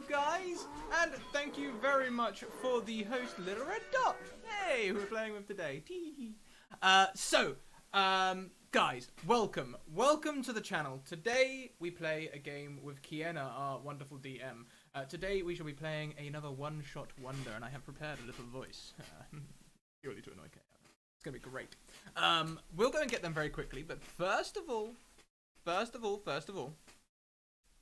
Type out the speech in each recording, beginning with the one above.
guys, and thank you very much for the host, Little Red Dot. Hey, who we're playing with today. Guys, welcome to the channel. Today we play a game with Kienna, our wonderful DM. Today we shall be playing another one-shot wonder, and I have prepared a little voice purely to annoy Kienna. It's gonna be great. We'll go and get them very quickly, but first of all,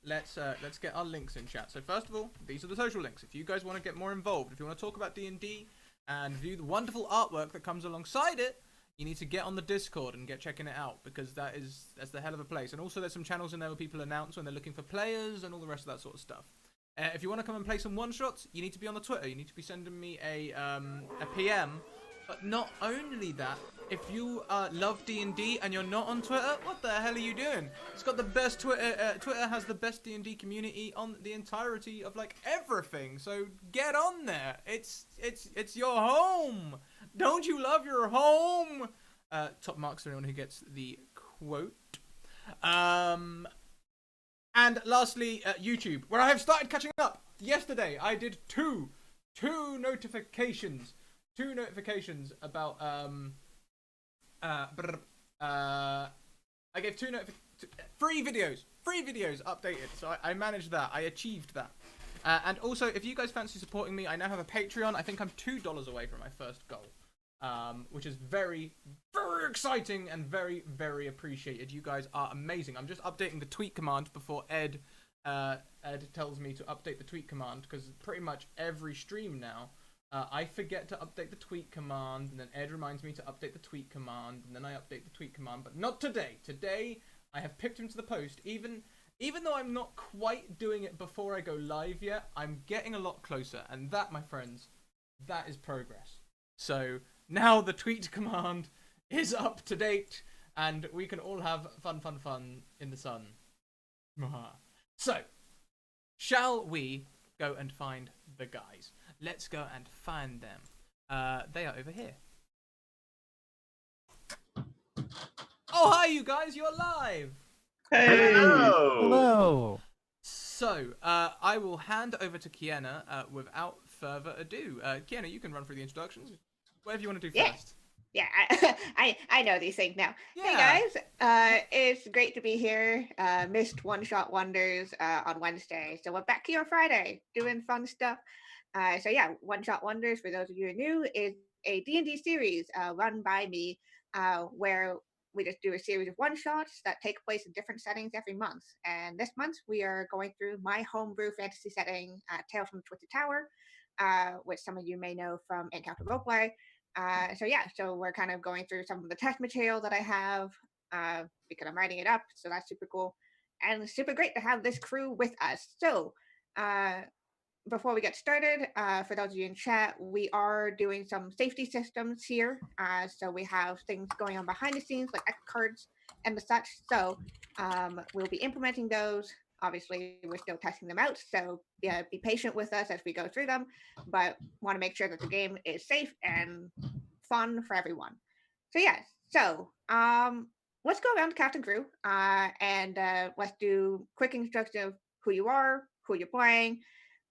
let's get our links in chat. So first of all, these are the social links. If you guys want to get more involved, if you want to talk about D&D and view the wonderful artwork that comes alongside it, you need to get on the Discord and get checking it out, because that's the hell of a place. And also there's some channels in there where people announce when they're looking for players and all the rest of that sort of stuff. If you want to come and play some one-shots, you need to be on the Twitter. You need to be sending me a PM. But not only that, if you love D&D and you're not on Twitter, what the hell are you doing? It's got the best Twitter. Twitter has the best D&D community on the entirety of like everything. So get on there. It's your home. Don't you love your home? Top marks for anyone who gets the quote. And lastly, YouTube, where I have started catching up. Yesterday, I did two notifications. Two notifications about I gave three videos updated, so I managed that. I achieved that. And also, if you guys fancy supporting me, I now have a Patreon. I think I'm $2 away from my first goal, which is very, very exciting and very, very appreciated. You guys are amazing. I'm just updating the tweet command before Ed tells me to update the tweet command, because pretty much every stream now, I forget to update the tweet command, and then Ed reminds me to update the tweet command, and then I update the tweet command, but not today. Today, I have picked him to the post. Even though I'm not quite doing it before I go live yet, I'm getting a lot closer, and that, my friends, that is progress. So, now the tweet command is up to date, and we can all have fun in the sun. So, shall we go and find the guys? Let's go and find them. They are over here. Oh, hi, you guys. You're live. Hey. Hello. So, I will hand over to Kienna without further ado. Kienna, you can run through the introductions. Whatever you want to do first. Yeah, I know these things now. Yeah. Hey guys, it's great to be here. Missed One Shot Wonders on Wednesday, so we're back here on Friday doing fun stuff. So yeah, One Shot Wonders, for those of you who are new, is a D&D series run by me, where we just do a series of one-shots that take place in different settings every month. And this month we are going through my homebrew fantasy setting, Tales from the Twisted Tower, which some of you may know from Encounter Roleplay. So we're kind of going through some of the test material that I have, because I'm writing it up, so that's super cool. And super great to have this crew with us. So, before we get started, for those of you in chat, we are doing some safety systems here. So we have things going on behind the scenes, like X cards and the such. So we'll be implementing those. Obviously, we're still testing them out, so yeah, be patient with us as we go through them, but want to make sure that the game is safe and fun for everyone. So yeah, let's go around to Captain Crew, and let's do quick introduction of who you are, who you're playing,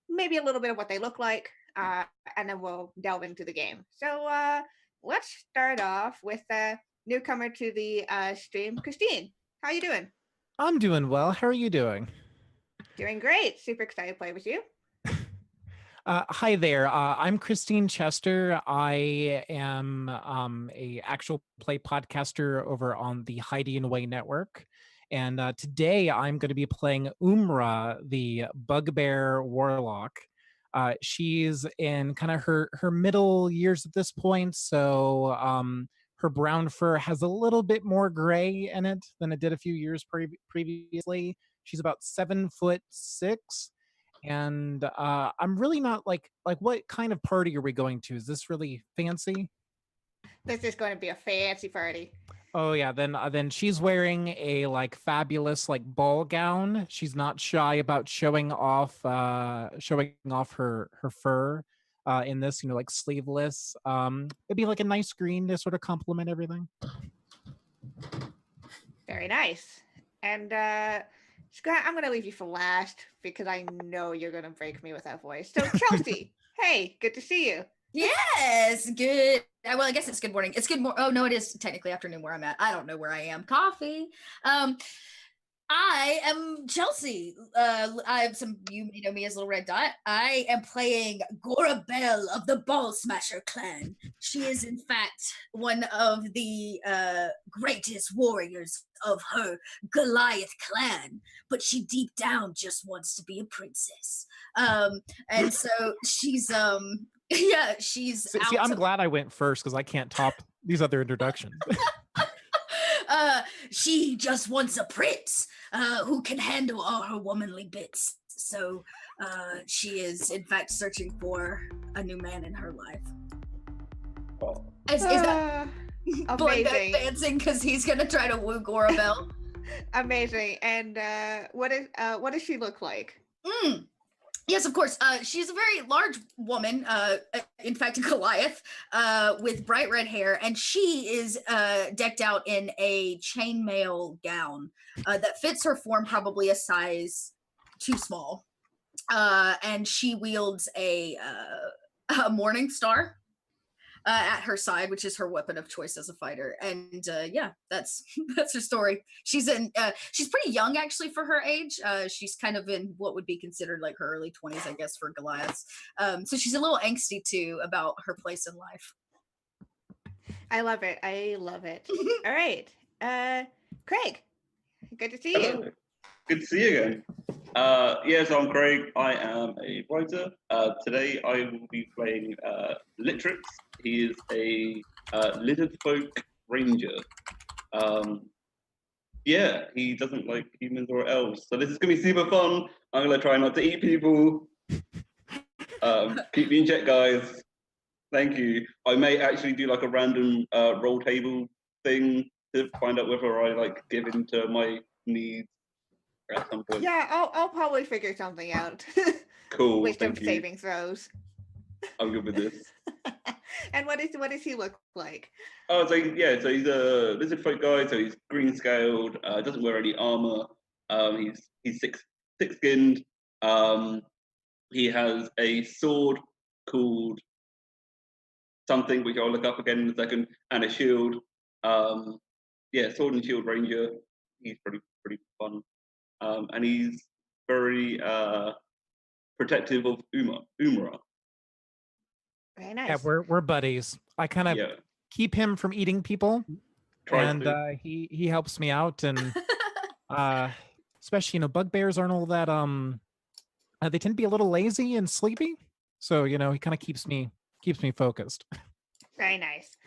maybe a little bit of what they look like, and then we'll delve into the game. So let's start off with newcomer to the stream, Christine. How you doing? I'm doing well. How are you doing? Doing great. Super excited to play with you. Hi there. I'm Christine Chester. I am a actual play podcaster over on the Hiding Away Network. And today I'm going to be playing Umra, the Bugbear Warlock. She's in kind of her middle years at this point, so her brown fur has a little bit more gray in it than it did a few years previously. She's about 7'6", and I'm really not like what kind of party are we going to? Is this really fancy? This is going to be a fancy party. Oh yeah, then she's wearing a like fabulous like ball gown. She's not shy about showing off her fur in this, like sleeveless. It'd be like a nice green to sort of complement everything. Very nice. And Scott, I'm gonna leave you for last because I know you're gonna break me with that voice. So Chelsea, hey, good to see you. Yes, good. Well, I guess it's good morning. It's good morning. Oh no, it is technically afternoon where I'm at. I don't know where I am. Coffee. I am Chelsea. I have some. You may know me as Little Red Dot. I am playing Gora Bell of the Ball Smasher clan. She is, in fact, one of the greatest warriors of her Goliath clan, but she deep down just wants to be a princess. And so she's yeah, she's See, out. I'm glad I went first because I can't top these other introductions. She just wants a prince who can handle all her womanly bits. So she is, in fact, searching for a new man in her life. Is that amazing? Dancing because he's gonna try to woo Gorabelle. Amazing. And what does she look like? Yes, of course. She's a very large woman, in fact, a Goliath, with bright red hair, and she is decked out in a chainmail gown that fits her form probably a size too small. And she wields a morning star at her side, which is her weapon of choice as a fighter. And yeah, that's her story. She's pretty young actually for her age. She's kind of in what would be considered like her early 20s, I guess, for Goliaths. So she's a little angsty too about her place in life. I love it. All right, Craig, good to see Hello. you. Good to see you again. Yes, I'm Craig. I am a writer. Today I will be playing Litrix. He is a lizard folk ranger. Yeah, he doesn't like humans or elves. So this is going to be super fun. I'm going to try not to eat people. Keep me in check, guys. Thank you. I may actually do like a random roll table thing to find out whether I like give in to my needs at some point. Yeah, I'll probably figure something out. Cool. Wisdom Thank you. saving throws. I'm good with this. And what does he look like? Oh, so yeah, so he's a lizard folk guy. So he's green scaled. Doesn't wear any armor. He's thick skinned. He has a sword called something, which I'll look up again in a second, and a shield. Yeah, sword and shield ranger. He's pretty fun. And he's very protective of Umara. Very nice. Yeah, we're buddies. I kind of keep him from eating people, and he helps me out, and especially bugbears aren't all that they tend to be a little lazy and sleepy, so he kind of keeps me focused. Very nice.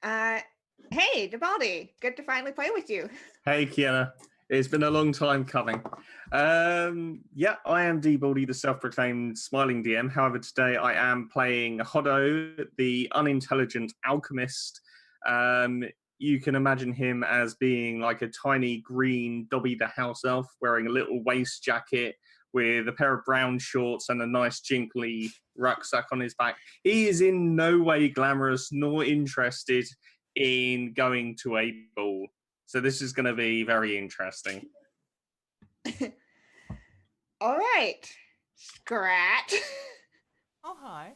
Hey, Debaldi, good to finally play with you. Hey, Kienna. It's been a long time coming. Yeah, I am Debaldi, the self-proclaimed smiling DM. However, today I am playing Hoddo, the unintelligent alchemist. You can imagine him as being like a tiny green Dobby the house elf, wearing a little waist jacket with a pair of brown shorts and a nice jinkly rucksack on his back. He is in no way glamorous nor interested in going to a ball. So this is going to be very interesting. All right, Scrat. Oh, hi.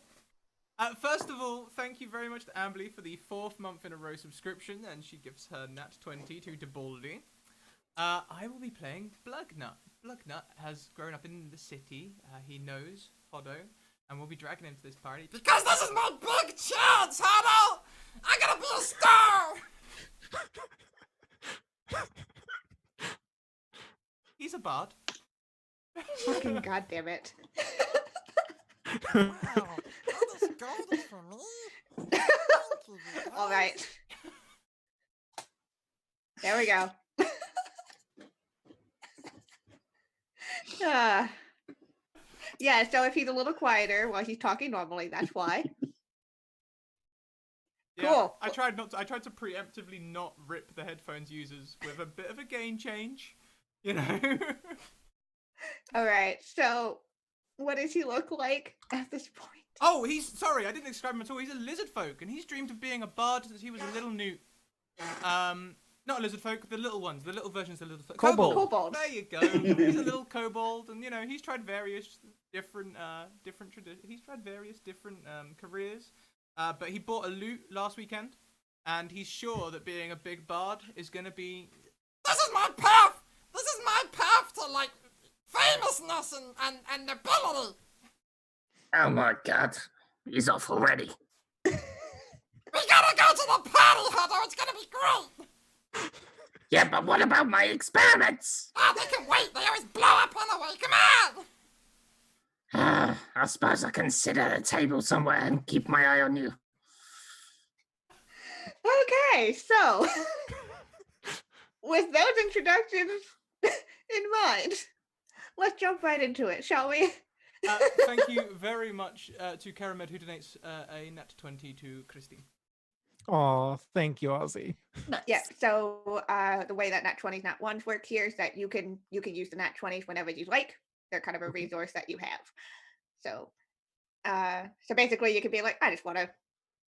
First of all, thank you very much to Ambly for the 4th month in a row subscription, and she gives her nat 20 to Debaldi. I will be playing Blugnut. Blugnut has grown up in the city. He knows Hoddo, and we'll be dragging him to this party because this is my big chance, Hoddo! I gotta be a star! He's a bard. Fucking goddamn it. Wow, all this gold is for me? Thank you, you All guys. right. There we go. Yeah, so if he's a little quieter while he's talking normally, that's why. Yeah, Cool. I tried to preemptively not rip the headphones users with a bit of a gain change, All right, so what does he look like at this point? Oh, sorry, I didn't describe him at all. He's a lizard folk, and he's dreamed of being a bard since he was a little newt. Not lizard folk, the little ones, the little versions of lizard folk. Kobold. Kobold. There you go. He's a little kobold, and he's tried various different careers. But he bought a lute last weekend, and he's sure that being a big bard is gonna be. This is my path! This is my path to, like, famousness and nobility! Oh my god, he's off already. We gotta go to the party, Huddle! It's gonna be great! Yeah, but what about my experiments? Ah, they can wait! They always blow up on the way! Come on! I suppose I can sit at a table somewhere and keep my eye on you. Okay, so with those introductions in mind, let's jump right into it, shall we? Thank you very much to Karamed, who donates a nat 20 to Christine. Oh, thank you, Ozzy. Yeah, so the way that nat 20s, nat 1s work here is that you can use the nat 20s whenever you like. They're kind of a resource that you have. So basically you can be like, I just want to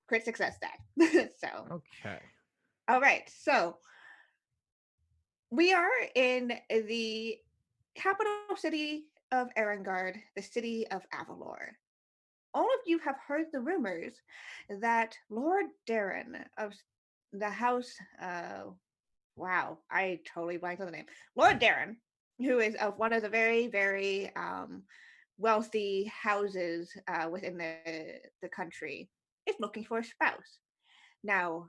crit success that. So Okay. all right, so we are in the capital city of Erengard, the city of Avalor. All of you have heard the rumors that Lord Darren of the house, wow, I totally blanked on the name. Lord Darren, who is of one of the very, very wealthy houses within the country, is looking for a spouse. Now,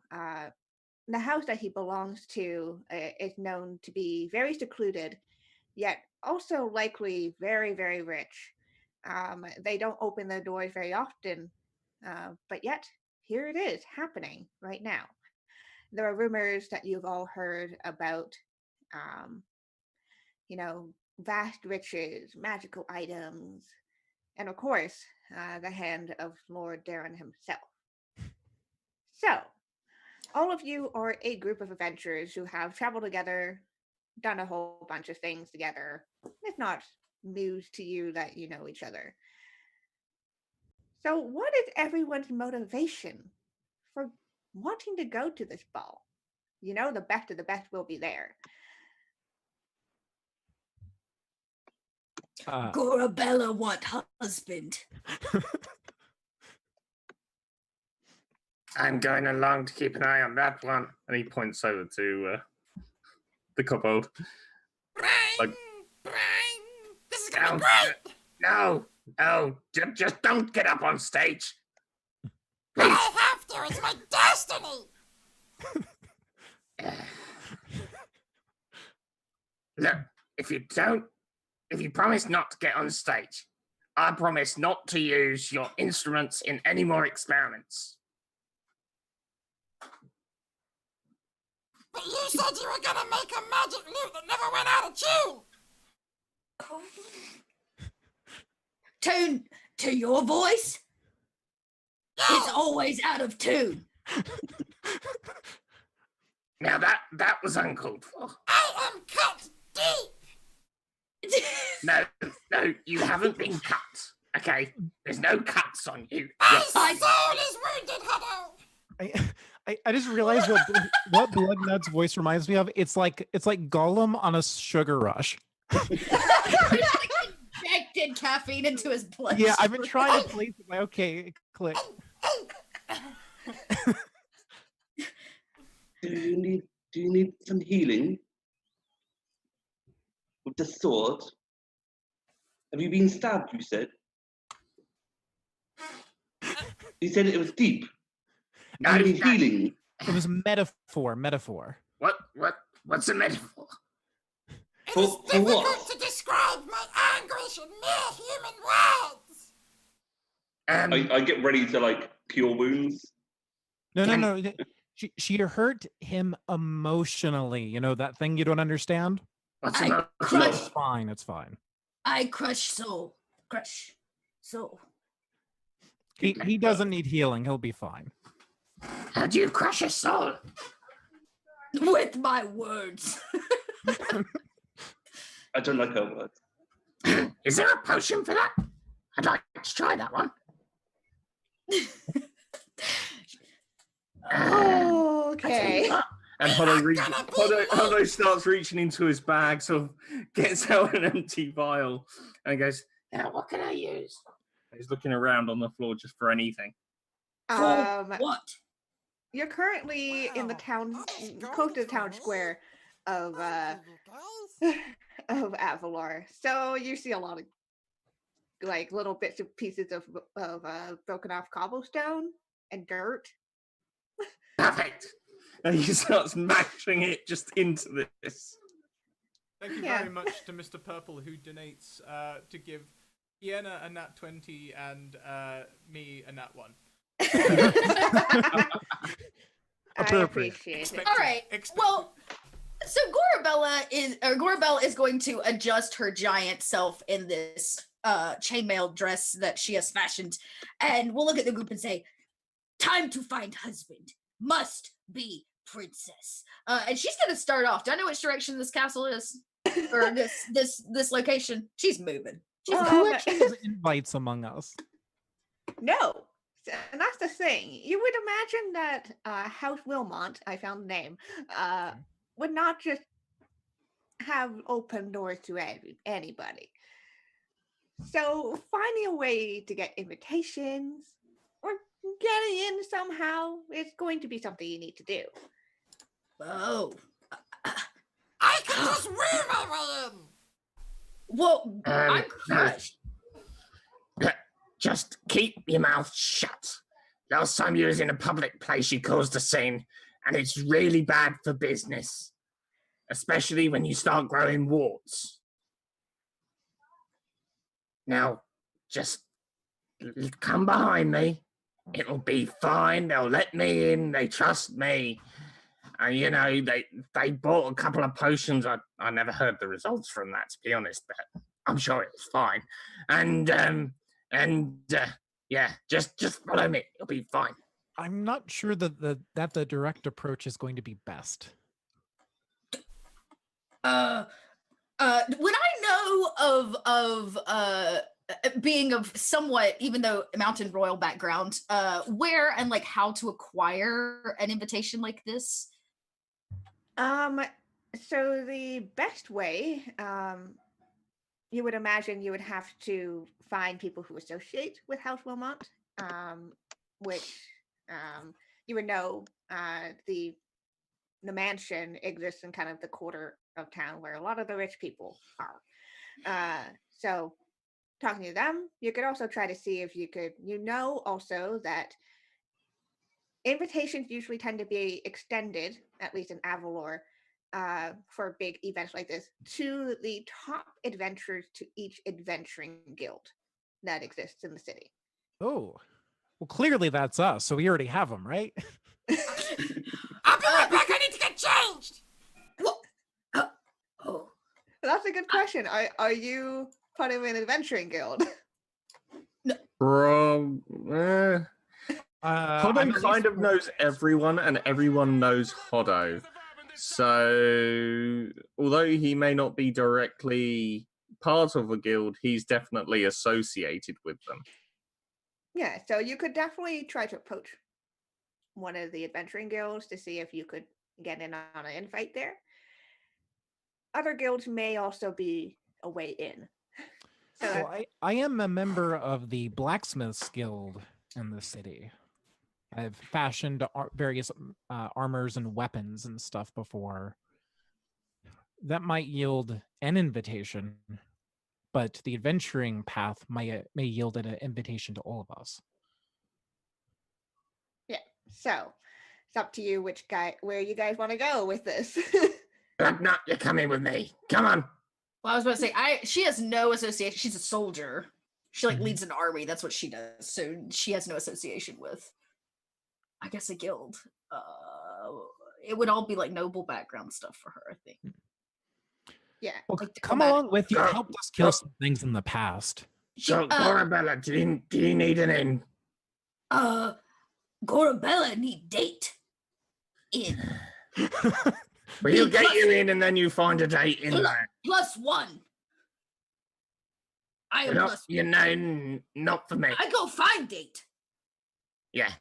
the house that he belongs to is known to be very secluded, yet also likely very, very rich. They don't open their doors very often, but yet here it is happening right now. There are rumors that you've all heard about, vast riches, magical items, and of course, the hand of Lord Darren himself. So, all of you are a group of adventurers who have traveled together, done a whole bunch of things together. It's not news to you that you know each other. So, what is everyone's motivation for wanting to go to this ball? The best of the best will be there. Gorabella want husband. I'm going along to keep an eye on that one. And he points over to the kobold. Brain! Like- Brain! This is gonna be great! No, just don't get up on stage. But Please. I have to! It's my destiny! Look, if you promise not to get on stage, I promise not to use your instruments in any more experiments. But you said you were gonna make a magic lute that never went out of tune! Tune to your voice? It's always out of tune. Now that was uncalled for. I am cut deep! No, you haven't been cut. Okay, there's no cuts on you. My soul is wounded, Huddle! I just realized what Blood Nut's voice reminds me of. It's like Gollum on a sugar rush. Injected caffeine into his blood. Yeah, I've been trying to place it. Okay, click. Do you need some healing? With the sword? Have you been stabbed, you said? You said it was deep. No, You need healing. It was metaphor. What's a metaphor? It For is difficult what? to describe my anguish in mere human words! I get ready to, like, cure wounds. No. She hurt him emotionally. You know that thing you don't understand? What's I a crushed- It's fine. I crush soul. Crush soul. He doesn't need healing. He'll be fine. How do you crush a soul? With my words. I don't like her words. Is there a potion for that? I'd like to try that one. Okay. I And Hodo starts reaching into his bag, sort of gets out an empty vial, and goes, Now, what can I use? he's looking around on the floor just for anything. What? You're currently in the town, close to the town square of of Avalor. So you see a lot of like little bits and pieces of broken off cobblestone and dirt. Perfect. And he starts mashing it just into this. Thank you very much to Mr. Purple, who donates to give Kienna a nat 20 and me a nat 1. I appreciate it. All right. Well, so Gorabella is going to adjust her giant self in this chainmail dress that she has fashioned, and we'll look at the group and say, "Time to find husband. Must be princess." And she's gonna start off. Do I know which direction this castle is, or this location? She's moving. Who actually has invites among us? No. And that's the thing. You would imagine that House Wilmont, I found the name, would not just have open doors to anybody. So finding a way to get invitations or getting in somehow is going to be something you need to do. Oh. I can just wear my way in. Well, I'm crushed. Just keep your mouth shut. Last time you was in a public place, you caused a scene, and it's really bad for business, especially when you start growing warts. Now, just come behind me. It'll be fine. They'll let me in. They trust me. And, you know, they bought a couple of potions. I never heard the results from that, to be honest, but I'm sure it was fine. And yeah, just follow me. It'll be fine. I'm not sure that the direct approach is going to be best. When I know of being of somewhat, even though mountain royal background, where and like how to acquire an invitation like this? So the best way, you would imagine you would have to find people who associate with House Wilmont, which you would know the mansion exists in kind of the quarter of town where a lot of the rich people are. So talking to them, you could also try to see if you could, also that invitations usually tend to be extended, at least in Avalor, for big events like this, to the top adventurers to each adventuring guild that exists in the city. Oh, well, clearly that's us. So we already have them, right? I'll be right back. I need to get changed. What? Oh, That's a good question. Are you part of an adventuring guild? Hodo kind of knows everyone, and everyone knows Hodo. So, although he may not be directly part of a guild, he's definitely associated with them. Yeah, so you could definitely try to approach one of the adventuring guilds to see if you could get in on an invite there. Other guilds may also be a way in. So Well, I am a member of the Blacksmiths Guild in the city. I've fashioned various armors and weapons and stuff before. That might yield an invitation, but the adventuring path may yield an invitation to all of us. yeah, so it's up to you where you guys want to go with this. No, you're coming with me. Come on. well, I was about to say, she has no association. She's a soldier. She leads an army. That's what she does. So she has no association with, I guess, a guild. It would all be like noble background stuff for her, I think. Yeah. Well, Like to come combat along with you. Go- Helped us kill some things in the past. So, Gorabella, do you need an in? Gorabella need date in. We'll get you in, and then you find a date in there. +1. I am plus. Not for me. I go find date. Yeah.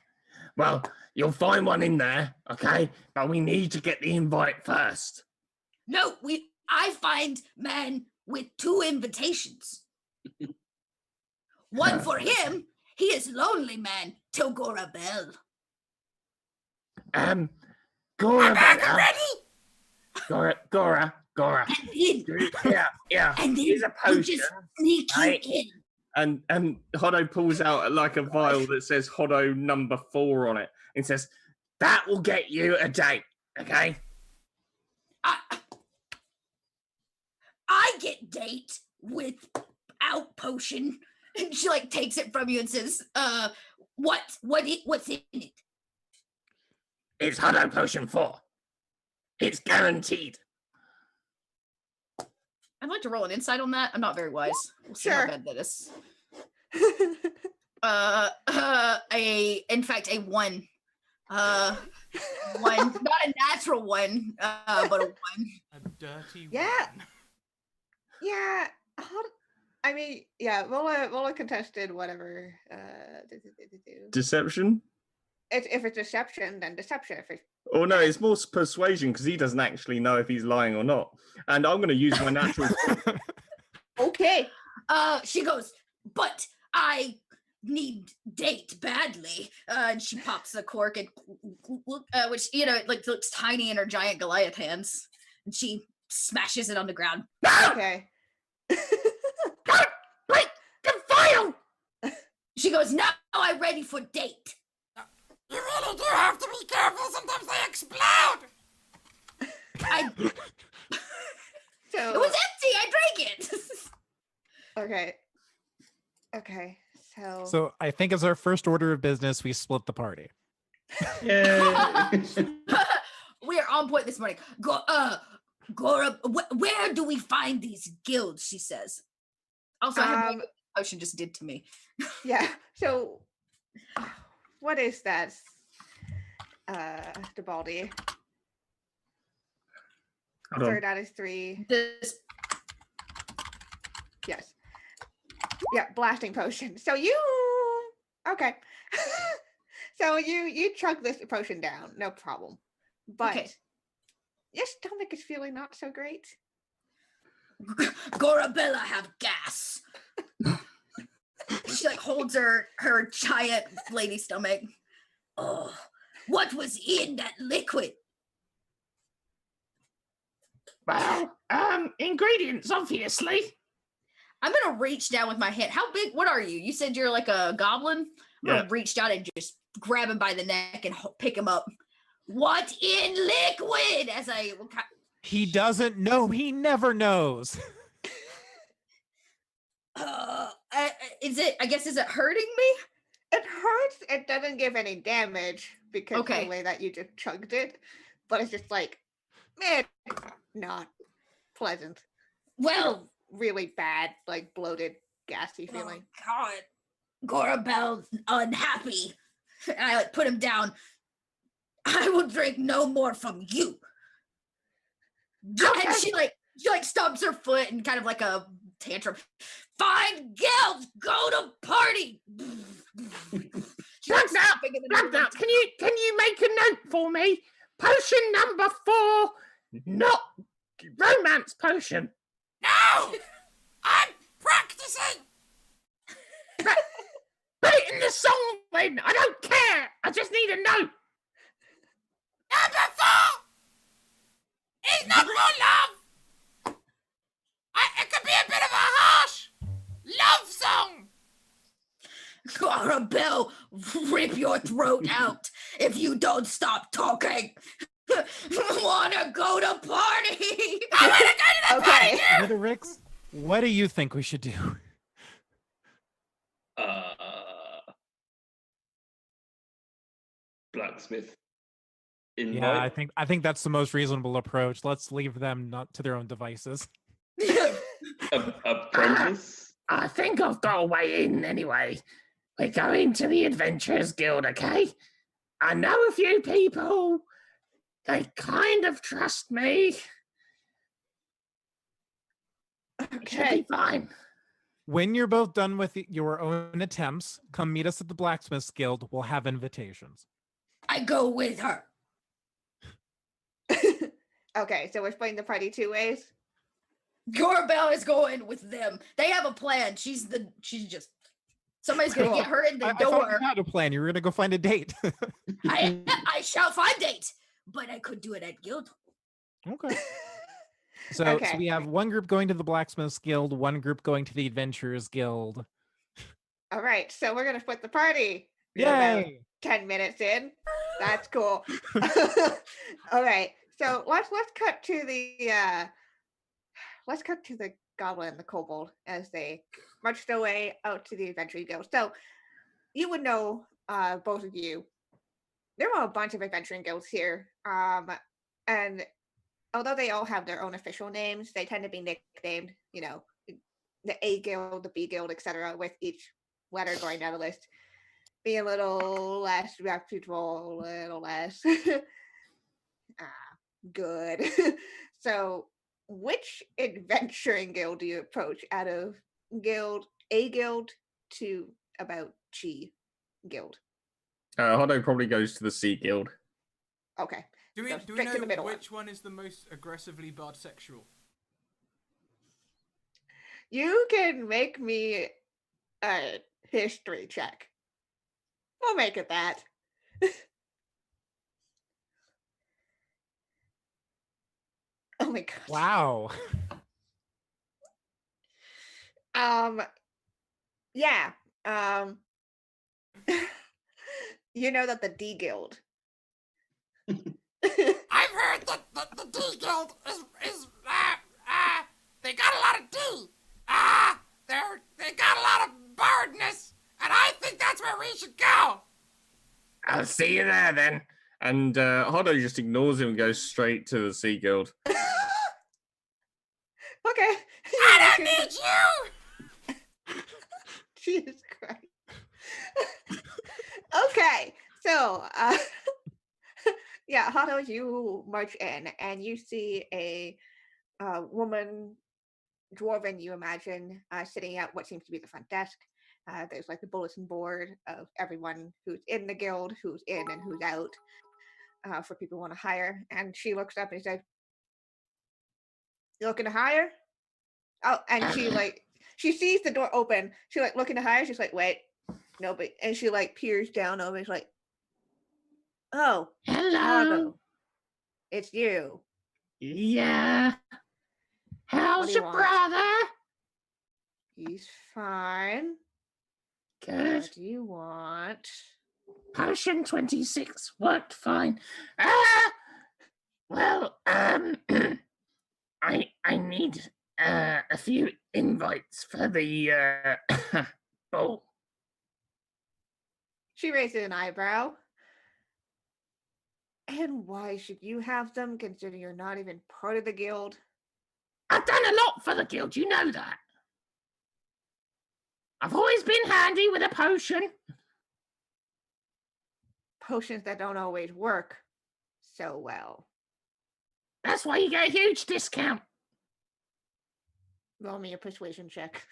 Well, you'll find one in there, okay? But we need to get the invite first. No, I find man with 2 invitations. One for him. He is lonely man, Togora Bell. Gora, Back already? Gora. Yeah. And then Here's a we potion. just sneak you right? in. And Hoddo pulls out like a vial that says Hoddo number 4 on it. And says, that will get you a date, okay? I get date without potion. And she like takes it from you and says, what's in it? It's Hoddo Potion 4. It's guaranteed. I'd like to roll an insight on that. I'm not very wise. We'll see how Sure. bad that is. In fact, a 1. 1, not a natural 1, but a 1. A dirty Yeah. one. Yeah. I mean, yeah. Roll a contested whatever. Deception? If it's deception, then deception. If it's Oh no, it's more persuasion because he doesn't actually know if he's lying or not. And I'm going to use my natural. okay. She goes, but I need date badly. And she pops the cork and which it like looks tiny in her giant Goliath hands, and she smashes it on the ground. Okay. Wait, the vial! She goes, now I'm ready for date. You really do have to be careful. Sometimes they explode. So It was empty. I drank it. okay. Okay. So So I think as our first order of business, we split the party. Yeah. We are on point this morning. Gora, where do we find these guilds? She says. Also, I have no idea what the potion just did to me. yeah. So what is that? Debaldi. Hold on. Third out is 3. This Yes. Yeah, blasting potion. So you okay. So you chug this potion down, no problem. But Okay. your stomach is feeling not so great. Gorabella have gas. She like holds her giant lady stomach. Oh, what was in that liquid? Well, ingredients, obviously. I'm gonna reach down with my hand. How big? What are you? You said you're like a goblin. I'm gonna reach down and just grab him by the neck and pick him up. What in liquid? As I He doesn't know. He never knows. is it? I guess is it hurting me? It hurts. It doesn't give any damage because of Okay. the way that you just chugged it. But it's just like, man, not pleasant. Well, Really bad, like bloated, gassy feeling. Oh God, Gorabelle's unhappy. And I like put him down. I will drink no more from you. And she stomps her foot and kind of like a tantrum. Fine, girls, go to party. She likes stomping in the middle of the Can you make a note for me? Potion number 4, not romance potion. No! I'm practicing! Put it in the song then. I don't care. I just need a note. Number 4 is not for love! It could be a bit of a harsh love song! Gorabelle, rip your throat out if you don't stop talking. Wanna go to party? I wanna go to the Okay. party here! Little Rix, what do you think we should do? Blacksmith. Invite. Yeah, I think that's the most reasonable approach. Let's leave them not to their own devices. Apprentice. I think I've got a way in anyway. We're going to the Adventurers Guild, okay? I know a few people. They kind of trust me. It should Okay. be fine. When you're both done with your own attempts, come meet us at the Blacksmith's Guild. We'll have invitations. I go with her. Okay, so we're splitting the party 2 ways. Gorabelle is going with them. They have a plan. She's just somebody's gonna get her in the I thought door. you had a plan. You were gonna go find a date. I shall find date, but I could do it at guild. Okay. So Okay. we have one group going to the Blacksmiths Guild, one group going to the Adventurers Guild. All right, so we're gonna split the party. We're about Yay! 10 minutes in. That's cool. All right, so let's cut to the goblin and the kobold as they march their way out to the adventuring guild. So you would know, both of you, there are a bunch of adventuring guilds here, and although they all have their own official names, they tend to be nicknamed, you know, the A guild, the B guild, etc., with each letter going down the list be a little less reputable, a little less good. So which adventuring guild do you approach out of guild A guild to about G guild? Hodo probably goes to the Sea Guild. Okay. Do we So do we straight to the know middle which one is the most aggressively bardsexual? You can make me a history check. We'll make it that. Oh my god. Wow. Yeah. You know that the D guild. I've heard that the D Guild is they got a lot of D. They got a lot of bardness, and I think that's where we should go. I'll see you there then. And Hodo just ignores him and goes straight to the Sea Guild. Okay. I don't need you. Jesus Christ. Okay, so yeah, Hano, you march in and you see a woman, dwarven, you imagine, sitting at what seems to be the front desk. There's like the bulletin board of everyone who's in the guild, who's in and who's out, for people who want to hire. And she looks up and says, "You looking to hire?" Oh, and she sees the door open. She like looking to hire. She's like, "Wait, nobody." And she like peers down over. She's like, "Oh, Hello. Hano, it's you." Yeah. How's do your you want? brother? He's fine. Good. What do you want? Potion 26 worked fine. Well, I need a few invites for the ball. She raises an eyebrow. And why should you have them, considering you're not even part of the guild? I've done a lot for the guild, you know that. I've always been handy with a potion. Potions that don't always work so well. That's why you get a huge discount. Roll me a persuasion check.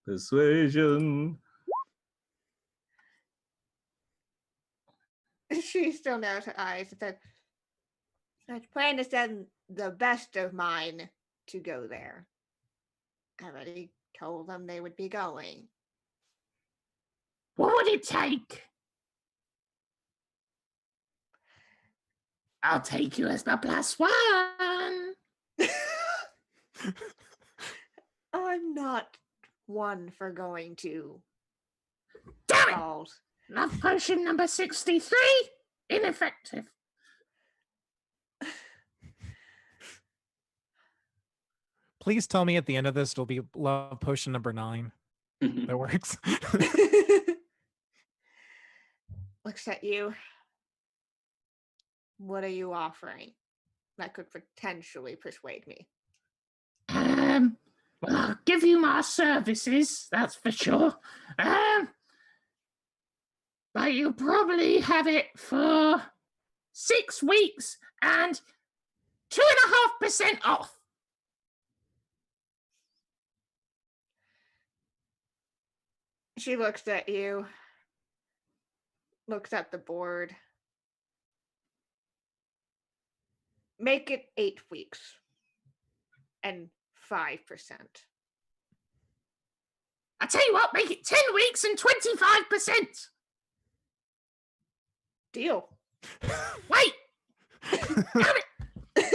Persuasion. She still narrows her eyes and said, "I plan to send the best of mine to go there. I already told them they would be going." What would it take? I'll take you as my +1. I'm not one for going to Damn it! balls. Love potion number 63. Ineffective. Please tell me at the end of this it'll be love potion number 9. That works. Looks at you. What are you offering that could potentially persuade me? Well, I'll give you my services, that's for sure. But you'll probably have it for 6 weeks and 2.5% off. She looks at you, looks at the board. Make it 8 weeks and 5%. I tell you what, make it 10 weeks and 25%. Deal. Wait. Damn it.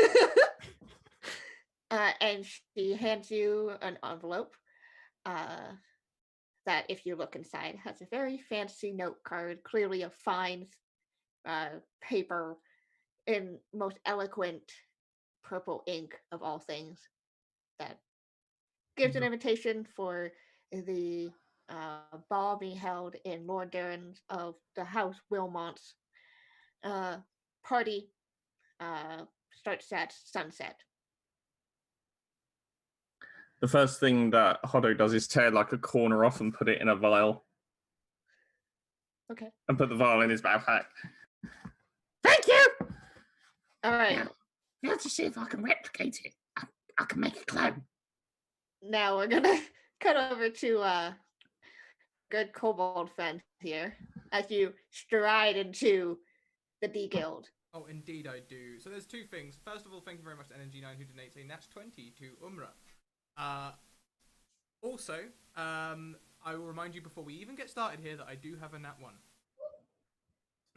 And she hands you an envelope that, if you look inside, has a very fancy note card, clearly a fine paper in most eloquent purple ink of all things, that gives an invitation for the ball being held in Lord Darren's of the House Wilmot's party starts at sunset. The first thing that Hodo does is tear like a corner off and put it in a vial. Okay. And put the vial in his backpack. Thank you. All right. Now, let's just see if I can replicate it. I can make a clone. Now we're gonna cut over to good kobold friend here as you stride into the D Guild. Oh, indeed I do. So there's two things. First of all, thank you very much to NNG9 who donates a Nat 20 to Umra. Also, I will remind you before we even get started here that I do have a Nat 1.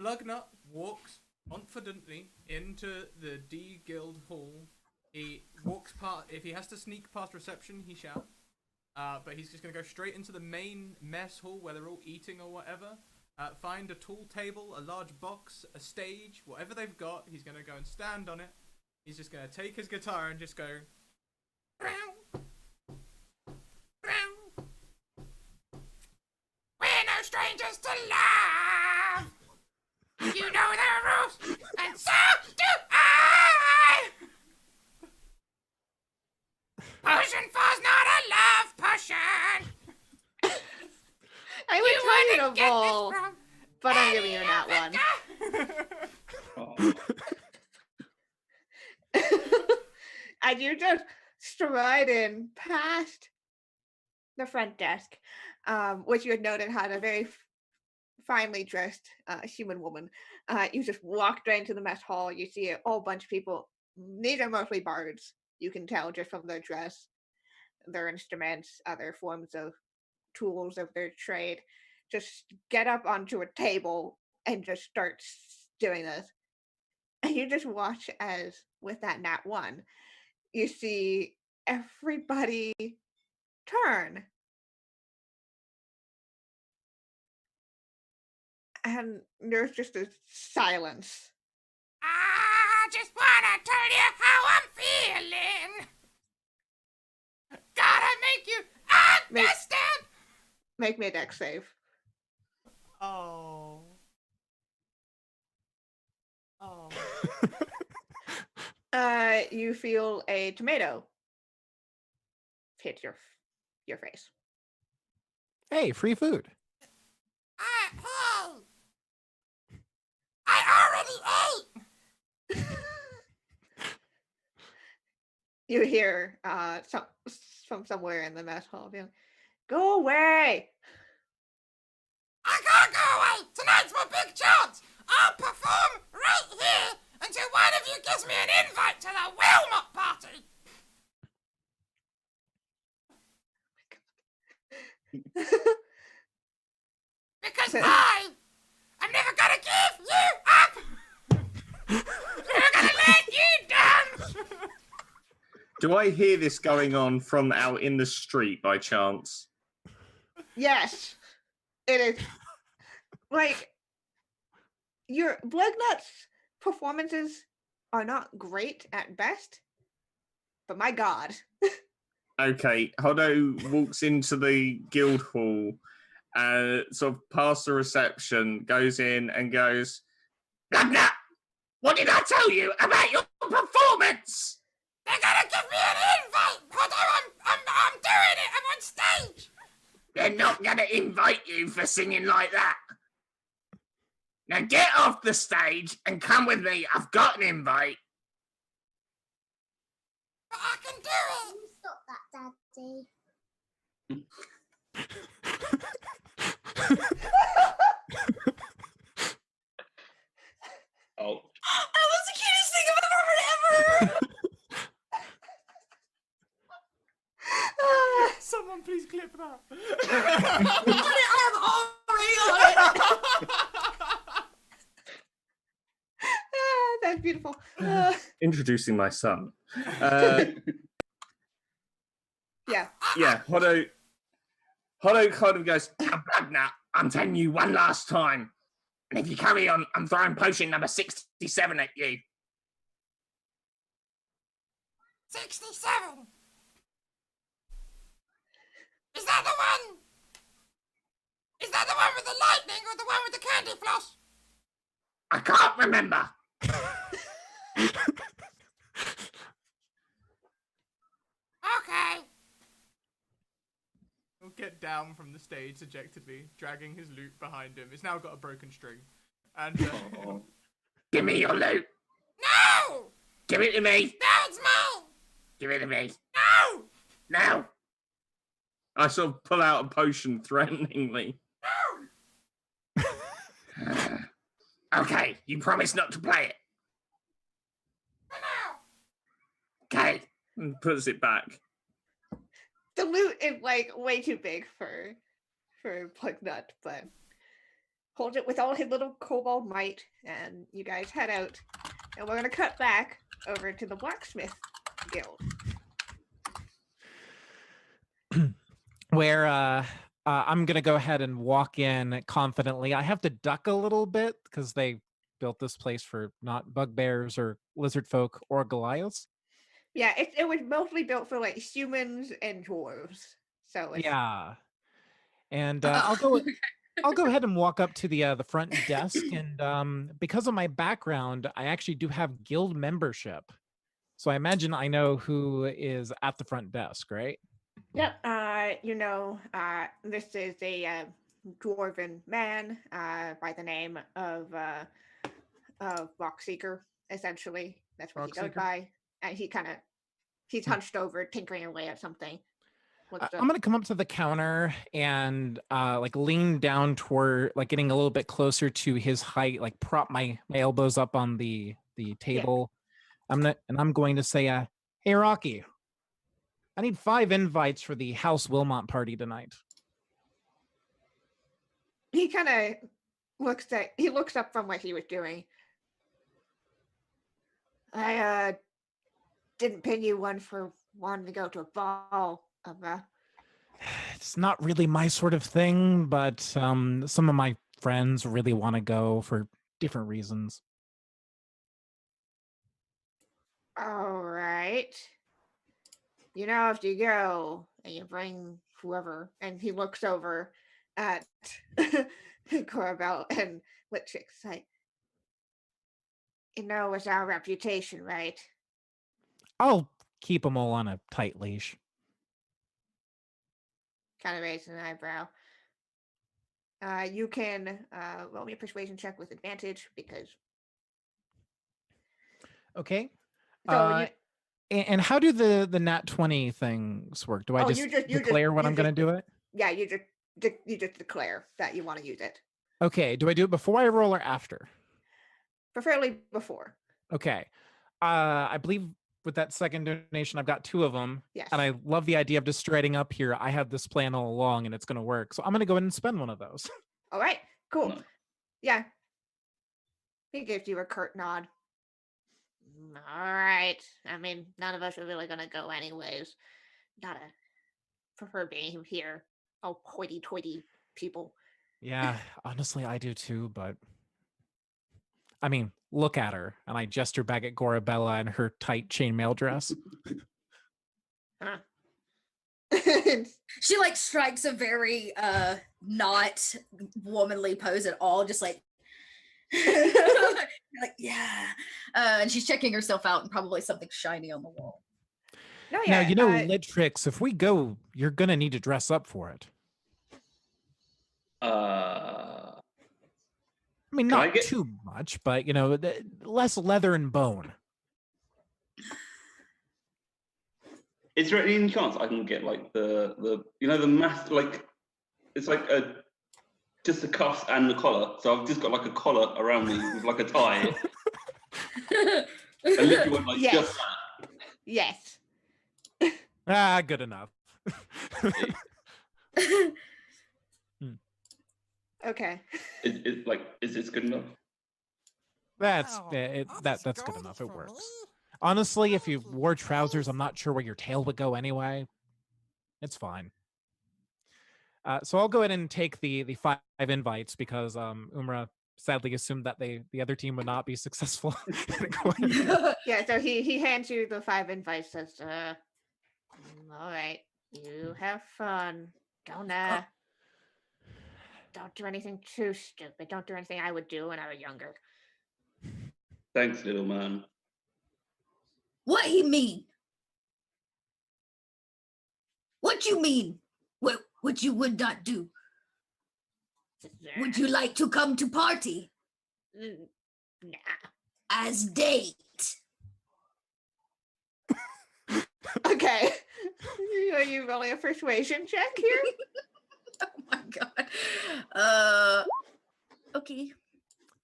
Slugnut walks confidently into the D Guild Hall. He walks past, if he has to sneak past reception, he shall. But he's just going to go straight into the main mess hall where they're all eating or whatever. Find a tall table, a large box, a stage, whatever they've got. He's going to go and stand on it. He's just going to take his guitar and just go... We're no strangers to love. You know the rules, and so do I. Potion 4's not a love potion. I would tell you to roll, but I'm giving you that one. And you just stride in past the front desk, which you had noted had a very finely dressed human woman. You just walk right into the mess hall. You see a whole bunch of people. These are mostly bards. You can tell just from their dress, their instruments, other forms of tools of their trade. Just get up onto a table and just start doing this. And you just watch as, with that Nat 1, you see everybody turn. And there's just a silence. I just wanna tell you how I'm feeling. Gotta make you understand. Make me a dex save. Oh. Oh. You feel a tomato hit your face. Hey, free food. I already ate. You hear from somewhere in the mess hall being, "Go away!" I can't go away. Tonight's my big chance. I'll perform right here until one of you gives me an invite to the Wilmot party. Because I'm never gonna give you up. I'm gonna let you down. Do I hear this going on from out in the street by chance? Yes, it is. Like, your Bloodnut's performances are not great at best, but my god. Okay, Hodo walks into the guild hall, sort of past the reception, goes in and goes, Bloodnut, what did I tell you about your performance? They're gonna give me an invite. I'm doing it. I'm on stage. They're not going to invite you for singing like that. Now get off the stage and come with me. I've got an invite. But I can do it. Stop that, Daddy. Oh, That was the cutest thing I've ever heard ever. Someone please clip that. I am already on it. That's beautiful. Introducing my son. Yeah. Yeah, Hodo kind of goes, "I'm back now. I'm telling you one last time. And if you carry on, I'm throwing potion number 67 at you." 67. Is that the one? Is that the one with the lightning or the one with the candy floss? I can't remember. Okay. He'll get down from the stage dejectedly, dragging his lute behind him. It's now got a broken string. And oh. Give me your loot. No! Give it to me. No, it's mine! Give it to me. No! Now. I sort of pull out a potion threateningly. No! Okay, you promise not to play it. For now. Okay. And puts it back. The loot is like way too big for Plugnut, but holds it with all his little kobold might, and you guys head out. And we're gonna cut back over to the blacksmith guild. Where I'm gonna go ahead and walk in confidently. I have to duck a little bit because they built this place for not bugbears or lizard folk or Goliaths. Yeah, it was mostly built for like humans and dwarves. So it's, Yeah, and I'll go ahead and walk up to the front desk, and because of my background, I actually do have guild membership, so I imagine I know who is at the front desk, right? Yep. This is a dwarven man by the name of Rockseeker. Essentially, that's what he goes Rockseeker? by, and he's hunched over, tinkering away at something. I'm gonna come up to the counter and like lean down toward, like getting a little bit closer to his height, like prop my elbows up on the table. I'm going to say, "Hey Rocky, I need 5 invites for the House Wilmot party tonight." He kind of looks up from what he was doing. I didn't pin you one for wanting to go to a ball. It's not really my sort of thing, but some of my friends really want to go for different reasons. All right. If you go and you bring whoever, and he looks over at Corabelle and Litchik's like, it's our reputation, right? I'll keep them all on a tight leash. Kind of raising an eyebrow. You can roll me a persuasion check with advantage because. Okay. So And how do the nat 20 things work? Do I just declare when I'm going to do it? Yeah, you just declare that you want to use it. Okay. Do I do it before I roll or after? Preferably before. Okay. I believe with that second donation, I've got 2 of them. Yes. And I love the idea of just striding up here. I had this plan all along and it's going to work. So I'm going to go ahead and spend one of those. All right. Cool. No. Yeah. He gives you a curt nod. All right. I mean, none of us are really going to go anyways. Gotta prefer being here. Oh, hoity-toity people. Yeah, honestly, I do too, but I mean, look at her. And I gesture back at Gorabella and her tight chainmail dress. Huh. She like strikes a very not womanly pose at all, just like like yeah. And she's checking herself out and probably something shiny on the wall. No, Now, yeah. Litrix, if we go, you're going to need to dress up for it. I mean, Can I not get- too much, but, less leather and bone. Is there any chance I can get like the mask, like it's like a just the cuffs and the collar. So I've just got like a collar around me with like a tie. I literally went like Yes. just that. Yes. Good enough. Okay. Is this good enough? That's that's good enough. It works. Honestly, if you wore trousers, I'm not sure where your tail would go anyway. It's fine. So I'll go ahead and take the 5 invites because Umra sadly assumed that the other team would not be successful. Yeah, so he hands you the 5 invites, says, all right, you have fun. Don't do anything too stupid. Don't do anything I would do when I was younger. Thanks, little man. What he mean? What you mean? What you would not do? Would you like to come to party? Nah. As date? Okay. Are you rolling a persuasion check here? Oh my god. Okay.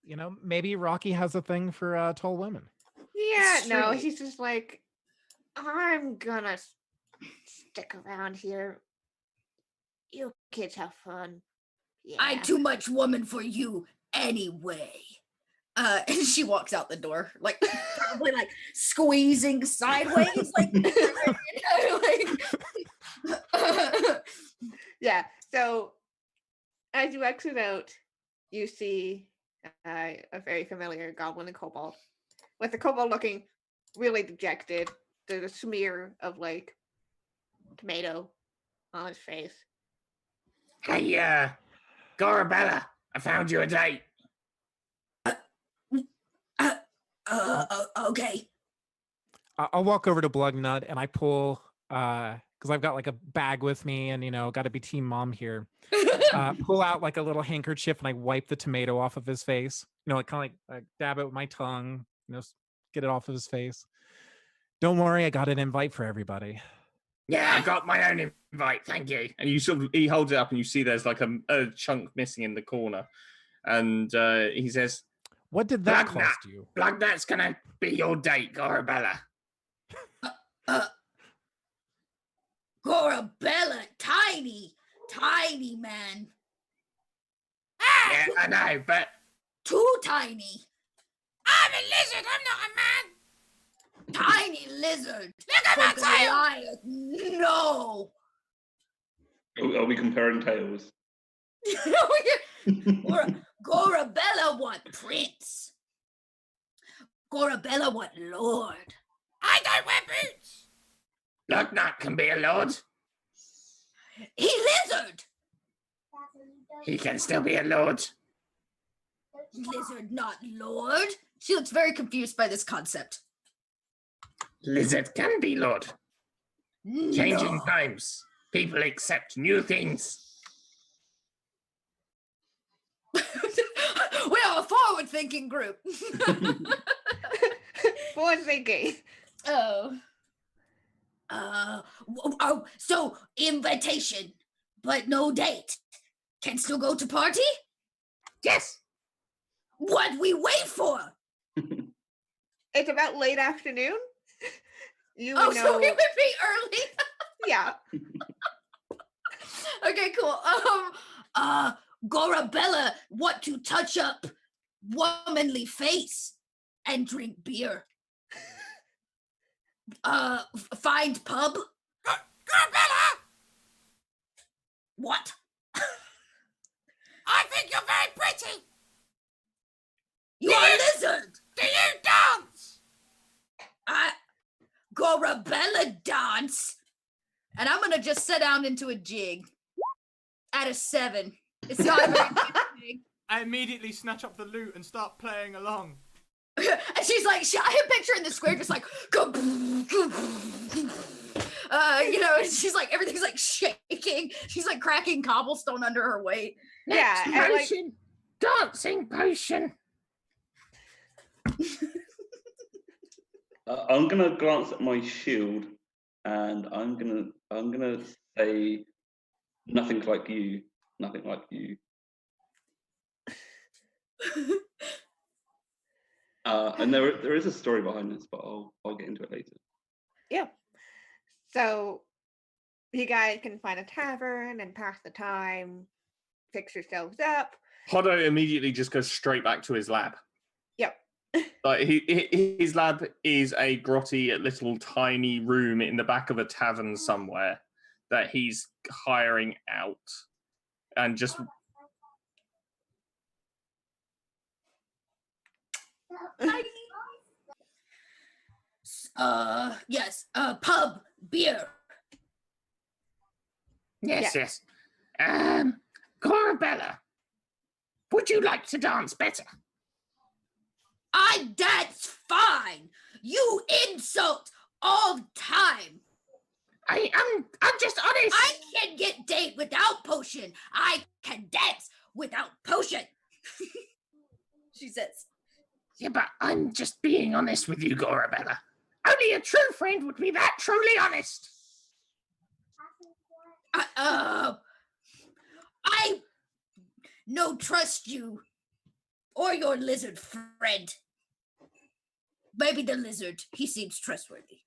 You know, maybe Rocky has a thing for tall women. Yeah, It's no, true. he's just like, I'm gonna stick around here. You kids have fun. Yeah. I too much woman for you anyway. And she walks out the door, like probably like squeezing sideways, like, Yeah. So as you exit out, you see a very familiar goblin and kobold, with the kobold looking really dejected. There's a smear of like tomato on his face. Hey, Gorabella, I found you a date. Okay. I'll walk over to Blugnut and I pull because I've got like a bag with me and got to be team mom here. Pull out like a little handkerchief and I wipe the tomato off of his face. Like kind of like dab it with my tongue. Get it off of his face. Don't worry, I got an invite for everybody. Yeah, I got my own invite, thank you. And he holds it up and you see there's like a chunk missing in the corner. And he says, "What did that Blugnut. cost you?" Blugnut's gonna be your date, Gorabella. Gorabella, tiny man. Yeah, I know, but Too tiny. I'm a lizard. I'm not a man. Tiny lizard. Look at my For tail. Goliath, no. Are we comparing tails? Gorabella want prince. Gorabella want lord. I don't wear boots. Blugnut can be a lord. He lizard. He can still be a lord. Lizard, not lord. She looks very confused by this concept. Lizard can be lord. Changing No. times. People accept new things. We are a forward-thinking group. Forward thinking. So invitation, but no date. Can still go to party? Yes. What we wait for? It's about late afternoon. You Oh, would so know. it would be early. Yeah. Okay, cool. Gorabella want to touch up womanly face and drink beer. Find pub. Gorabella, What? I think you're very pretty. You are a lizard. Do you dance? Gorabella dance. And I'm gonna just sit down into a jig. At a 7. It's not a very good thing. I immediately snatch up the lute and start playing along. And she's like, I am picturing the square just like, and she's like, everything's like shaking. She's like cracking cobblestone under her weight. Yeah, Next and, like- potion. Dancing potion. I'm gonna glance at my shield, and I'm gonna say nothing like you. Nothing like you. And there is a story behind this, but I'll get into it later. Yeah. So you guys can find a tavern and pass the time, fix yourselves up. Hodo immediately just goes straight back to his lab. Yep. Like his lab is a grotty, little tiny room in the back of a tavern somewhere that he's hiring out, and just Yes, pub, beer. Yes. Corabella, would you like to dance better? I dance fine. You insult all the time. I'm just honest. I can get date without potion. I can dance without potion. She says. Yeah, but I'm just being honest with you, Corabella. Only a true friend would be that truly honest. I no trust you or your lizard friend. Maybe the lizard, he seems trustworthy.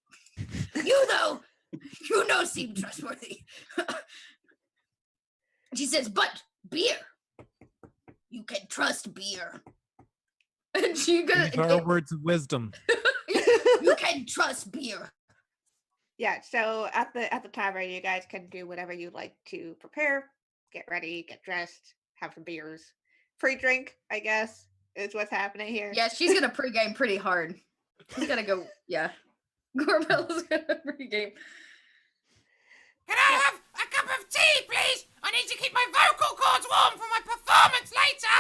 You though, seem trustworthy. She says, but beer. You can trust beer. And she These are words of wisdom. You can trust beer. Yeah, so at the tavern, you guys can do whatever you like to prepare, get ready, get dressed, have some beers. Free drink, I guess, is what's happening here. Yeah, she's gonna pregame pretty hard. She's gonna go, yeah. Corbella's gonna pregame. Can I have a cup of tea, please? I need to keep my vocal cords warm for my performance later.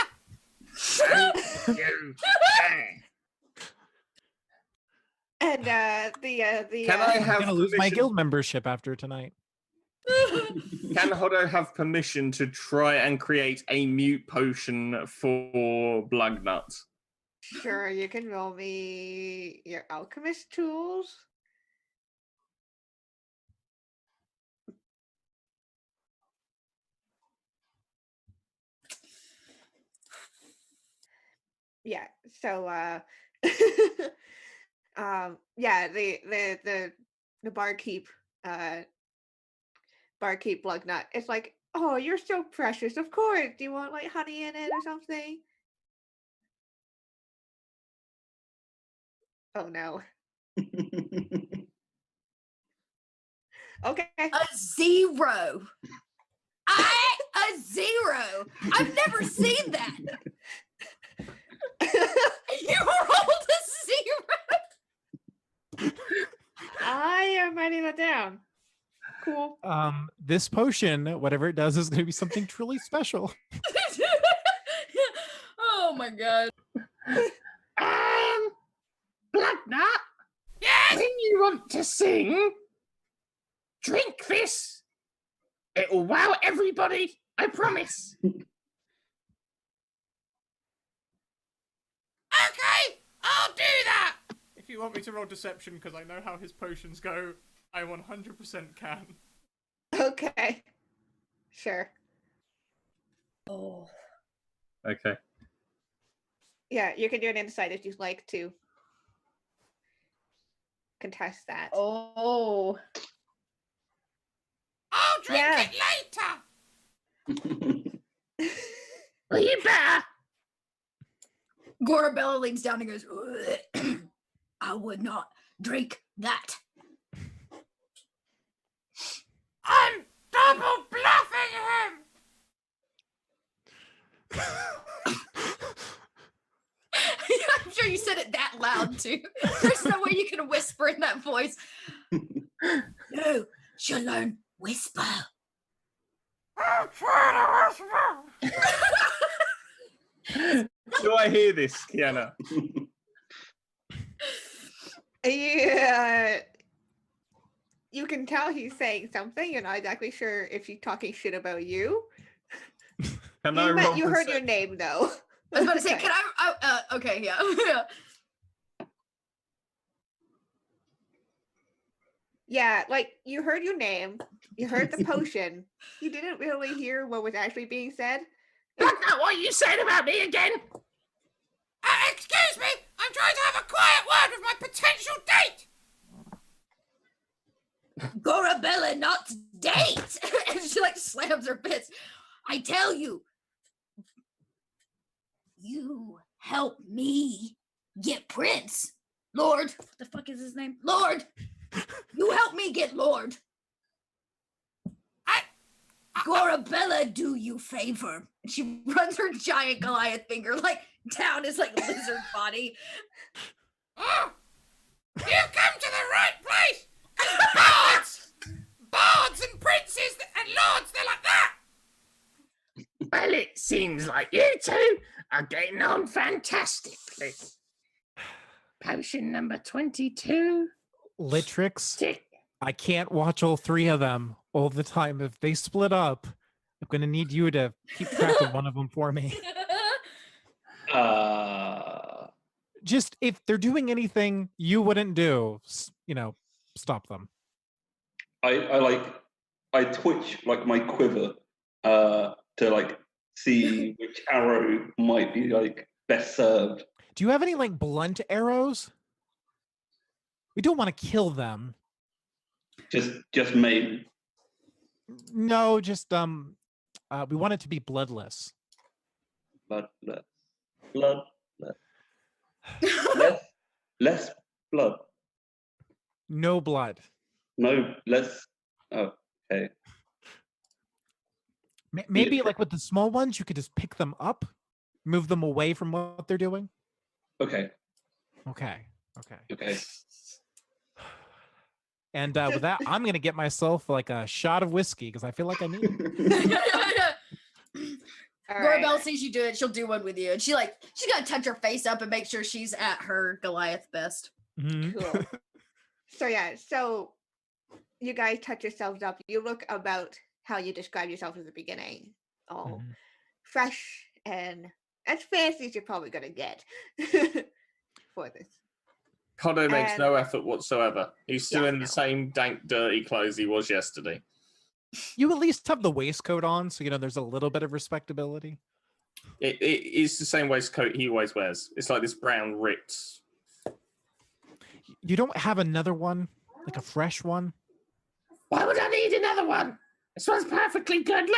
And Can I I'm have gonna lose my permission- guild membership after tonight. Can Hodo have permission to try and create a mute potion for Blugnut? Sure, you can roll me your alchemist tools. Yeah, so yeah, the barkeep Blugnut. It's like, oh, you're so precious. Of course. Do you want like honey in it or something? Oh no. Okay. A 0. A 0. I've never seen that. You rolled a 0. I am writing that down. Cool. This potion, whatever it does, is going to be something truly special. Oh my god. Blugnut, Yes! when you want to sing, drink this. It'll wow everybody, I promise. Okay, I'll do that. If you want me to roll deception, because I know how his potions go, I 100% can. Okay. Sure. Oh. Okay. Yeah, you can do an insight if you'd like to contest that. Oh. I'll drink Yeah. it later. Well, you better. Gorabella leans down and goes, I would not drink that. I'm double bluffing him. I'm sure you said it that loud too. There's no way you can whisper in that voice. No, she'll learn whisper. I'm trying to whisper. Do I hear this, Kienna? Yeah. You can tell he's saying something. You're not exactly sure if he's talking shit about you. Can I roll You heard percep- your name though. I was about to say, Okay. can I? Okay, yeah. Yeah. Yeah, like you heard your name, you heard the potion. You didn't really hear what was actually being said. Blugnut, what are you saying about me again? trying to have a quiet word with my potential date. Gorabella, not date. And she like slams her fist. I tell you, you help me get Prince. Lord. What the fuck is his name? Lord. You help me get Lord. Gorabella, do you favor. And she runs her giant Goliath finger like down his like lizard body. Oh, you come to the right place. Bards and princes and lords, they're like that. Well, it seems like you two are getting on fantastically. Potion number 22. Litrix, Tick. I can't watch all three of them all the time. If they split up, I'm going to need you to keep track of one of them for me. Just if they're doing anything you wouldn't do, stop them. I twitch like my quiver to like see which arrow might be like best served. Do you have any like blunt arrows? We don't want to kill them. Just maim. No, just we want it to be bloodless. Bloodless. Less blood. No blood. No, less. Oh, okay. Maybe like with the small ones, you could just pick them up, move them away from what they're doing. Okay. And with that, I'm gonna get myself like a shot of whiskey because I feel like I need it. Gorabella sees you do it, she'll do one with you. And she's gonna touch her face up and make sure she's at her Goliath best. Mm-hmm. Cool. So you guys touch yourselves up. You look about how you described yourself at the beginning. All fresh and as fancy as you're probably gonna get for this. Hodo makes no effort whatsoever. He's still in the no. same dank, dirty clothes he was yesterday. You at least have the waistcoat on, so there's a little bit of respectability. It is the same waistcoat he always wears. It's like this brown Ritz. You don't have another one, like a fresh one? Why would I need another one? This one's perfectly good.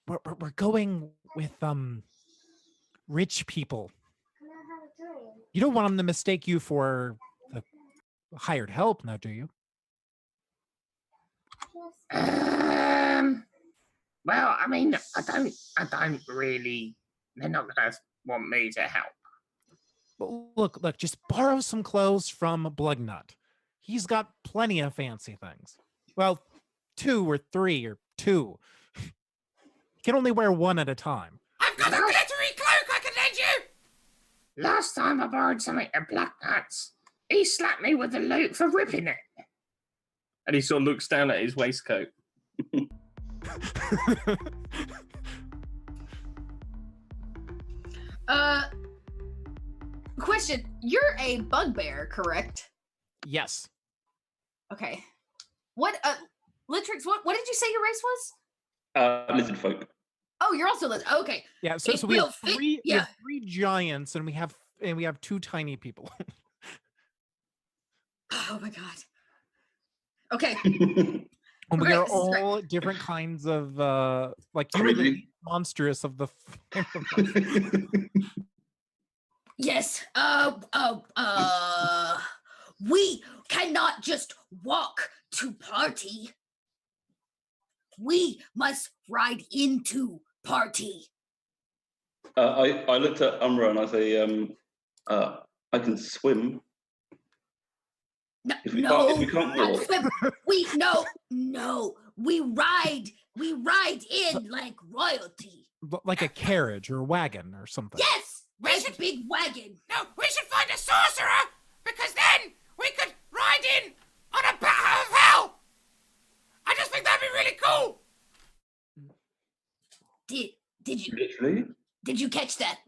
Look. We're going with rich people. You don't want them to mistake you for the hired help, now do you? Well, I mean, I don't really. They're not gonna want me to help. Well, look, just borrow some clothes from Blugnut. He's got plenty of fancy things. Well, 2 or 3 or 2. You can only wear one at a time. I've got a glittery cloak I can lend you. Last time I borrowed something at Black Nuts, he slapped me with the loot for ripping it. And he sort of looks down at his waistcoat. Question, you're a bugbear, correct? Yes. Okay. What Litrix, what did you say your race was? Lizard folk. Oh, you're also lizard. Okay. Yeah, so we have three giants and we have 2 tiny people. Oh my god. Okay. And we Right, are this is great. all different kinds of like you were the monstrous of the Yes. We cannot just walk to party. We must ride into party. I looked at Umra and I say, I can swim. No, If we can't not walk. swim. We ride in like royalty. like a carriage or a wagon or something. Yes, like a big wagon. No, we should find a sorcerer, because then we could ride in on a bat of hell. I just think that'd be really cool. Did you Literally? did you catch that?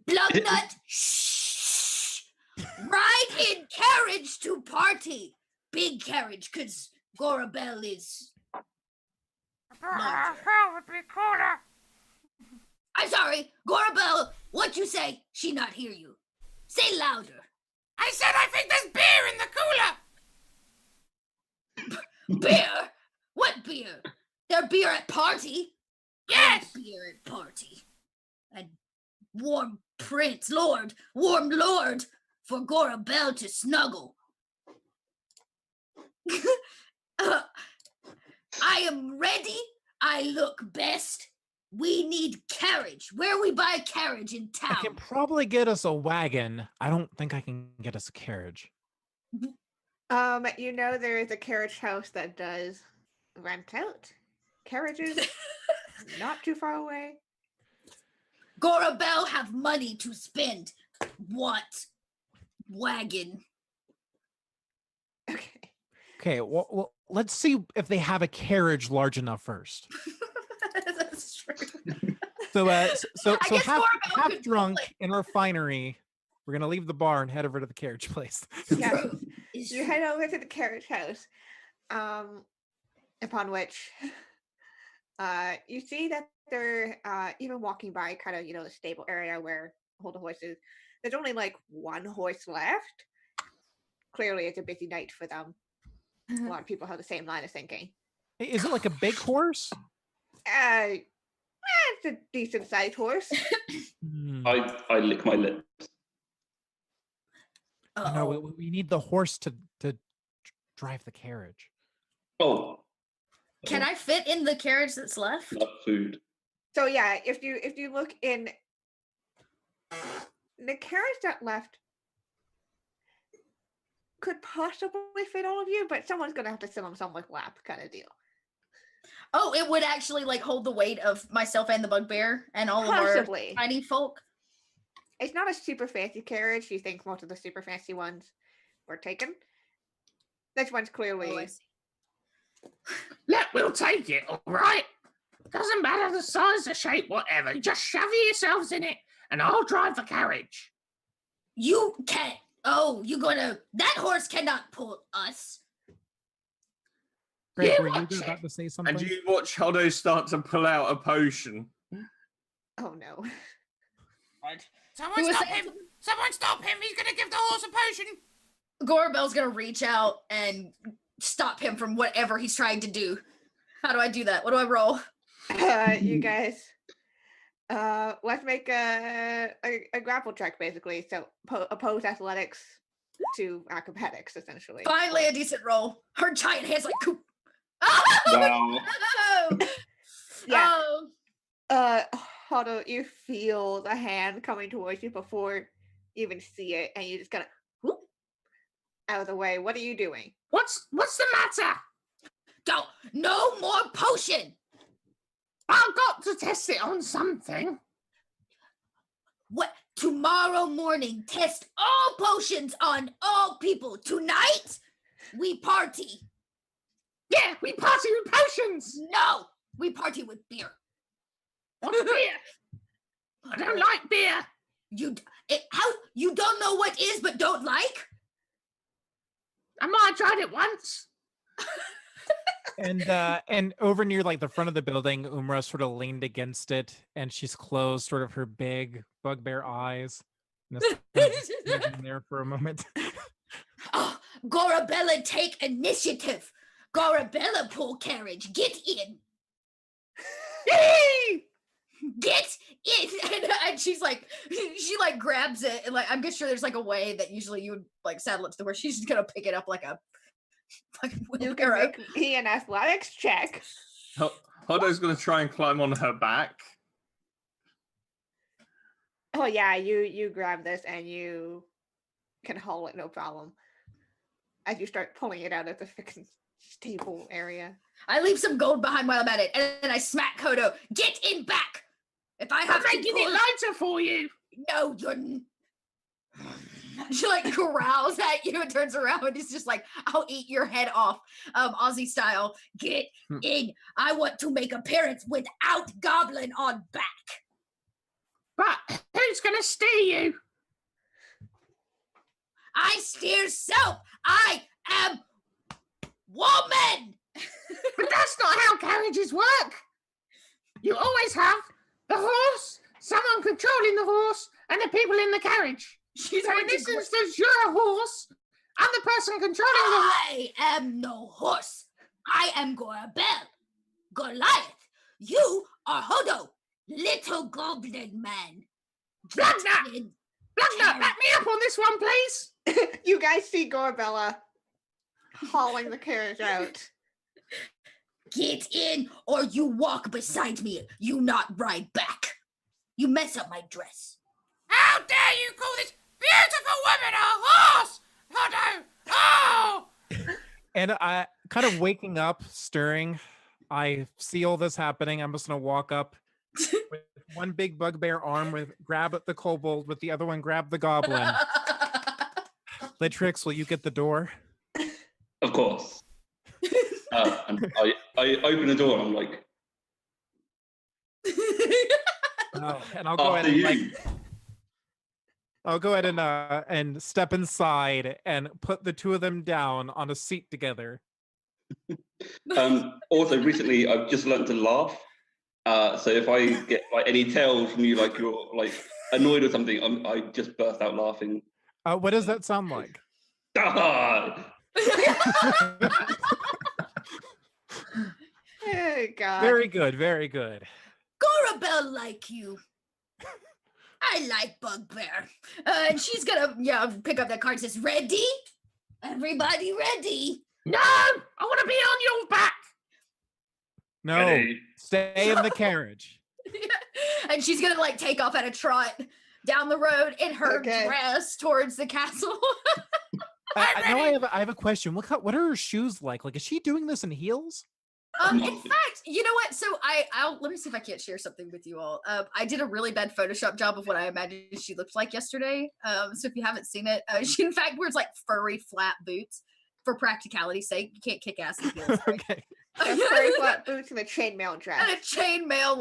Bloodnut, shh. Ride in carriage to party. Big carriage, cause Gorabelle is larger. Hell would be cooler. I'm sorry, Gorabelle, what you say? She not hear you. Say louder. I said I think there's beer in the cooler. Beer? What beer? There beer at party? Yes. Beer at party. And warm prince, lord, warm lord, for Gorabelle to snuggle. I am ready. I look best. We need carriage. Where we buy carriage in town? I can probably get us a wagon. I don't think I can get us a carriage. You know there is a carriage house that does rent out carriages not too far away. Gorabelle have money to spend. What? Wagon. Okay. Okay, well, let's see if they have a carriage large enough first. That's true. So, so I guess half Gorabelle could drunk play. in a refinery. We're gonna leave the bar and head over to the carriage place. Yeah. It's You head over to the carriage house, upon which you see that they're even walking by kind of, the stable area where hold the horses. There's only like one horse left. Clearly, it's a busy night for them. A lot of people have the same line of thinking. Is it like a big horse? It's a decent sized horse. Hmm. I lick my lips. No, we need the horse to drive the carriage. Oh, Can I fit in the carriage that's left? not food. So yeah, if you look in the carriage that left could possibly fit all of you, but someone's gonna have to sit on someone's lap kind of deal. Oh, it would actually like hold the weight of myself and the bugbear and all of our Possibly. tiny folk. It's not a super fancy carriage. You think most of the super fancy ones were taken. This one's clearly Oh, I see. Look, we'll take it, all right? Doesn't matter the size, the shape, whatever. Just shove yourselves in it, and I'll drive the carriage. You can't. Oh, that horse cannot pull us. Greg, Yeah, were you watch about it. to say something? And you watch Hoddo start to pull out a potion. oh no. Someone Who was stop saying him! Someone stop him! He's gonna give the horse a potion! Gorabelle's gonna reach out and stop him from whatever he's trying to do. How do I do that? What do I roll? You guys let's make a grapple check basically. So oppose athletics to acrobatics essentially. Finally, a decent roll. Her giant hands like coop. Wow. Oh! Yeah. Oh! Hodo, you feel the hand coming towards you before you even see it, and you just kind of whoop out of the way. What are you doing? What's the matter? Don't. No more potion. I've got to test it on something. What? Tomorrow morning, test all potions on all people. Tonight, we party. Yeah, we party with potions. No, we party with beer. What's beer? I don't like beer. How you don't know what is but don't like? I might have tried it once. And over near like the front of the building, Umra sort of leaned against it, and she's closed sort of her big bugbear eyes. And it's kind of sitting there for a moment. Oh, Gorabella, take initiative. Gorabella, pull carriage. Get in. Get in. And she's like, she like grabs it, and like I'm sure there's like a way that usually you would like saddle it to where she's just gonna pick it up like a fucking You can wheelbarrow. make me an athletics check. Hoddo's going to try and climb on her back. Oh yeah, you grab this and you can haul it no problem. As you start pulling it out of the freaking stable area. I leave some gold behind while I'm at it, and then I smack Kodo. Get in back. If I I'm have to making pull it lighter for you. No, you're. She like growls at you and turns around and is just like, "I'll eat your head off," Aussie style. Get in. I want to make appearance without Goblin on back. But who's going to steer you? I steer self. I am woman. But that's not how carriages work. You always have the horse someone controlling the horse and the people in the carriage. She's So in going this to. instance, you're a horse. I'm the person controlling the horse. I am no horse. I am Gorabel. Goliath. You are Hodo, little goblin man. Blacknut! Get in. Blacknut, back me up on this one, please. You guys see Gorabella hauling the carriage out. Get in, or you walk beside me. You not ride back. You mess up my dress. How dare you call this beautiful woman a horse? Hodo! Oh! And I kind of waking up, stirring. I see all this happening. I'm just gonna walk up with one big bugbear arm grab at the kobold, with the other one grab the goblin. Litrix, will you get the door? Of course. And I open the door and I'm like, Oh, and I'll go after ahead and you. I'll go ahead and step inside and put the two of them down on a seat together. Also, recently I've just learned to laugh. So if I get like any tell from you, like you're like annoyed or something, I just burst out laughing. What does that sound like? Ah! Oh God. Very good, very good. Gorabel like you. I like Bugbear. And she's gonna pick up that card. Says, ready? Everybody ready? No, I want to be on your back. No, Ready? stay in the carriage. And she's gonna like take off at a trot down the road in her Okay. dress towards the castle. I know I have a question. What are her shoes like? Like, is she doing this in heels? In fact, you know what? So I'll let me see if I can't share something with you all. I did a really bad Photoshop job of what I imagined she looked like yesterday. So if you haven't seen it, she in fact wears like furry flat boots for practicality's sake. You can't kick ass in heels. Right? Okay. A furry flat boots and a chainmail dress. And a chainmail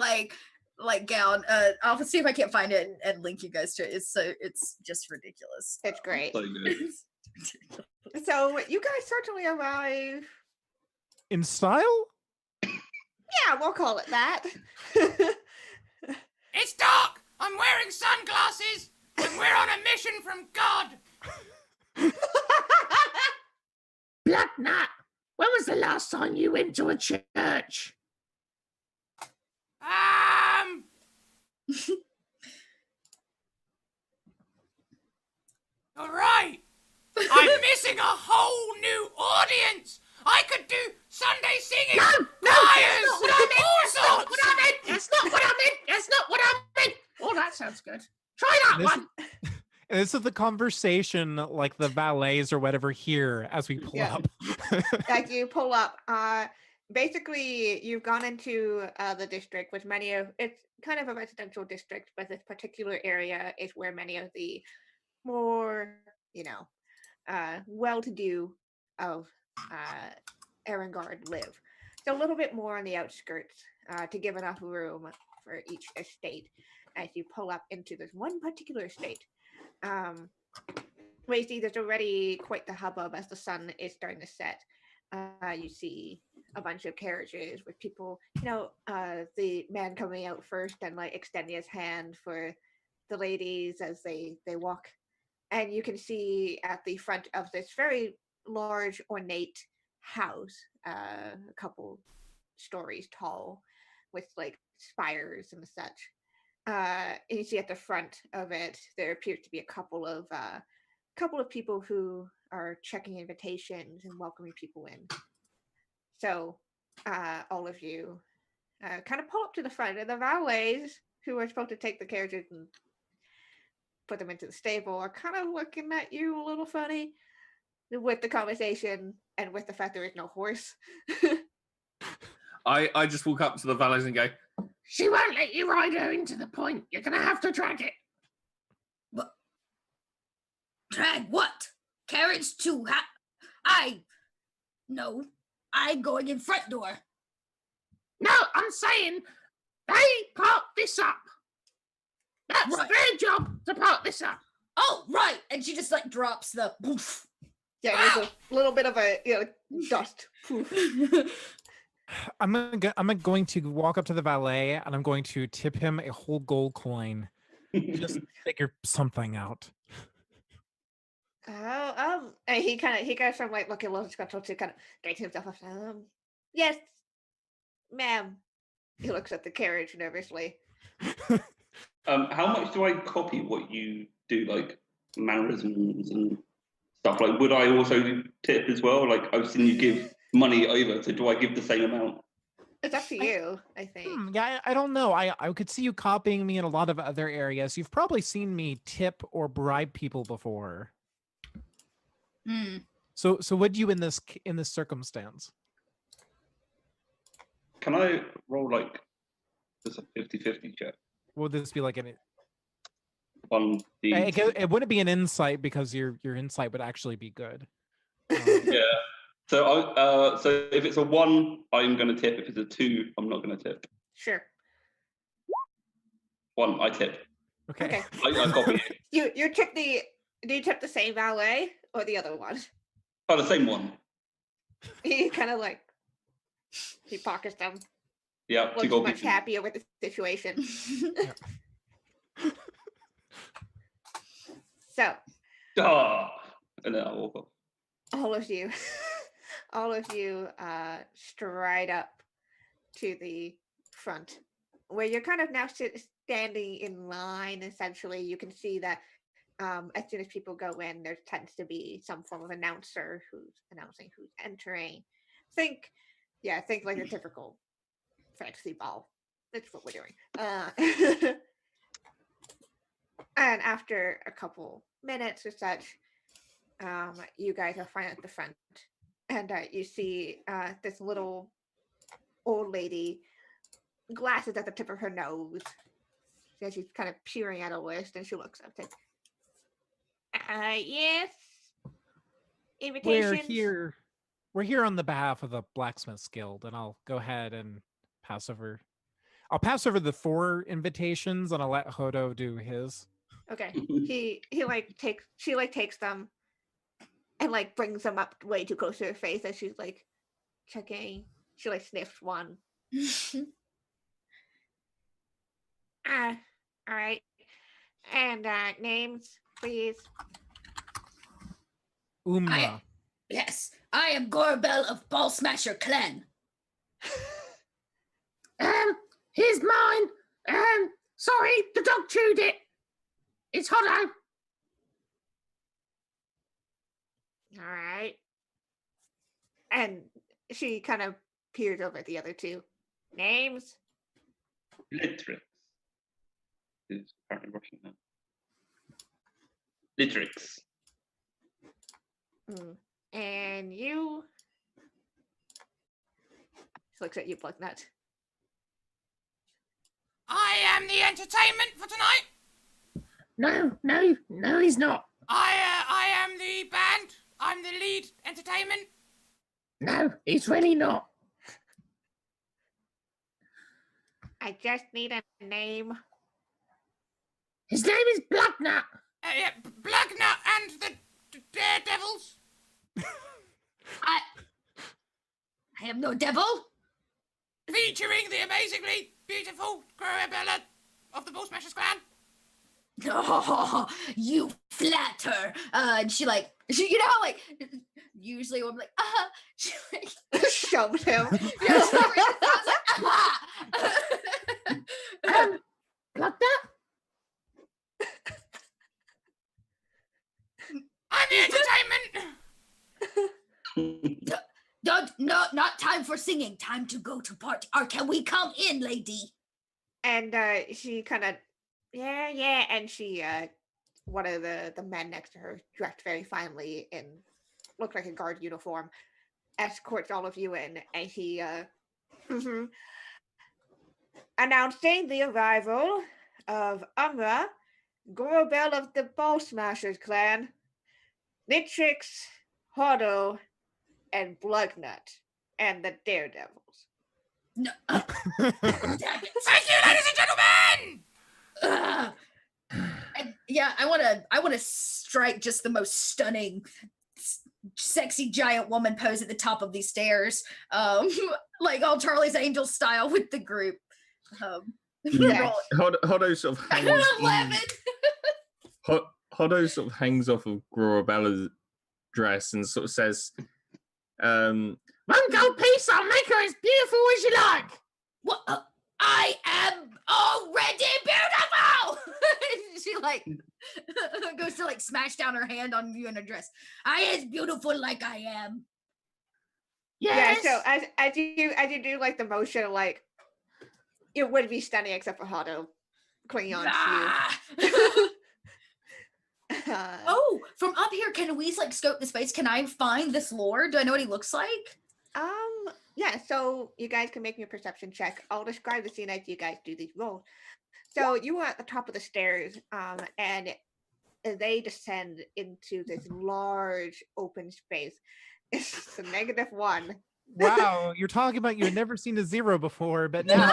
like gown. I'll see if I can't find it and link you guys to it. It's just ridiculous. It's great. So good. So you guys certainly arrive. In style? Yeah, we'll call it that. It's dark! I'm wearing sunglasses! And we're on a mission from God! Blacknut, when was the last time you went to a church? Alright! I'm missing a whole new audience! I could do Sunday singing! No, choirs, that's not what I meant. all That's not sorts. what I meant. That's not what I meant. That's not what I meant. Oh, that sounds good. Try that This- one. And this is the conversation, like the valets or whatever, here as we pull Yeah. up. As you pull up, basically you've gone into the district, which it's kind of a residential district, but this particular area is where many of the more, well-to-do of Erengard live. So a little bit more on the outskirts to give enough room for each estate as you pull up into this one particular estate. Where you see there's already quite the hubbub as the sun is starting to set. You see a bunch of carriages with people, the man coming out first and like extending his hand for the ladies as they walk. And you can see at the front of this very large, ornate house, a couple stories tall, with like spires and such. And you see at the front of it, there appears to be a couple of people who are checking invitations and welcoming people in. So all of you kind of pull up to the front, and the valets who are supposed to take the carriages and put them into the stable are kind of looking at you a little funny with the conversation and with the fact there is no horse. I just walk up to the valets and go, She won't let you ride her into the point. You're going to have to drag it. Drag what? Carriage to No, I'm going in front door. No, I'm saying they park this up. That's Right. their job to park this up. Oh, right. And she just like drops the poof. Yeah, there's a little bit of a dust. Poof. I'm going to walk up to the valet and I'm going to tip him a whole gold coin. Just figure something out. And he goes from like looking a little skeptical to kind of getting himself up. Yes, ma'am. He looks at the carriage nervously. How much do I copy what you do, like mannerisms and stuff? Like, would I also tip as well? Like, I've seen you give money over, so do I give the same amount? It's up to you, I think. Yeah, I don't know. I could see you copying me in a lot of other areas. You've probably seen me tip or bribe people before. Hmm. So would you in this circumstance? Can I roll like just a 50-50 check? Would this be like an? On the It wouldn't be an insight because your insight would actually be good. yeah. So so if it's a 1, I'm going to tip. If it's a 2, I'm not going to tip. Sure. 1, I tip. Okay. I copy it. You tip the. Do you tip the same valet or the other one? Oh, the same one. He kind of like he pockets them. Yeah, Looks to go much happier with the situation. So. And then I'll walk off. All of you stride up to the front where you're kind of now standing in line. Essentially, you can see that as soon as people go in, there tends to be some form of announcer who's announcing who's entering. Think like a typical fantasy ball. That's what we're doing. And after a couple minutes or such, you guys are finally at the front, and you see this little old lady, glasses at the tip of her nose. So she's kind of peering at a list, and she looks up and says, yes, invitations. We're here on the behalf of the Blacksmiths Guild, and I'll go ahead and pass over. I'll pass over the 4 invitations, and I'll let Hodo do his. Okay. She takes them and like brings them up way too close to her face as she's like checking. She like sniffs one. All right. And names, please. Yes, I am Gorbel of Ball Smasher Clan. Here's mine. Sorry, the dog chewed it. It's Hodo. All right. And she kind of peers over at the other 2. Names? Litrix is apparently Russian now. Litrix. And you? She looks at you, Plugnut. I am the entertainment for tonight. No, he's not. I am the band. I'm the lead entertainment. No, he's really not. I just need a name. His name is Bloodnut. Yeah, Blacknut and the Daredevils. I am no devil. Featuring the amazingly beautiful Corabella of the Ball Smashers clan. Oh, you flatter. And she you know how like usually I'm like, she like Shoved him. Like that? I'm the entertainment. Not time for singing. Time to go to party. Or can we come in, lady? And she kind of, yeah. And she, one of the men next to her, dressed very finely in, looked like a guard uniform, escorts all of you in, and he, announcing the arrival of Umra, Gorobel of the Ball Smashers clan, Nitrix, Hodo, and Bloodnut, and the Daredevils. No. Damn it. Thank you, ladies and gentlemen. And yeah, I want to strike just the most stunning sexy giant woman pose at the top of these stairs, like all Charlie's Angels style with the group. Yes. Hodo sort of hangs. 11. Hodo sort of hangs off of Glorabella's dress and sort of says, One gold piece, I'll make her as beautiful as you like. What? I am already beautiful. She like goes to like smash down her hand on you in a dress. I is beautiful like I am. Yes. Yeah, so as you do like the motion, like it would be stunning except for Hodo clinging on Ah! to you. Oh, from up here, can we like scope the space? Can I find this lord? Do I know what he looks like? Yeah, so you guys can make me a perception check. I'll describe the scene as you guys do these rolls. So you are at the top of the stairs, and they descend into this large open space. It's a -1. Wow, you're talking about you had never seen a 0 before, but now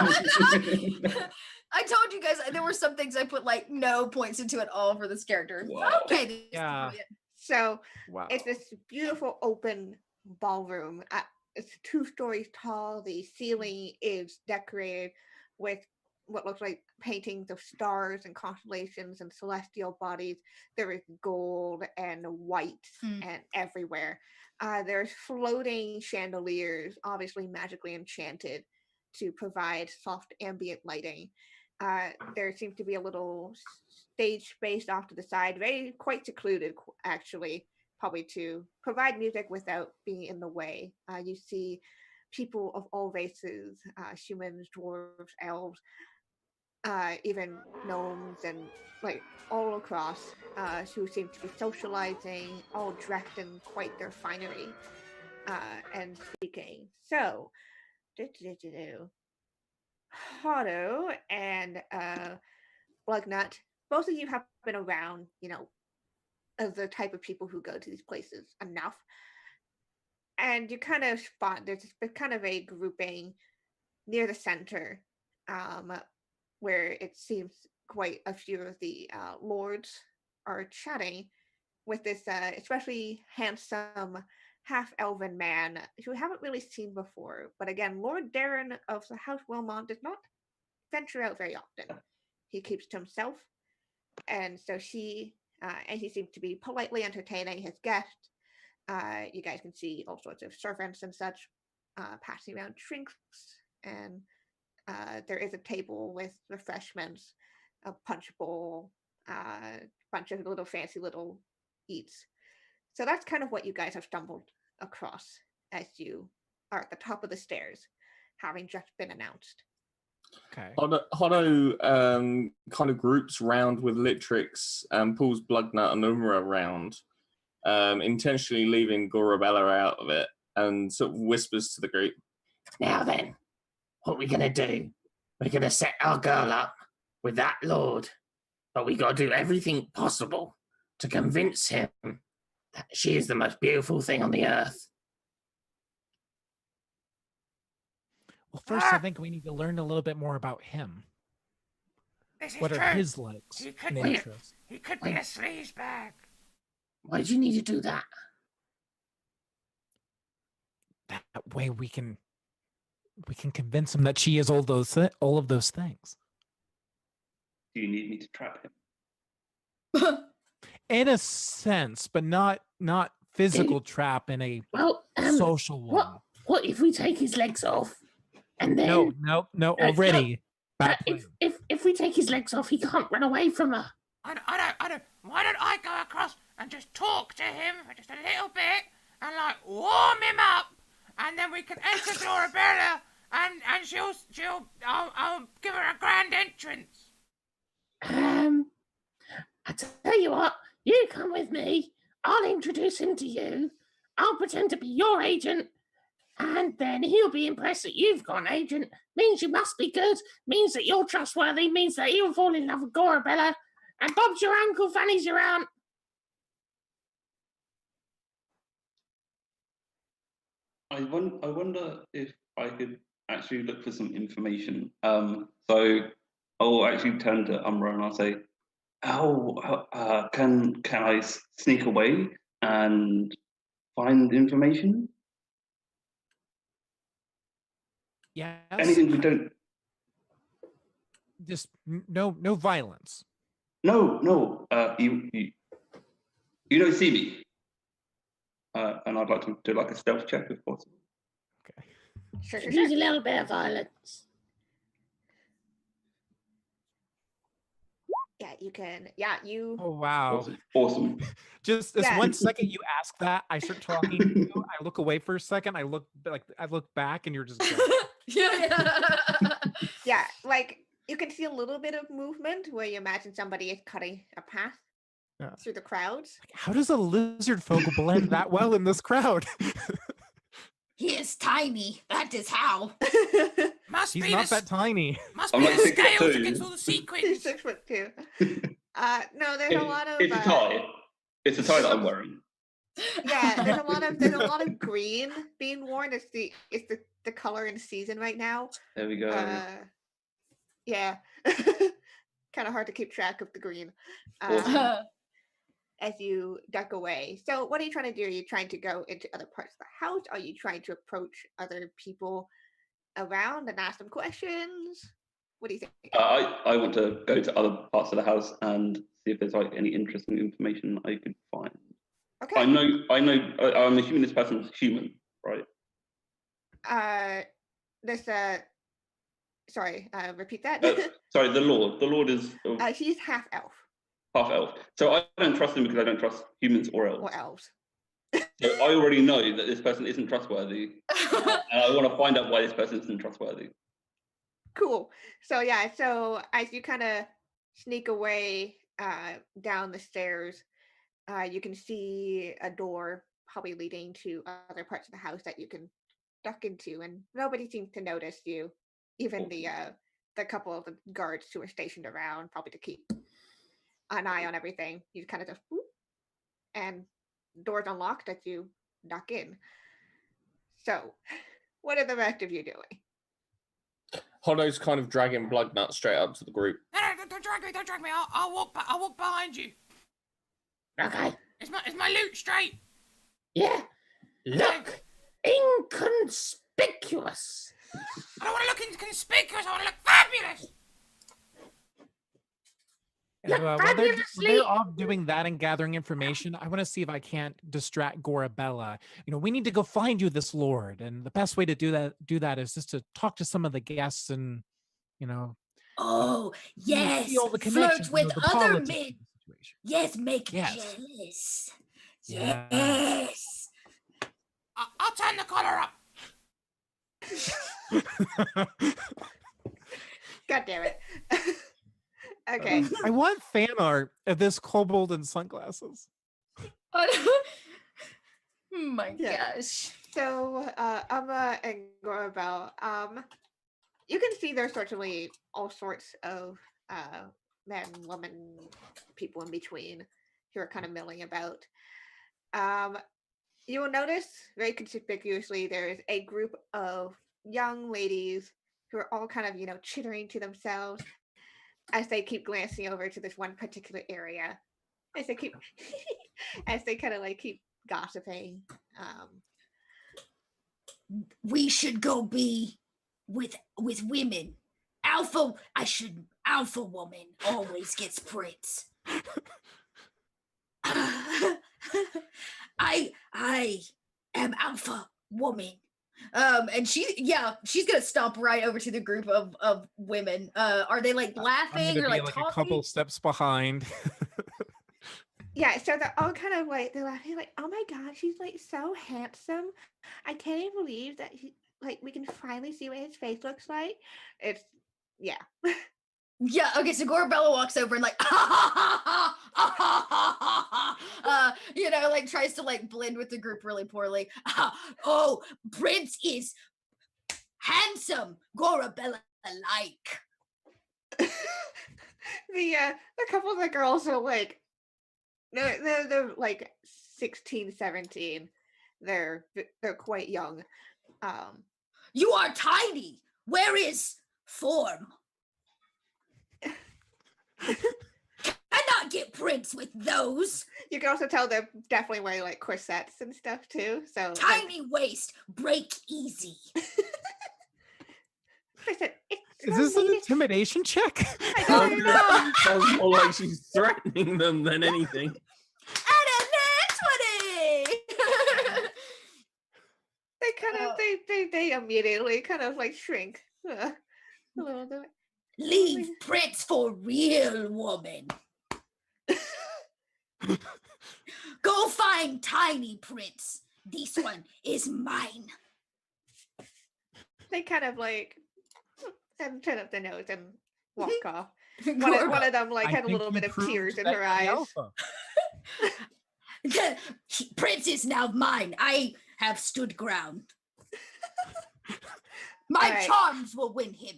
I told you guys there were some things I put like no points into at all for this character. Wow. Okay, this is Yeah. brilliant. So wow. it's this beautiful open ballroom. It's 2 stories tall. The ceiling is decorated with what looks like paintings of stars and constellations and celestial bodies. There is gold and white and everywhere. There's floating chandeliers, obviously magically enchanted to provide soft ambient lighting. There seems to be a little stage space off to the side, quite secluded actually, probably to provide music without being in the way. You see people of all races, humans, dwarves, elves, even gnomes, and like all across, who seem to be socializing, all dressed in quite their finery, and speaking. So, Otto and Blugnut, both of you have been around, of the type of people who go to these places enough. And you kind of spot there's kind of a grouping near the center, where it seems quite a few of the lords are chatting with this especially handsome half-elven man who we haven't really seen before. But again, Lord Darren of the House Wilmont does not venture out very often. He keeps to himself, and so he seems to be politely entertaining his guests. You guys can see all sorts of servants and such passing around drinks, and there is a table with refreshments, a punch bowl, a bunch of little fancy little eats. So that's kind of what you guys have stumbled across as you are at the top of the stairs, having just been announced. Okay. Hodo kind of groups round with Litrix and pulls Blugnut and Umra around, intentionally leaving Gorabella out of it, and sort of whispers to the group, Now then, what we going to do? We're going to set our girl up with that lord, but we got to do everything possible to convince him that she is the most beautiful thing on the earth. Well, first, I think we need to learn a little bit more about him. This is What true. are his likes He and could be, interests? he could be a sleazebag. Why do you need to do that? That way, we can convince him that she is all of those things. Do you need me to trap him? In a sense, but not physical trap in a Well, social one. what if we take his legs off and then No, already. Bad plan. if we take his legs off, he can't run away from her. I don't. Why don't I go across and just talk to him for just a little bit and like warm him up, and then we can enter Glorabella and I'll give her a grand entrance. I tell you what, you come with me. I'll introduce him to you. I'll pretend to be your agent, and then he'll be impressed that you've got an agent. Means you must be good. Means that you're trustworthy. Means that he'll fall in love with Gorabella. And Bob's your uncle, Fanny's your aunt. I wonder if I could actually look for some information. So I'll actually turn to Umbra and I'll say, can I sneak away and find information. Yes. Anything we don't. Just no violence. No. You don't see me. And I'd like to do like a stealth check if possible. Okay. Sure. Use a little bit of violence. Yeah, you can. Yeah, you. Oh wow. Awesome. Just this Yeah. 1 second you ask that, I start talking to you. I look away for a second. I look back, and you're just gone. Yeah, like you can see a little bit of movement where you imagine somebody is cutting a path through the crowds. How does a lizard folk blend that well in this crowd? He is tiny. That is how. Must He's be not the, that tiny. must I'm be like the 6'2". scales against all the He's sequins. 6'2". No, there's a lot of. It's a tie. It's a tie that I'm wearing. Yeah, there's a lot of green being worn. It's the color in season right now. There we go. Yeah, kind of hard to keep track of the green. Awesome. As you duck away. So what are you trying to do? Are you trying to go into other parts of the house? Are you trying to approach other people around and ask them questions? What do you think? I want to go to other parts of the house and see if there's like any interesting information I could find. Okay. I know. I'm assuming this person's human, right? Repeat that. Sorry, the Lord. The Lord is He's half elf. half elf. So I don't trust him because I don't trust humans or elves. Or elves. So I already know that this person isn't trustworthy, and I want to find out why this person isn't trustworthy. Cool. So yeah, so as you kind of sneak away down the stairs, you can see a door probably leading to other parts of the house that you can duck into, and nobody seems to notice you. Even the couple of the guards who are stationed around, probably to keep an eye on everything. You kind of just whoop, and doors unlocked as you duck in. So, what are the rest of you doing? Hodo's kind of dragging Bloodnut straight up to the group. No, don't drag me. I'll walk behind you. Okay. Is my loot straight? Yeah. Look inconspicuous. I don't want to look inconspicuous. I want to look fabulous. And, Look while fabulously. they're off doing that and gathering information, I want to see if I can't distract Gorabella. We need to go find you this lord, and the best way to do that is just to talk to some of the guests and, Oh, yes. see all the Flirt connections, with the other politics men. of the situation. Yes, make Yes. jealous. Yeah. Yes. I'll turn the collar up. God damn it. Okay. I want fan art of this kobold in sunglasses. Oh my Yeah. gosh. So, Amma and Gorabelle, you can see there's certainly all sorts of men, women, people in between who are kind of milling about. You will notice very conspicuously there is a group of young ladies who are all kind of, chittering to themselves as they keep glancing over to this one particular area. As they keep, as they kind of keep gossiping. We should go be with women. Alpha woman always gets prints. I am alpha woman. And she's gonna stomp right over to the group of women. Are they I'm laughing gonna or be talking? a couple steps behind. Yeah, so they're all kind of they're laughing oh my god, she's so handsome. I can't even believe that we can finally see what his face looks like. It's yeah. Yeah, okay, so Gorabella walks over and tries to blend with the group really poorly. Oh, Prince is handsome. Gorabella like. The couple of the girls are they're 16, 17. They're quite young. You are tiny. Where is form? Cannot not get prints with those. You can also tell they're definitely wearing like corsets and stuff too. So like, Tiny waist, break easy. Kristen, it's Is the this an latest- intimidation check? I don't know. Sounds more like she's threatening them than anything. And a net 20! They kind of they immediately kind of like shrink a little bit. Leave prints for real, woman. Go find tiny prints. This one is mine. They kind of like turn up their nose and walk off. One of them like I had a think little you bit of proved tears in that her you're eyes. alpha. The prince is now mine. I have stood ground. My Alright. charms will win him.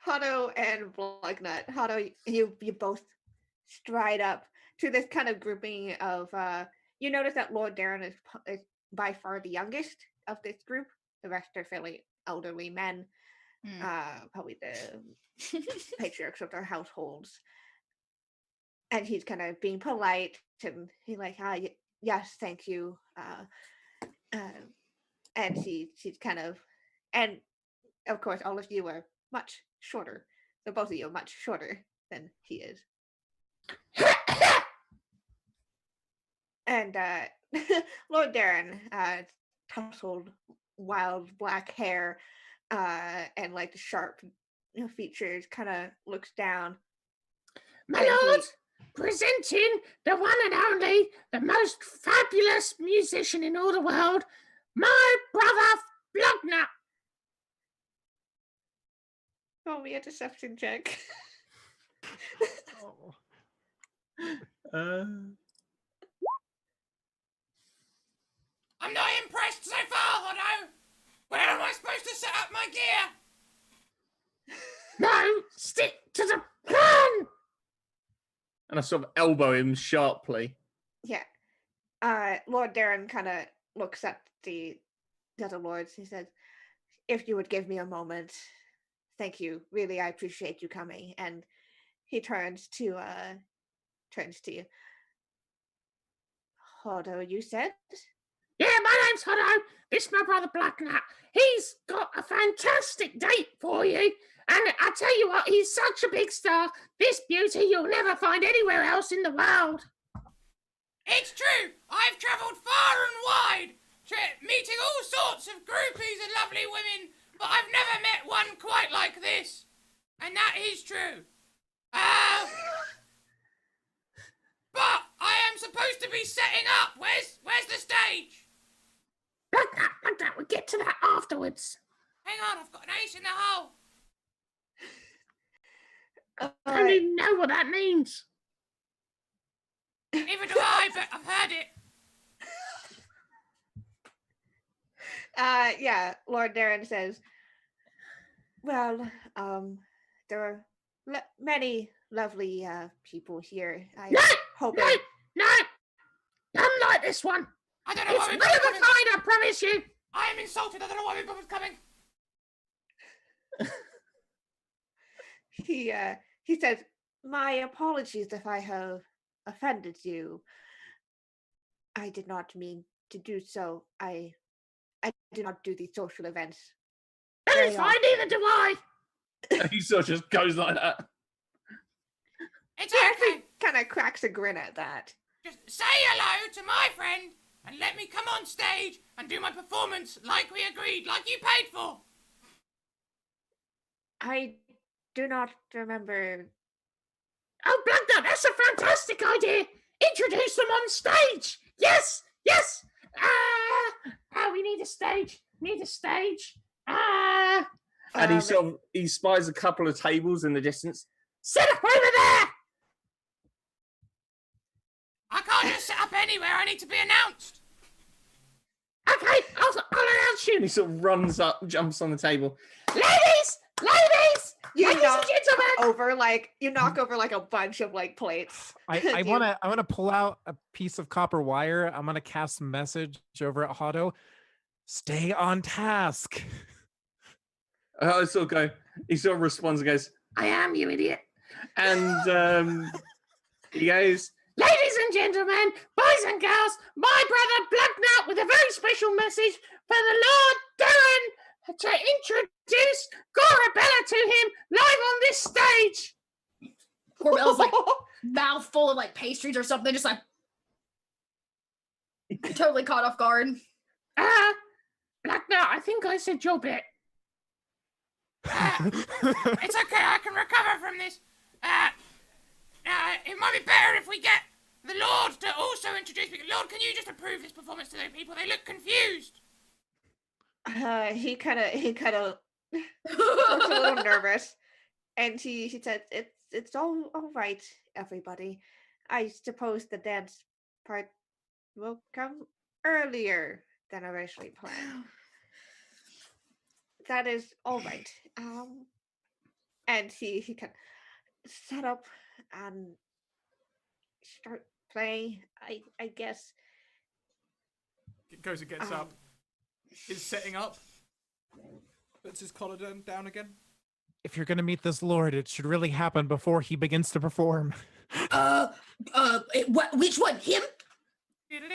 Hotto and Blugnut. Hotto, you both stride up to this kind of grouping of. You notice that Lord Darren is by far the youngest of this group. The rest are fairly elderly men. Probably the patriarchs of their households. And he's kind of being polite and he's like, yes, thank you. And she's kind of, and of course, all of you are much shorter. So both of you are much shorter than he is. And Lord Darren, tousled, wild black hair, and like the sharp features, kind of looks down. My And he- lord, presenting the one and only, the most fabulous musician in all the world, my brother Bloodnut. Roll me a deception check. Oh. I'm not impressed so far, Hotto. Where am I supposed to set up my gear? No, stick to the plan. And I sort of elbow him sharply. Yeah. Lord Darren kind of looks at the other lords. He says, if you would give me a moment, thank you. Really, I appreciate you coming. And he turns to you. Hotto, you said? Yeah, my name's Hotto. This is my brother Bloodnut. He's got a fantastic date for you. And I tell you what, he's such a big star. This beauty you'll never find anywhere else in the world. It's true. I've travelled far and wide, meeting all sorts of groupies and lovely women, but I've never met one quite like this. And that is true. But I am supposed to be setting up. Where's the stage? Bloodnut, we'll get to that afterwards. Hang on, I've got an ace in the hole. I don't even know what that means. Neither do I, but I've heard it. Yeah, Lord Darren says, well, there are many lovely people here. I hope No, none like this one. I don't know It's why one we of a bothered coming. kind, I promise you. I am insulted. I don't know why we bothered coming. he says, my apologies if I have offended you. I did not mean to do so. I do not do these social events. That Very is fine, neither do I. He sort of just goes like that. It's He okay. actually kind of cracks a grin at that. Just say hello to my friend and let me come on stage and do my performance like we agreed, like you paid for. I do not remember. Oh, Bloodnut, that's a fantastic idea. Introduce them on stage. Yes. We need a stage. And he spies a couple of tables in the distance. Sit up over there. I can't just sit up anywhere. I need to be announced. Okay, I'll announce you. And he sort of runs up, jumps on the table. Ladies, You ladies knock and gentlemen. over like a bunch of like plates. I You- wanna pull out a piece of copper wire. I'm gonna cast a message over at Hotto. Stay on task. I sort of go, he sort of responds and goes, I am, you idiot. and He goes, ladies and gentlemen, boys and girls, my brother Blugnut with a very special message for the Lord Darren to introduce Gorabella to him live on this stage. Corbella's like mouth full of like pastries or something, just like totally caught off guard. Blugnut, I think I said your bit. It's okay, I can recover from this. It might be better if we get the Lord to also introduce me. Lord, can you just approve this performance to those people? They look confused. He kind of looks a little nervous, and he said, "It's all right, everybody. I suppose the dance part will come earlier than originally planned. That is all right." And he can set up and start playing. I guess. It goes and gets up. Is setting up. Puts his collar down again. If you're gonna meet this lord, it should really happen before he begins to perform. Which one? Him? And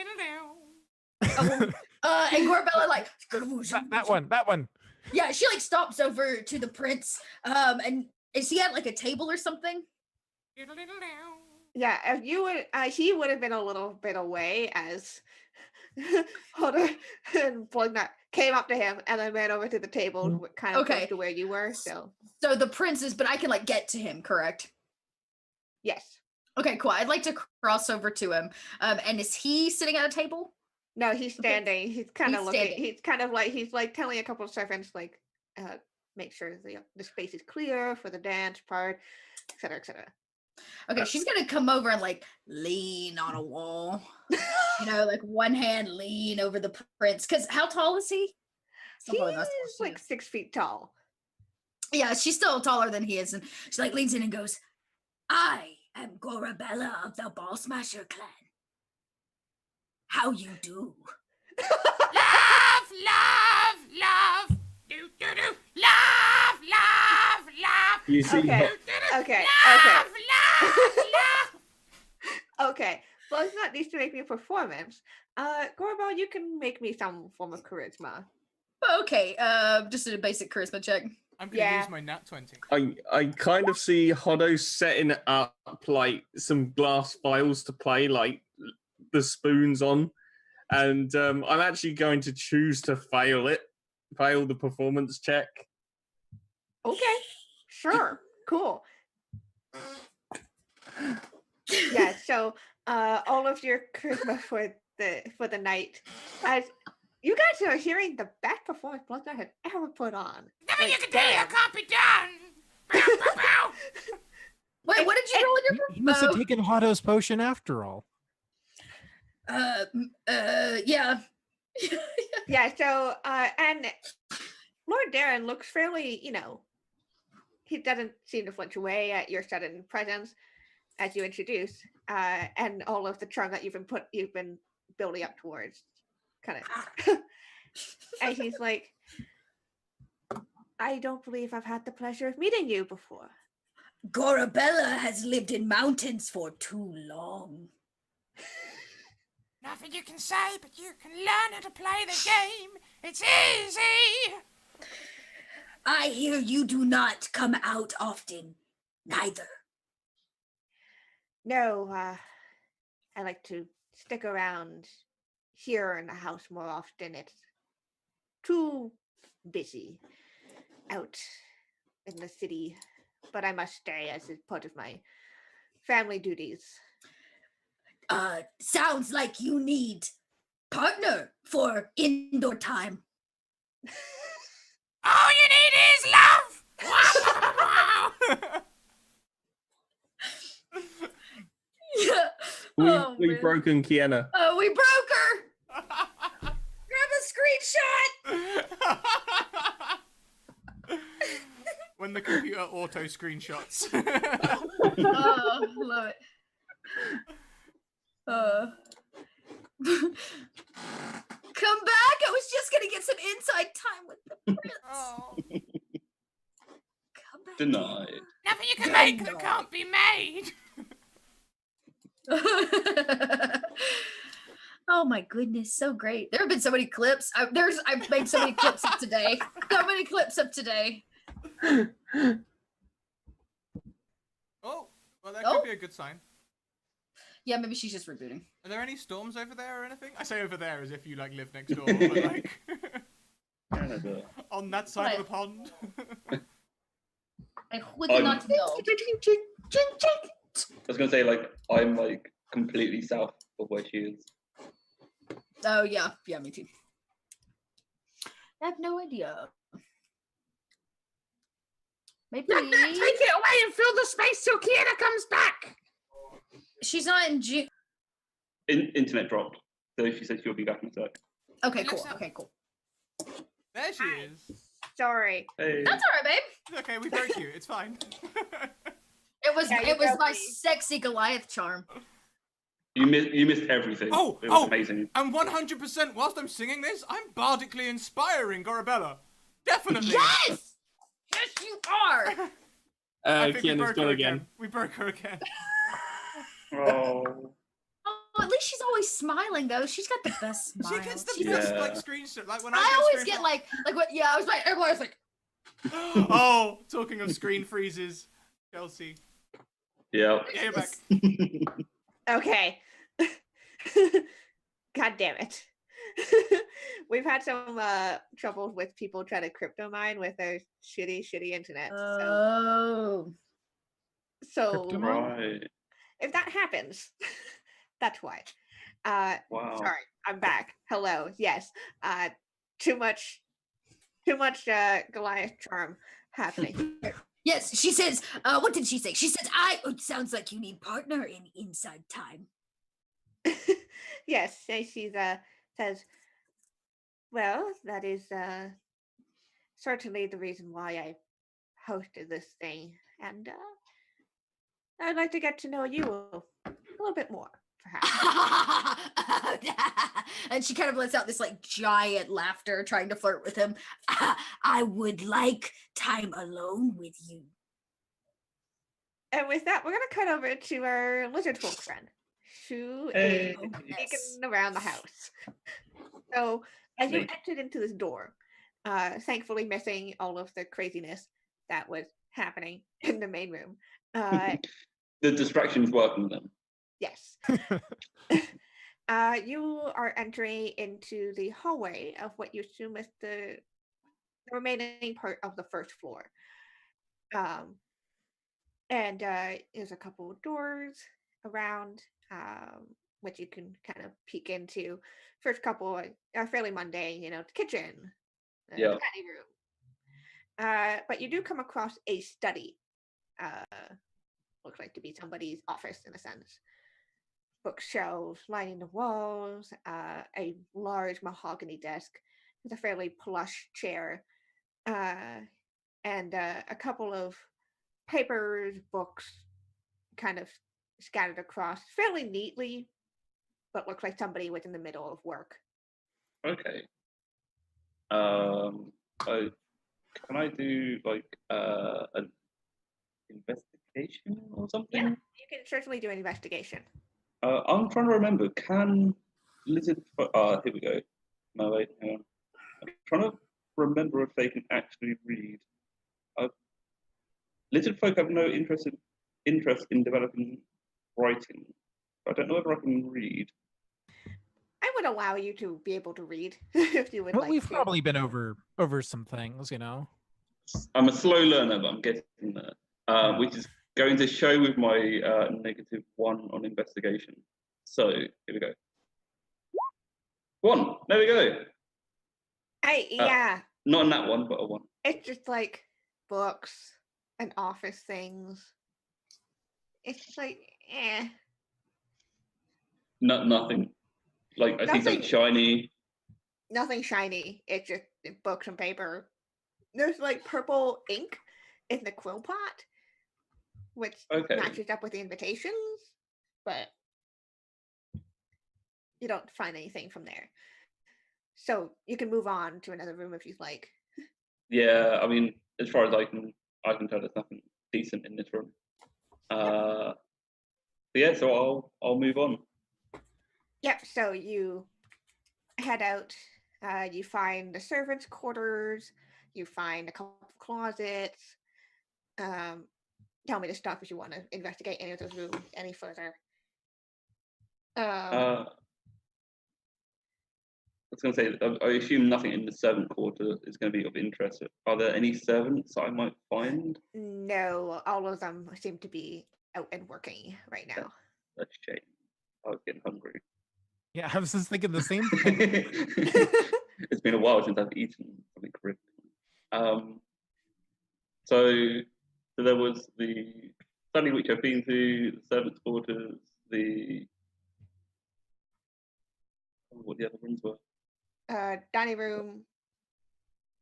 Gorbella like that one. Yeah, she like stops over to the prince. And is he at like a table or something? Yeah, if you would, he would have been a little bit away as Hunter and Blugnut came up to him and then ran over to the table, kind of close to where you were. So the prince is, but I can like get to him, correct? Yes. Okay, cool. I'd like to cross over to him. And is he sitting at a table? No, he's standing. Okay. He's kind of looking. Standing. He's like telling a couple of servants like, make sure the space is clear for the dance part, etc., etc. Okay, she's gonna come over and like lean on a wall. You know, like one hand lean over the prince. Cause how tall is he? He's like 6 feet tall. Yeah, she's still taller than he is, and she like leans in and goes, "I am Gorabella of the Ball Smasher clan. How you do?" Love, love, love. Do, do, do. Love, love, love. You see, Okay. Love, love, love. Okay. Blugnut needs to make me a performance. Gorbel, you can make me some form of charisma. Okay, just a basic charisma check. I'm gonna use my nat 20. I kind of see Hodo setting up like some glass vials to play like the spoons on, and I'm actually going to choose to fail the performance check. Okay, sure, cool. Yeah, so all of your charisma for the night, as you guys are hearing the best performance Blugnut had ever put on. Nothing you can do, that can't be done. Bow, bow, bow. Wait, what did you roll in your? He must have taken Hodo's potion after all. Yeah. Yeah, so and Lord Darren looks fairly, he doesn't seem to flinch away at your sudden presence as you introduce, and all of the charm that you've been building up towards, kind of. And he's like, "I don't believe I've had the pleasure of meeting you before." Gorabella has lived in mountains for too long. Nothing you can say, but you can learn how to play the game. It's easy. I hear you do not come out often, neither. No, I like to stick around here in the house more often. It's too busy out in the city, but I must stay as is part of my family duties. Sounds like you need partner for indoor time. All you need is love. Yeah. We've broken Kienna. Oh, we broke her. Grab a screenshot. When the computer auto screenshots. Oh, love it. Come back. I was just gonna get some inside time with the prince. Oh. Come back. Denied. Nothing you can make that can't be made. Oh my goodness, so great. There have been so many clips. I've made so many clips of today. So many clips of today. Oh, well, that Oh. could be a good sign. Yeah, maybe she's just rebooting. Are there any storms over there or anything? I say over there as if you like live next door, but like Canada. on that side of the pond. I would not know. I was gonna say, like, I'm like completely south of where she is. Oh yeah, me too. I have no idea. Maybe Take it away and fill the space till Kienna comes back. she's not in June. Internet dropped, so she said she'll be back in a sec. Okay, cool. There she is. Sorry. Hey. That's all right, babe. It's okay, we broke you. It's fine. It was Yeah, you it was broke my me. sexy Goliath charm. You missed everything. Oh, it was oh. amazing. And 100%, whilst I'm singing this, I'm bardically inspiring Gorabella. Definitely. Yes, you are. I think we Kienna's broke gone her again. We broke her again. Oh. Oh, at least she's always smiling though. She's got the best smile. She gets the She's- best Yeah. like screenshot. Like when I always screen get like what? Yeah, I was like, everyone's like, Oh, talking of screen freezes, Chelsea. Yeah. Yeah, you're back. Okay. God damn it. We've had some trouble with people trying to crypto mine with their shitty internet. oh, So Crypto mine? Right. if that happens, that's why. Wow. Sorry, I'm back. Hello. Yes. Too much Goliath charm happening. yes. She says, what did she say? She says, it sounds like you need partner in inside time. Yes, and she says, well, that is certainly the reason why I hosted this thing, and I'd like to get to know you a little bit more, perhaps. And she kind of lets out this like giant laughter, trying to flirt with him. I would like time alone with you. And with that, we're gonna cut over to our lizard folk friend, who Hey. is Yes. sneaking around the house. So as you Neat. entered into this door, thankfully missing all of the craziness that was happening in the main room. The distraction's working then. Yes. You are entering into the hallway of what you assume is the remaining part of the first floor. And there's a couple of doors around, which you can kind of peek into. First couple are fairly mundane, the kitchen, Yeah. the dining room. But you do come across a study. Looks like to be somebody's office in a sense. Bookshelves lining the walls, a large mahogany desk with a fairly plush chair, and a couple of papers, books kind of scattered across fairly neatly, but looks like somebody was in the middle of work. Okay. Can I do like an investigation or something? Yeah, you can certainly do an investigation. I'm trying to remember. Can lizard? Here we go. No wait, hang on. I'm trying to remember if they can actually read. Lizard folk have no interest in developing writing. I don't know whether I can read. I would allow you to be able to read if you would Well, like we've to. probably been over some things, you know. I'm a slow learner, but I'm getting there. Which is going to show with my -1 on investigation. So here we go. 1. There we go. Yeah, Not on that one, but a 1. it's just like books and office things. It's like, Nothing. Like I see something Nothing. shiny. nothing shiny. It's just books and paper. There's like purple ink in the quill pot, which Okay. matches up with the invitations, but you don't find anything from there. So you can move on to another room if you'd like. Yeah, I mean, as far as I can tell, there's nothing decent in this room. yeah, so I'll move on. Yep. So you head out. You find the servants' quarters. You find a couple of closets. Tell me to stop if you want to investigate any of those rooms any further. I was going to say, I assume nothing in the servant quarter is going to be of interest. Are there any servants I might find? No, all of them seem to be out and working right now. That's a shame. I was getting hungry. Yeah, I was just thinking the same thing. It's been a while since I've eaten something correct. So there was the study which I've been to, the servants' quarters, what the other rooms were. Dining room.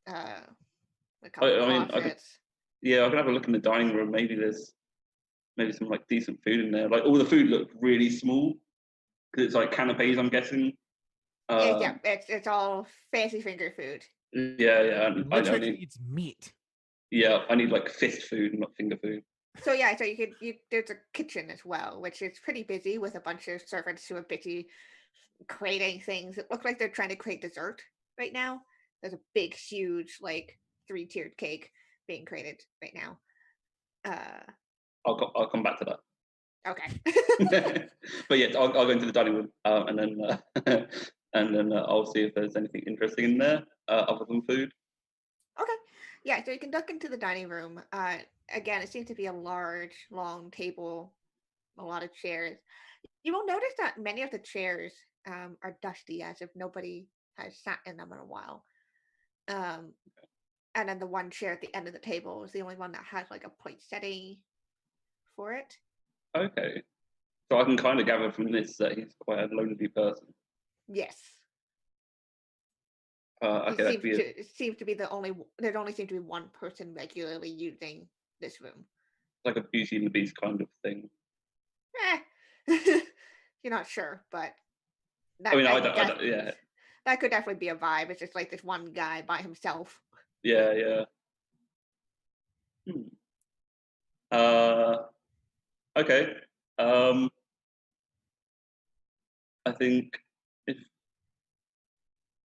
A I couple of mean, I could, closets. yeah, I can have a look in the dining room. Maybe there's some like decent food in there. Like all the food looked really small because it's like canapes, I'm guessing. Yeah, it's all fancy finger food. Yeah. It I literally need, eats meat. yeah, I need like fist food, not finger food. So yeah, so there's a kitchen as well, which is pretty busy with a bunch of servants who are busy creating things. It looks like they're trying to create dessert right now. There's a big, huge, like 3-tiered cake being created right now. I'll come back to that. Okay. But yeah, I'll go into the dining room and then I'll see if there's anything interesting in there other than food. Okay. Yeah, so you can duck into the dining room. Again, it seems to be a large, long table, a lot of chairs. You will notice that many of the chairs are dusty, as if nobody has sat in them in a while. And then the one chair at the end of the table is the only one that has like a poinsettia for it. Okay. So I can kind of gather from this that he's quite a lonely person. Yes. Okay, It seems to be there only seems to be one person regularly using this room. like a Beauty and the Beast kind of thing. You're not sure, but I mean, I don't, yeah. That could definitely be a vibe. It's just like this one guy by himself. Yeah. Okay. I think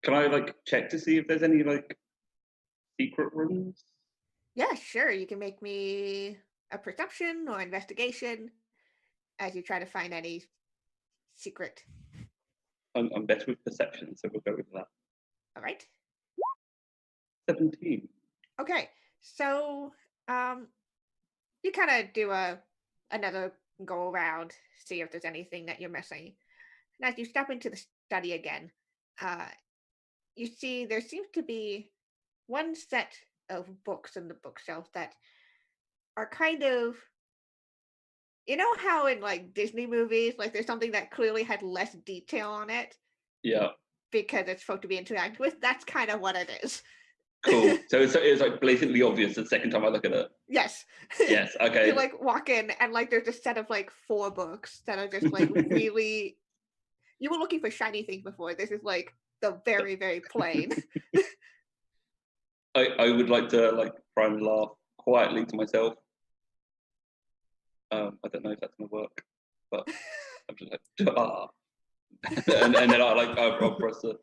can I like check to see if there's any like secret rooms? Yeah, sure. You can make me a perception or investigation as you try to find any secret. I'm better with perception, so we'll go with that. All right. 17. Okay. So, you kind of do another go around, see if there's anything that you're missing. And as you step into the study again, you see there seems to be one set of books in the bookshelf that are kind of, you know how in like Disney movies, like there's something that clearly had less detail on it Yeah. because it's supposed to be interacted with. That's kind of what it is. Cool. So it's like blatantly obvious the second time I look at it. Yes. Yes. Okay. You like walk in and like there's a set of like 4 books that are just like really. You were looking for shiny things before. This is like the very, very plain. I would like to like try and laugh quietly to myself. I don't know if that's gonna work, but I'm just like and then I'll press it.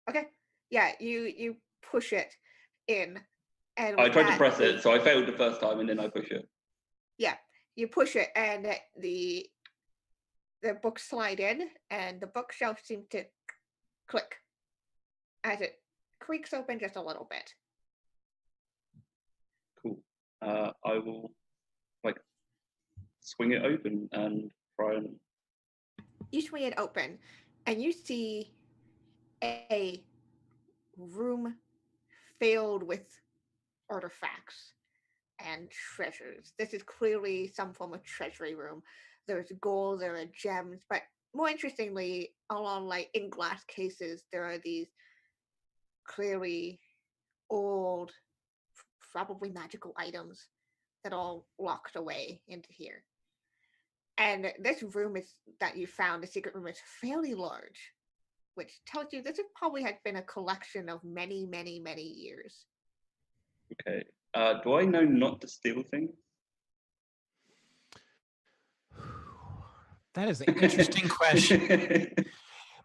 Okay. Yeah, you push it in, and I with tried to that, press it, so I failed the first time, and then I push it. Yeah, you push it, and the books slide in, and the bookshelf seems to click as it creaks open just a little bit. Cool. I will like swing it open and try and. You swing it open, and you see a room filled with artifacts and treasures. This is clearly some form of treasury room. There's gold, there are gems, but more interestingly, along like in glass cases, there are these clearly old, probably magical items that all locked away into here. And this room is that you found, the secret room, is fairly large, which tells you this probably has been a collection of many, many, many years. Okay. Do I know not to steal things? That is an interesting question.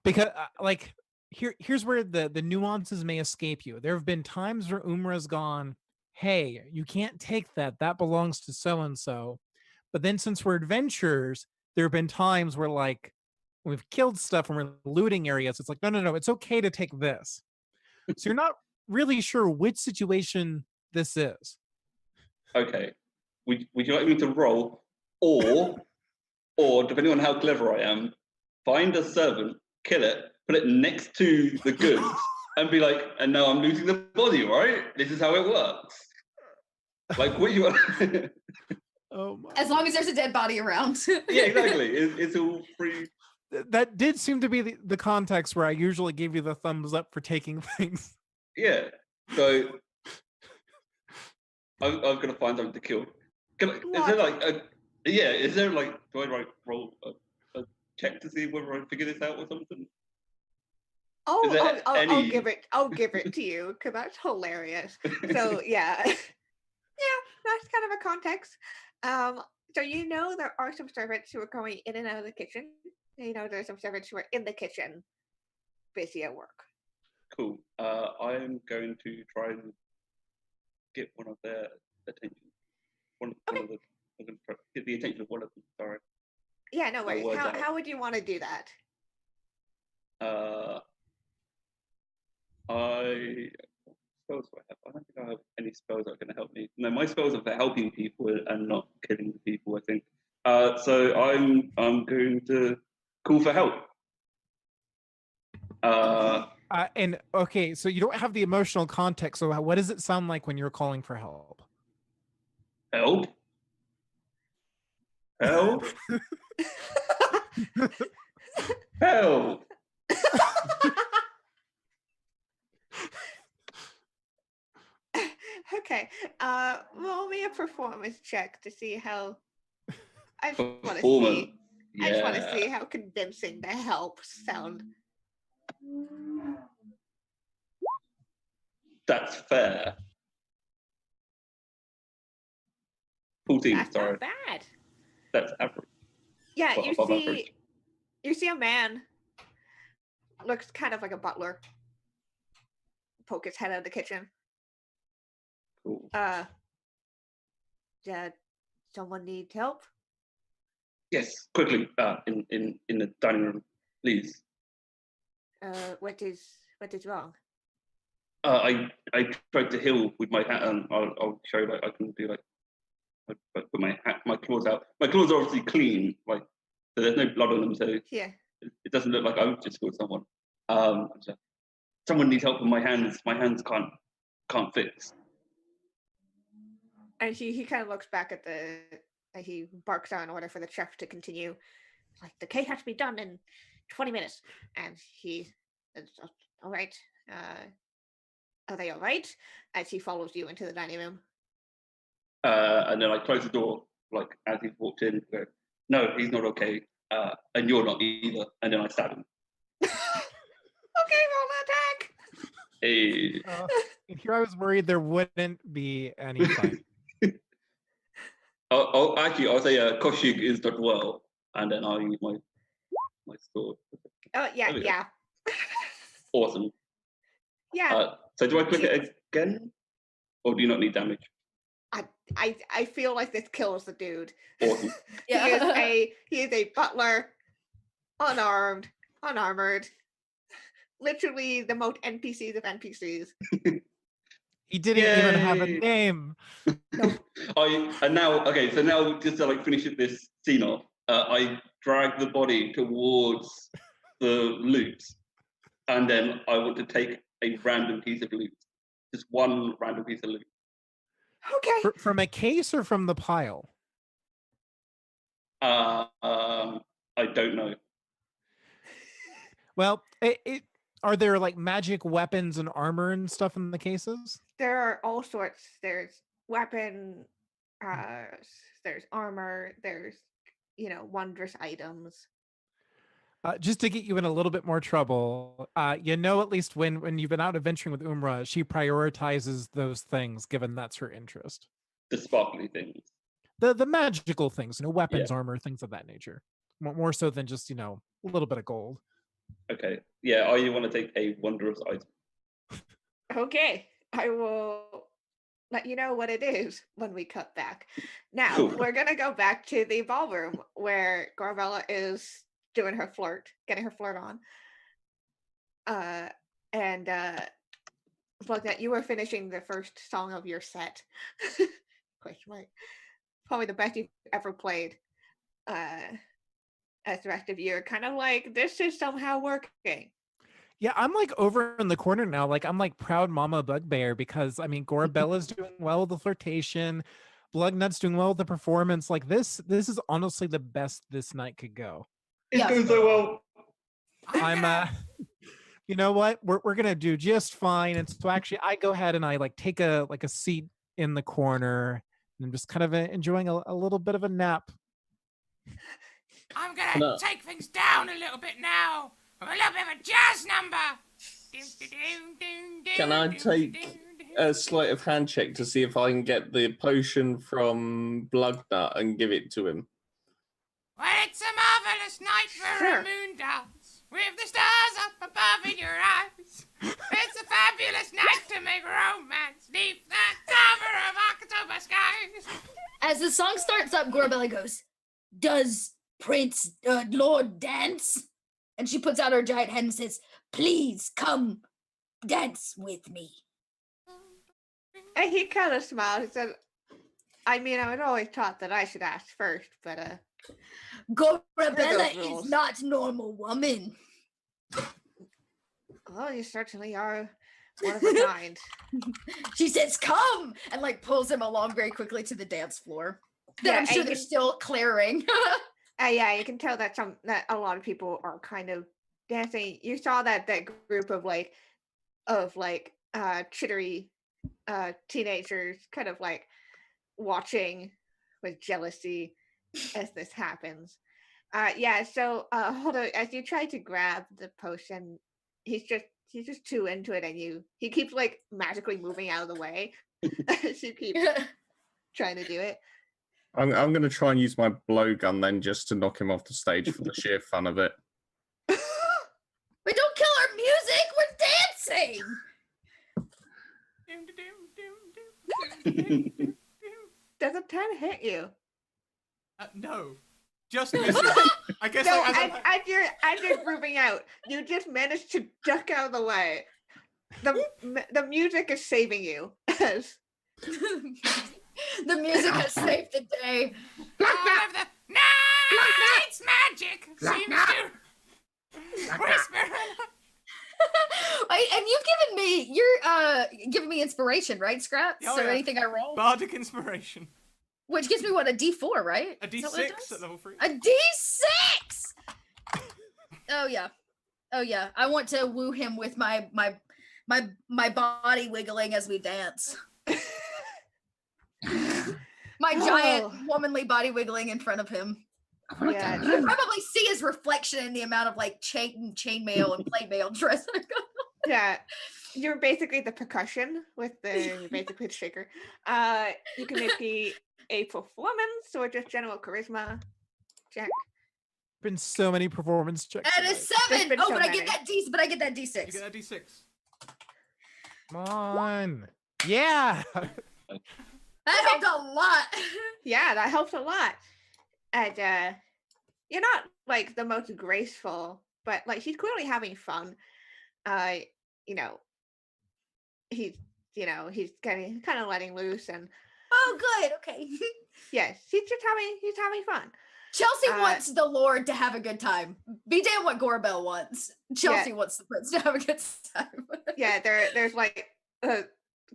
Because like here's where the nuances may escape you. There have been times where Umra's gone, hey, you can't take that. That belongs to so and so. But then since we're adventurers, there have been times where like we've killed stuff and we're looting areas. It's like, no, it's okay to take this. So you're not really sure which situation this is. Okay. Would you like me to roll, or depending on how clever I am, find a servant, kill it, put it next to the goods, and be like, and now I'm losing the body, right? This is how it works. Like, what you want? Oh my. As long as there's a dead body around. Yeah, exactly. It's all free. That did seem to be the context where I usually give you the thumbs up for taking things. Yeah. So I'm gonna find something to kill. Is there like a Is there like do I roll a check to see whether I figure this out or something? Is there I'll any- give it to you because that's hilarious. So yeah, yeah, that's kind of a context. So there are some servants who are going in and out of the kitchen. There's some servants who are in the kitchen, busy at work. Cool. I'm going to try and get one of their attention. One of the. I'm going to try get the attention of one of them. Sorry. Yeah, no My worries. words out. How would you want to do that? Spells do I have? I don't think I have any spells that are going to help me. No, my spells are for helping people and not killing the people, I think. So I'm going to call for help. And okay, so you don't have the emotional context. So what does it sound like when you're calling for help? Help? Help? Help! Okay. Roll me a performance check to see how. I just want to Performance. see. I just want to Yeah. see how convincing the help sound. That's fair. 14, That's sorry. not bad. That's average. Yeah, Well, above average. you see a man. Looks kind of like a butler. Poke his head out of the kitchen. Cool. Did someone need help? Yes, quickly, in the dining room, please. What is wrong? I tried to heal with my hat, and I'll show you. Like I can do like I put my claws out. My claws are obviously clean, like so there's no blood on them, so Yeah. it doesn't look like I just killed someone. So someone needs help with my hands. My hands can't fix. And he kind of looks back at he barks out an order for the chef to continue. Like, the cake has to be done in 20 minutes. And he says, all right. Are they all right? As he follows you into the dining room. And then I close the door, like as he's walked in. Go, no, he's not okay, and you're not either. And then I stab him. Okay, roll the attack. Hey. And here I was worried there wouldn't be any fight. I'll say Koshig is not well, and then I'll use my sword. Oh yeah, There we go. yeah. Awesome. Yeah. So do I click it again, or do you not need damage? I feel like this kills the dude. Awesome. Yeah. He is a butler, unarmed, unarmored. Literally the most NPCs of NPCs. He didn't even have a Yay. name. So now just to like finish this scene off, I drag the body towards the loot, and then I want to take a random piece of loot, just one random piece of loot. Okay. From a case or from the pile? I don't know. Well, are there like magic weapons and armor and stuff in the cases? There are all sorts. There's weapon, there's armor, there's wondrous items. Just to get you in a little bit more trouble, at least when you've been out adventuring with Umra, she prioritizes those things, given that's her interest. The sparkly things. The magical things, weapons, armor, things of that nature. more so than just a little bit of gold. Okay. Yeah, I want to take a wondrous item. Okay, I will let you know what it is when we cut back. Now, Cool. we're going to go back to the ballroom where Gorbella is doing her flirt, getting her flirt on. And look, that you were finishing the first song of your set. Question mark. Probably the best you've ever played. As the rest of you are kind of like, this is somehow working. Yeah, I'm like over in the corner now. Like I'm like proud mama bugbear because I mean Gorabella's doing well with the flirtation, Blugnut's doing well with the performance. Like this is honestly the best this night could go. It's Yeah. going so well. I'm you know what? We're gonna do just fine. And so actually I go ahead and I like take a seat in the corner and I'm just kind of enjoying a little bit of a nap. I'm gonna No. take things down a little bit now. With a little bit of a jazz number. Can I take a sleight of hand check to see if I can get the potion from Blugnut and give it to him? Well, it's a marvelous night for Sure. a moon dance, with the stars up above in your eyes. It's a fabulous night to make romance neath the cover of October skies. As the song starts up, Gorbella goes, "Does Prince Lord dance?" And she puts out her giant hand and says, "Please come dance with me." And he kind of smiled. He said, I mean, I was always taught that I should ask first, but Gorbella rules. is not normal woman. well, you certainly are one of a kind. She says, "Come," and like pulls him along very quickly to the dance floor. That Yeah, I'm sure and they're you- still clearing. Yeah, you can tell that a lot of people are kind of dancing. You saw that group of chittery teenagers kind of like watching with jealousy as this happens. Yeah, so hold on, as you try to grab the potion, he's just too into it, and he keeps like magically moving out of the way as you keep trying to do it. I'm going to try and use my blowgun then just to knock him off the stage for the sheer fun of it. We don't kill our music. We're dancing. Does a 10 hit you? No. Just misses. I guess No, like, as you're moving out, you just managed to duck out of the way. The music is saving you. The music has saved the day. All of the night's magic seems to whisper. And you're giving me inspiration, right, Scraps? Oh, So yeah. anything I roll, Bardic inspiration. which gives me what, a D4, right? A Is that what it D6 does? at level 3. A D6. Oh yeah. I want to woo him with my body wiggling as we dance. My giant womanly body wiggling in front of him. Yeah. You can probably see his reflection in the amount of like chainmail and plate dress I've got. Yeah. You're basically the percussion you're basically the shaker. You can make a performance or just general charisma check. Been so many performance checks. And a tonight. 7. There's been Oh, so but I many. get that D. But I get that You D6. get a D6. Come on. Yeah. That helped a lot. Yeah, that helps a lot. And you're not like the most graceful, but like he's clearly having fun. He's kind of letting loose, and Oh, good. Okay. yes, he's having fun. Chelsea Uh, wants the Lord to have a good time. Be damn what Gorbel wants. Chelsea wants the prince to have a good time. Yeah, there's like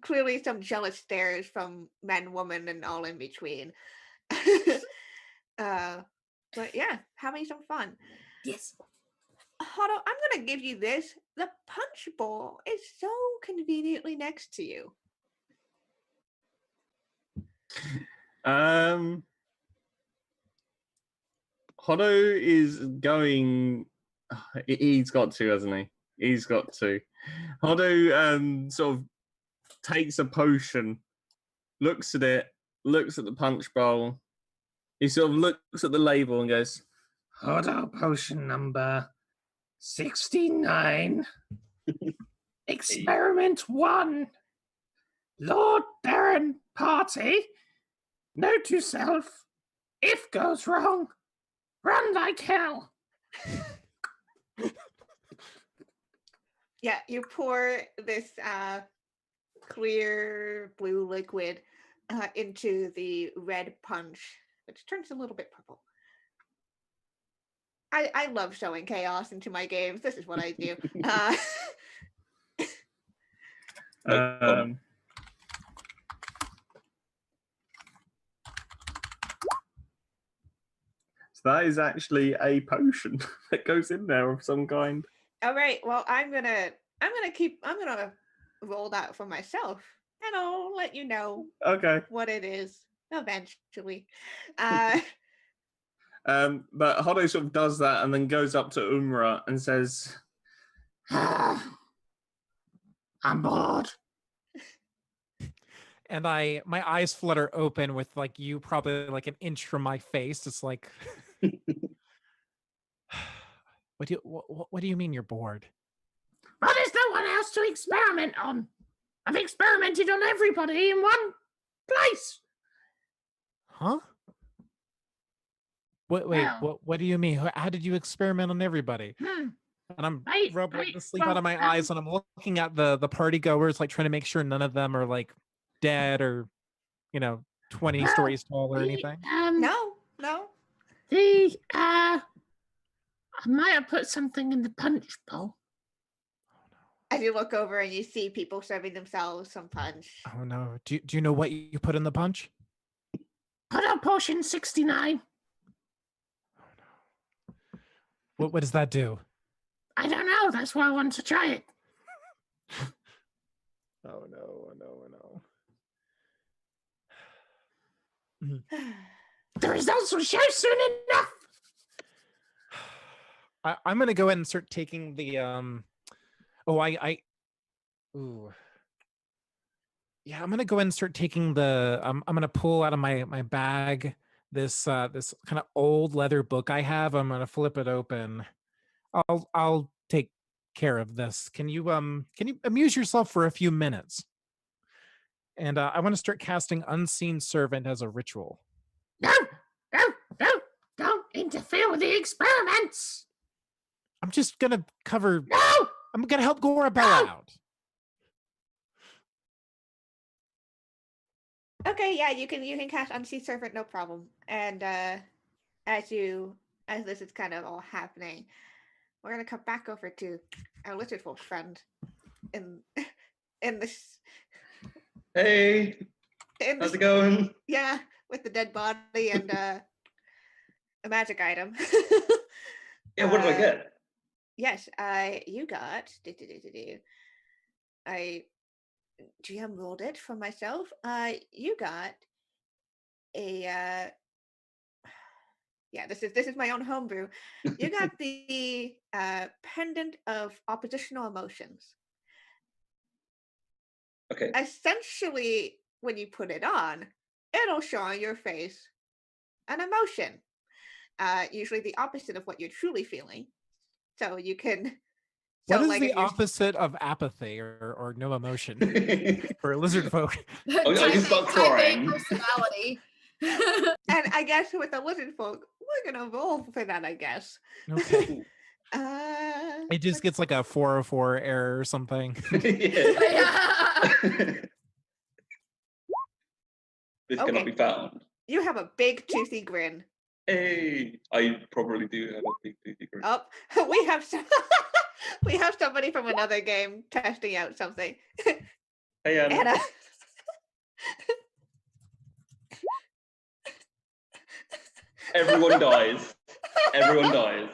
clearly some jealous stares from men, women, and all in between. But yeah, having some fun. Yes. Hodo, I'm gonna give you this. The punch bowl is so conveniently next to you. Hodo is going. He's got to, hasn't he? He's got to. Hodo sort of takes a potion, looks at it, looks at the punch bowl. He sort of looks at the label and goes, Hodo potion number 69. Experiment 1. Lord Baron Party. Note to self. If goes wrong, run like hell. Yeah, you pour this clear blue liquid into the red punch, which turns a little bit purple. I love showing chaos into my games. This is what I do. So that is actually a potion that goes in there of some kind. All right. Well, I'm gonna roll that for myself, and I'll let you know Okay. what it is eventually. But Hodo sort of does that and then goes up to Umra and says, I'm bored. And my eyes flutter open with like you probably like an inch from my face. It's like, what do you mean you're bored? Well, there's no one else to experiment on. I've experimented on everybody in one place. Huh? Wait, Well- what do you mean? How did you experiment on everybody? And I'm rubbing the sleep out of my eyes, and I'm looking at the party goers, like trying to make sure none of them are like dead or, 20 stories tall or anything. No. I might have put something in the punch bowl. As you look over and you see people serving themselves some punch. Oh no! Do you know what you put in the punch? Put up potion 69. What does that do? I don't know. That's why I wanted to try it. Oh no! The results will show soon enough. I'm gonna go ahead and start taking the Yeah, I'm gonna go ahead and start taking the I'm gonna pull out of my bag this this kind of old leather book I have. I'm gonna flip it open. I'll take care of this. Can you amuse yourself for a few minutes? And I want to start casting Unseen Servant as a ritual. No, don't interfere with the experiments. I'm just gonna cover. No, I'm gonna help Gorabella out. Okay, yeah, you can cast Unseen Servant, no problem. And as this is kind of all happening, we're gonna come back over to our lizard wolf friend in this. Hey, how's it going? Yeah, with the dead body and a magic item. Yeah, what did I get? Yes, you got. I GM rolled it for myself. You got a. Yeah, this is my own homebrew. You got the pendant of oppositional emotions. Okay. Essentially, when you put it on, it'll show on your face an emotion. Usually the opposite of what you're truly feeling. So you can. What is like, the if you're- opposite of apathy or no emotion for lizard folk? I can start crying. Personality. And I guess with the lizard folk, we're gonna roll for that, I guess. Okay. It just let's- gets like a 404 error or something. This Okay. cannot be found. You have a big toothy grin. Hey, I probably do have a big secret. Oh, we have we have somebody from another game testing out something. Hey, Anna. Anna. Everyone dies. Everyone dies.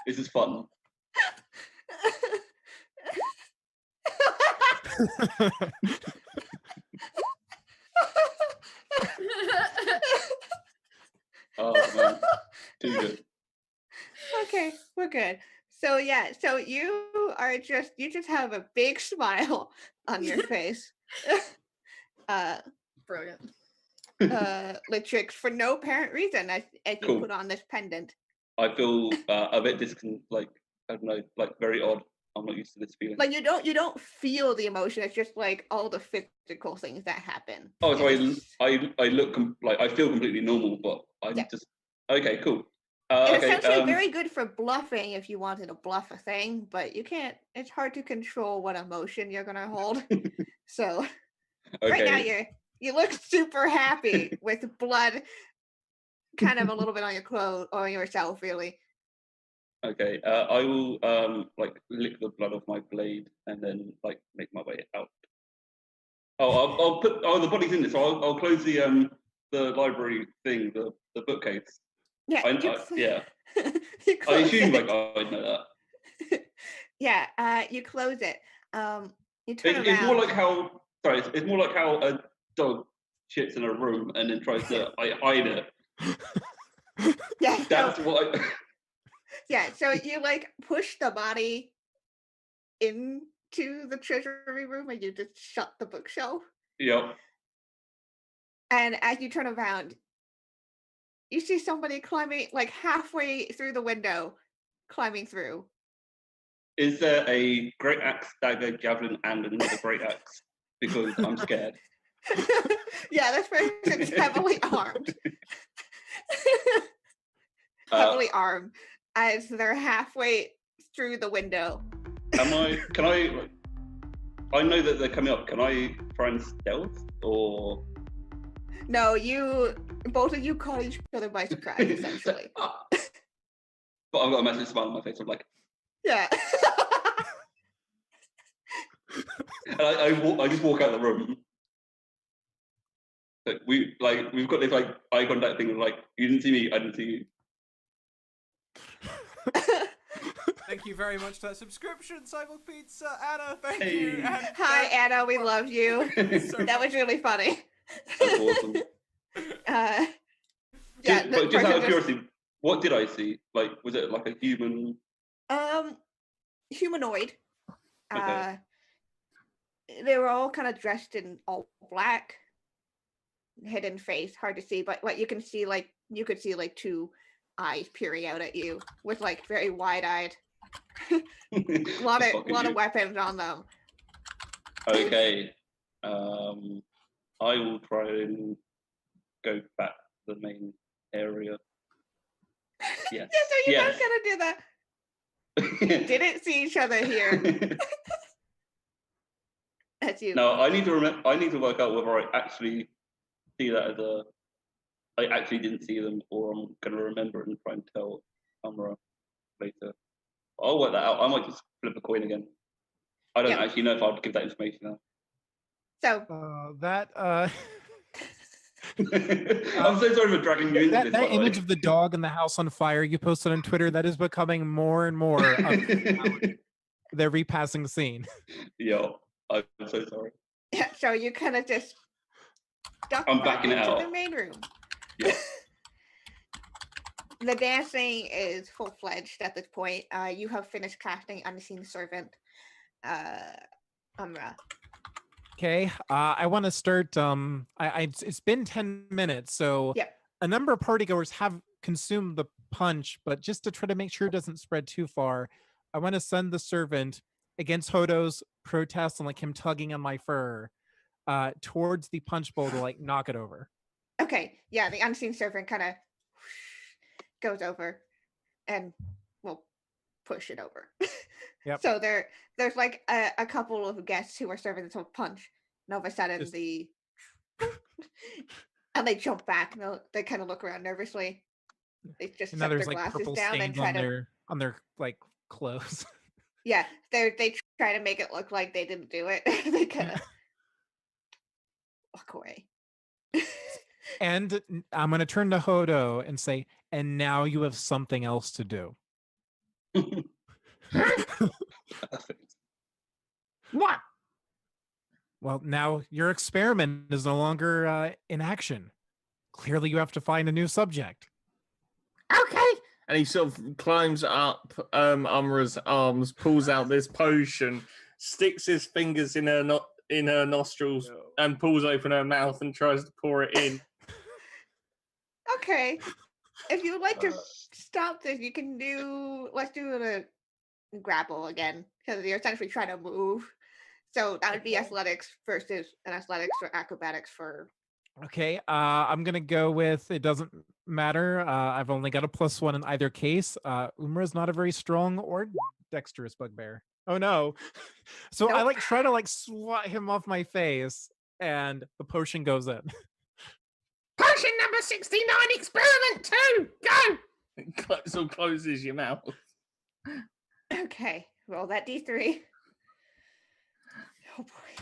This is fun. Oh man, too good. Okay, we're good. So yeah, so you just have a big smile on your face. Brilliant. Litrix, for no apparent reason, as you Cool. put on this pendant. I feel a bit like I don't know, like very odd. I'm not used to this feeling. Like you don't feel the emotion. It's just like all the physical things that happen. Oh, so It's I look like I feel completely normal, but I'm Yeah. just okay. Cool. it's Okay. essentially very good for bluffing if you wanted to bluff a thing, but you can't. It's hard to control what emotion you're gonna hold. So right now Okay. you look super happy with blood, kind of a little bit on your clothes or on yourself, really. Okay. I will like lick the blood off my blade and then like make my way out. Oh, I'll put the body's in this. So I'll close the library thing, the bookcase. Yeah, Yeah. you I close assume it. like I'd know that. Yeah, you close it. You turn It's more around. like how it's more like how a dog shits in a room and then tries to hide it. Yeah, That's what. yeah. So you like push the body into the treasury room, and you just shut the bookshelf. Yep. And as you turn around, you see somebody climbing like halfway through the window, climbing through. Is there a great axe, dagger, javelin, and another great axe? Because I'm scared. Yeah, this person's heavily armed. Heavily armed as they're halfway through the window. Can I? I know that they're coming up. Can I try and stealth or? No, both of you caught each other by surprise, essentially. But I've got a massive smile on my face. I'm like, Yeah. and I just walk out of the room. We've got this like eye contact thing of like, you didn't see me, I didn't see you. Thank you very much for that subscription, Cyborg Pizza. Anna, thank Hey. you. And Hi, Anna. We love you. So That was really funny. That's awesome. Yeah. But just out of curiosity, what did I see? Like, was it like a human? Humanoid. Okay. They were all kind of dressed in all black, hidden face, hard to see, but what you could see like two eyes peering out at you with like very wide-eyed. a lot of weapons on them. Okay. I will try and go back to the main area. Yes. Yeah, so you yes. guys gotta do that. Didn't see each other here. That's you. No, I need to I need to work out whether I actually see that as I actually didn't see them, or I'm going to remember and try and tell Amra later. I'll work that out. I might just flip a coin again. I don't actually know if I'd give that information now. So I'm so sorry for dragging you into this. That image of the dog and the house on fire you posted on Twitter, that is becoming more and more of the repassing scene. Yo, I'm so sorry. Yeah, so you kind of just duck I'm back backing into out. the main room. Yeah. The dancing is full-fledged at this point. You have finished casting Unseen Servant, Umra. Okay, I want to start. It's been 10 minutes, so a number of partygoers have consumed the punch, but just to try to make sure it doesn't spread too far, I want to send the servant against Hodo's protest and like him tugging on my fur, towards the punch bowl to like knock it over. Okay, yeah, the Unseen Servant kind of goes over and will push it over. Yep. So there's like a couple of guests who are serving this whole punch, and all of a sudden and they jump back and they kind of look around nervously. They just set now their there's like glasses purple down and stains try on their like clothes. Yeah, they try to make it look like they didn't do it. They kind of walk away. And I'm going to turn to Hodo and say, and now you have something else to do. What? Well, now your experiment is no longer in action. Clearly, you have to find a new subject. Okay. And he sort of climbs up Umra's arms, pulls out this potion, sticks his fingers in her nostrils, and pulls open her mouth and tries to pour it in. Okay, if you would like to stop this, you can do. Let's do a grapple again because you're essentially trying to move. So that would be athletics versus an athletics or acrobatics for. Okay, I'm gonna go with it doesn't matter. I've only got a +1 in either case. Umra's not a very strong or dexterous bugbear. Oh no. So I Nope. like try to like swat him off my face and the potion goes in. Potion number 69, experiment 2. Go. So closes your mouth. Okay, roll that d3. Oh boy.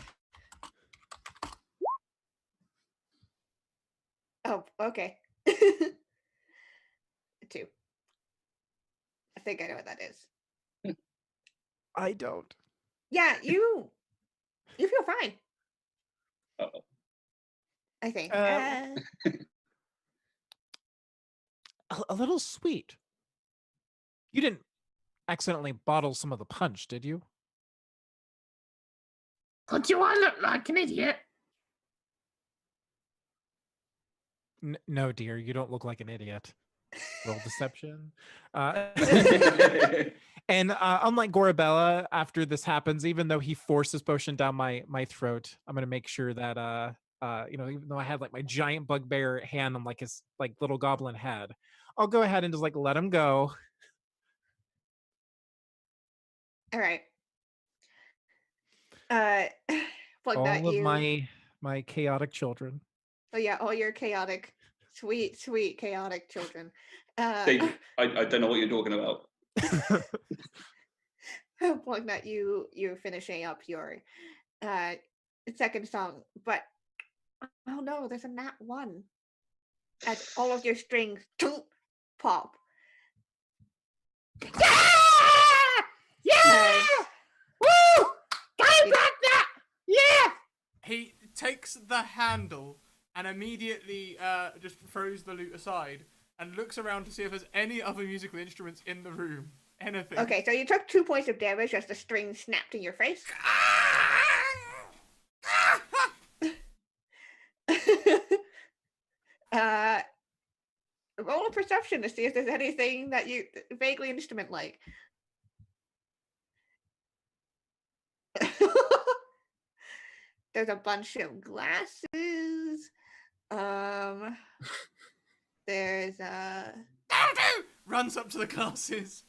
Oh, okay. 2. I think I know what that is. I don't. Yeah, you feel fine. Uh-oh. I think. A little sweet. You didn't accidentally bottle some of the punch, did you? Do I look like an idiot? No, dear, you don't look like an idiot. Roll deception. And unlike Gorabella, after this happens, even though he forced his potion down my throat, I'm gonna make sure that even though I had like my giant bugbear hand on like his like little goblin head, I'll go ahead and just like let him go. All right. Plug All that of you. my chaotic children. Oh yeah, all your chaotic, sweet, chaotic children. David, I don't know what you're talking about. Plug that you finishing up your second song, but oh no, there's a nat 1 as all of your strings pop. Yeah! Woo! Go back that! Yeah! He takes the handle and immediately just throws the lute aside and looks around to see if there's any other musical instruments in the room. Anything. Okay, so you took 2 points of damage as the string snapped in your face. Roll a perception to see if there's anything that you vaguely instrument-like. There's a bunch of glasses. There's That'll do! Runs up to the glasses.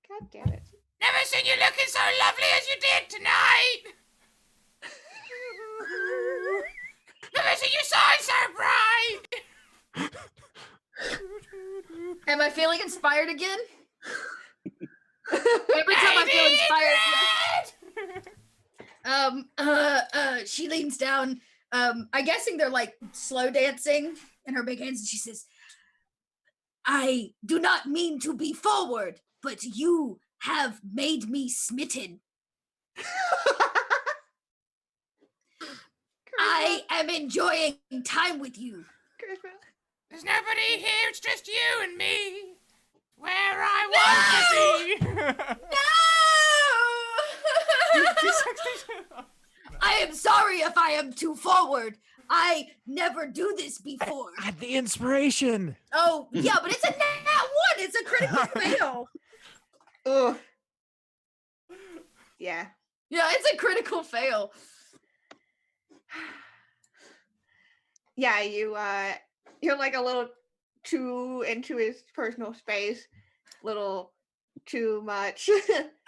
God damn it. Never seen you looking so lovely as you did tonight! Never seen you shine so bright! Am I feeling inspired again? Every time I feel inspired. She leans down. I'm guessing they're like slow dancing in her big hands, and she says, I do not mean to be forward, but you have made me smitten. I am enjoying time with you. There's nobody here, it's just you and me. Where I want to be. No! I am sorry if I am too forward. I never do this before. I had the inspiration. Oh, yeah, but it's a nat 1. It's a critical fail. Ugh. Yeah. Yeah, it's a critical fail. Yeah, you're like a little too into his personal space, little too much.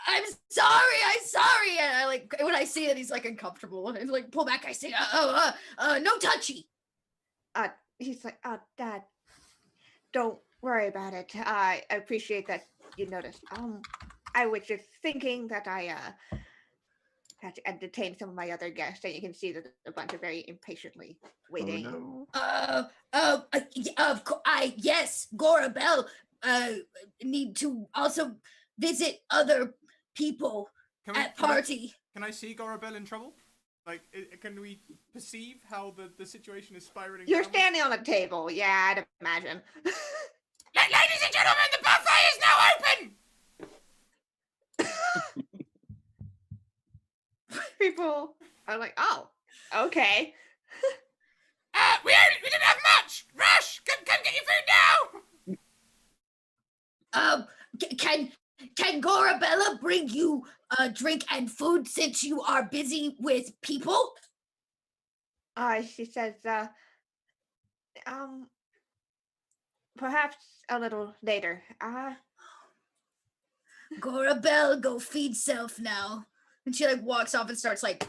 I'm sorry. And I like when I see it, he's like uncomfortable. And like pull back. I say, no touchy. He's like, Dad, don't worry about it. I appreciate that you noticed. I was just thinking that I had to entertain some of my other guests, and you can see that a bunch are very impatiently waiting. Oh, no. Yes, Gorabelle need to also visit other people at party. Can I see Gorabelle in trouble? Like, can we perceive how the situation is spiraling? You're downwards? standing on a table. Yeah, I'd imagine. Ladies and gentlemen, the buffet is now open! People are like, oh, okay. We didn't have much. Rush, come get your food now. Can Gorabella bring you drink and food since you are busy with people? She says, perhaps a little later. Gorabella, go feed self now. And she like walks off and starts like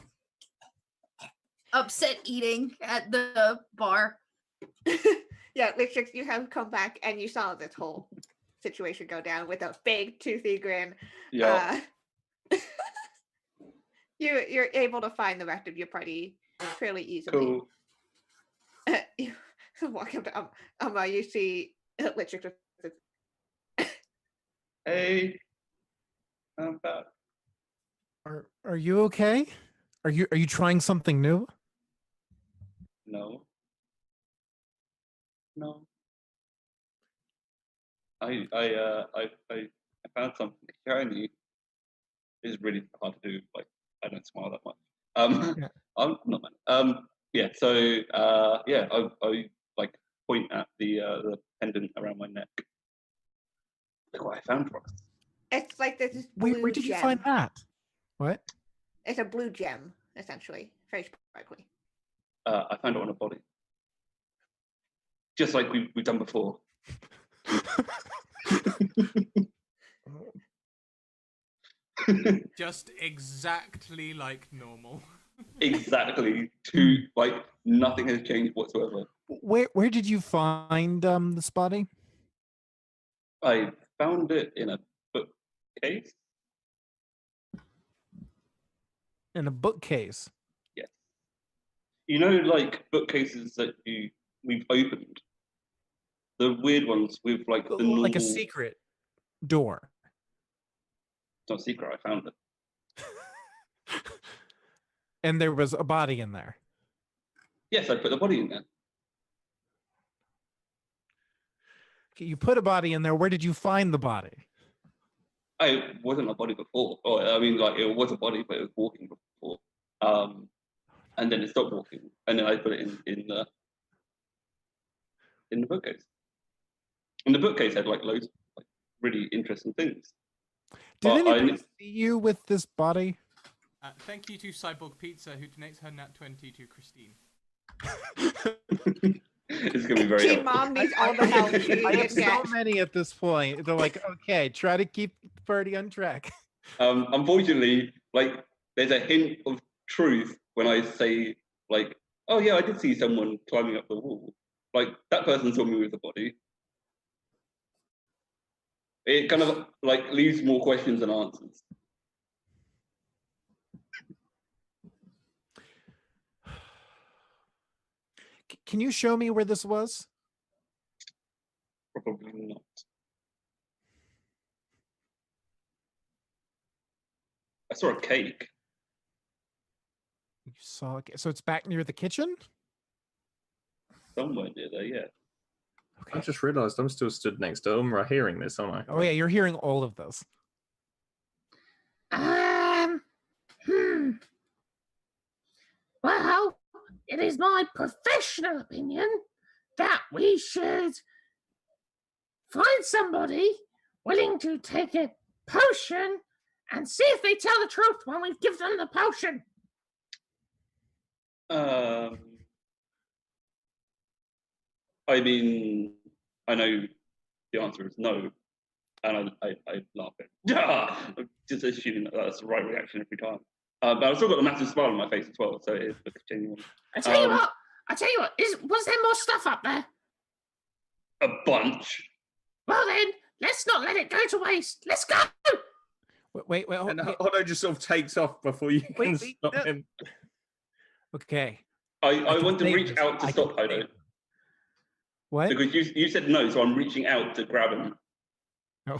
upset eating at the bar. Yeah, Lipsticks, you have come back and you saw this whole situation go down with a big toothy grin. Yeah. You're able to find the rest of your party fairly easily. Cool. You walk up to you see Lipsticks. Hey. I'm back. Are you okay? Are you trying something new? No. I found something shiny. It's really hard to do. Like, I don't smile that much. Yeah. I'm not man. Yeah. So yeah, I like point at the pendant around my neck. Look what I found for us. It's like this blue Where did you gem. find that? What? It's a blue gem, essentially. Very sparkly. I found it on a body, just like we've done before. Just exactly like normal. Exactly. Like nothing has changed whatsoever. Where did you find this body? I found it in a bookcase. In a bookcase. Yes. You know, like bookcases that we've opened. The weird ones with like the normal. Like a secret door. It's not a secret. I found it. And there was a body in there. Yes, I put the body in there. Okay, you put a body in there. Where did you find the body? I wasn't a body before. Or I mean, like it was a body, but it was walking before. And then it stopped walking, and then I put it in the bookcase. And the bookcase had like loads of like really interesting things. Did anybody see you with this body? Thank you to Cyborg Pizza, who donates her nat 20 to Christine. It's gonna be very Teen Mom needs all the help she I have can so get. many at this point. They're like, okay, try to keep the party on track. Unfortunately, like there's a hint of truth when I say like, oh yeah, I did see someone climbing up the wall. Like that person saw me with the body. It kind of like leaves more questions than answers. Can you show me where this was? Probably not. I saw a cake. You saw, so it's back near the kitchen? Somewhere near there, yeah. I just realised I'm still stood next to Umra hearing this, aren't I? Oh yeah, you're hearing all of this. Well, it is my professional opinion that we should find somebody willing to take a potion and see if they tell the truth when we give them the potion. I mean, I know the answer is no, and I laugh at it. Just assuming that that's the right reaction every time. But I've still got a massive smile on my face as well, so it's genuine. I tell you what, was there more stuff up there? A bunch. Well then, let's not let it go to waste. Let's go. Wait. And Otto just sort of takes off before you can stop him. Okay. I want to reach out to stop Odo. What? Because you said no, so I'm reaching out to grab him. Oh.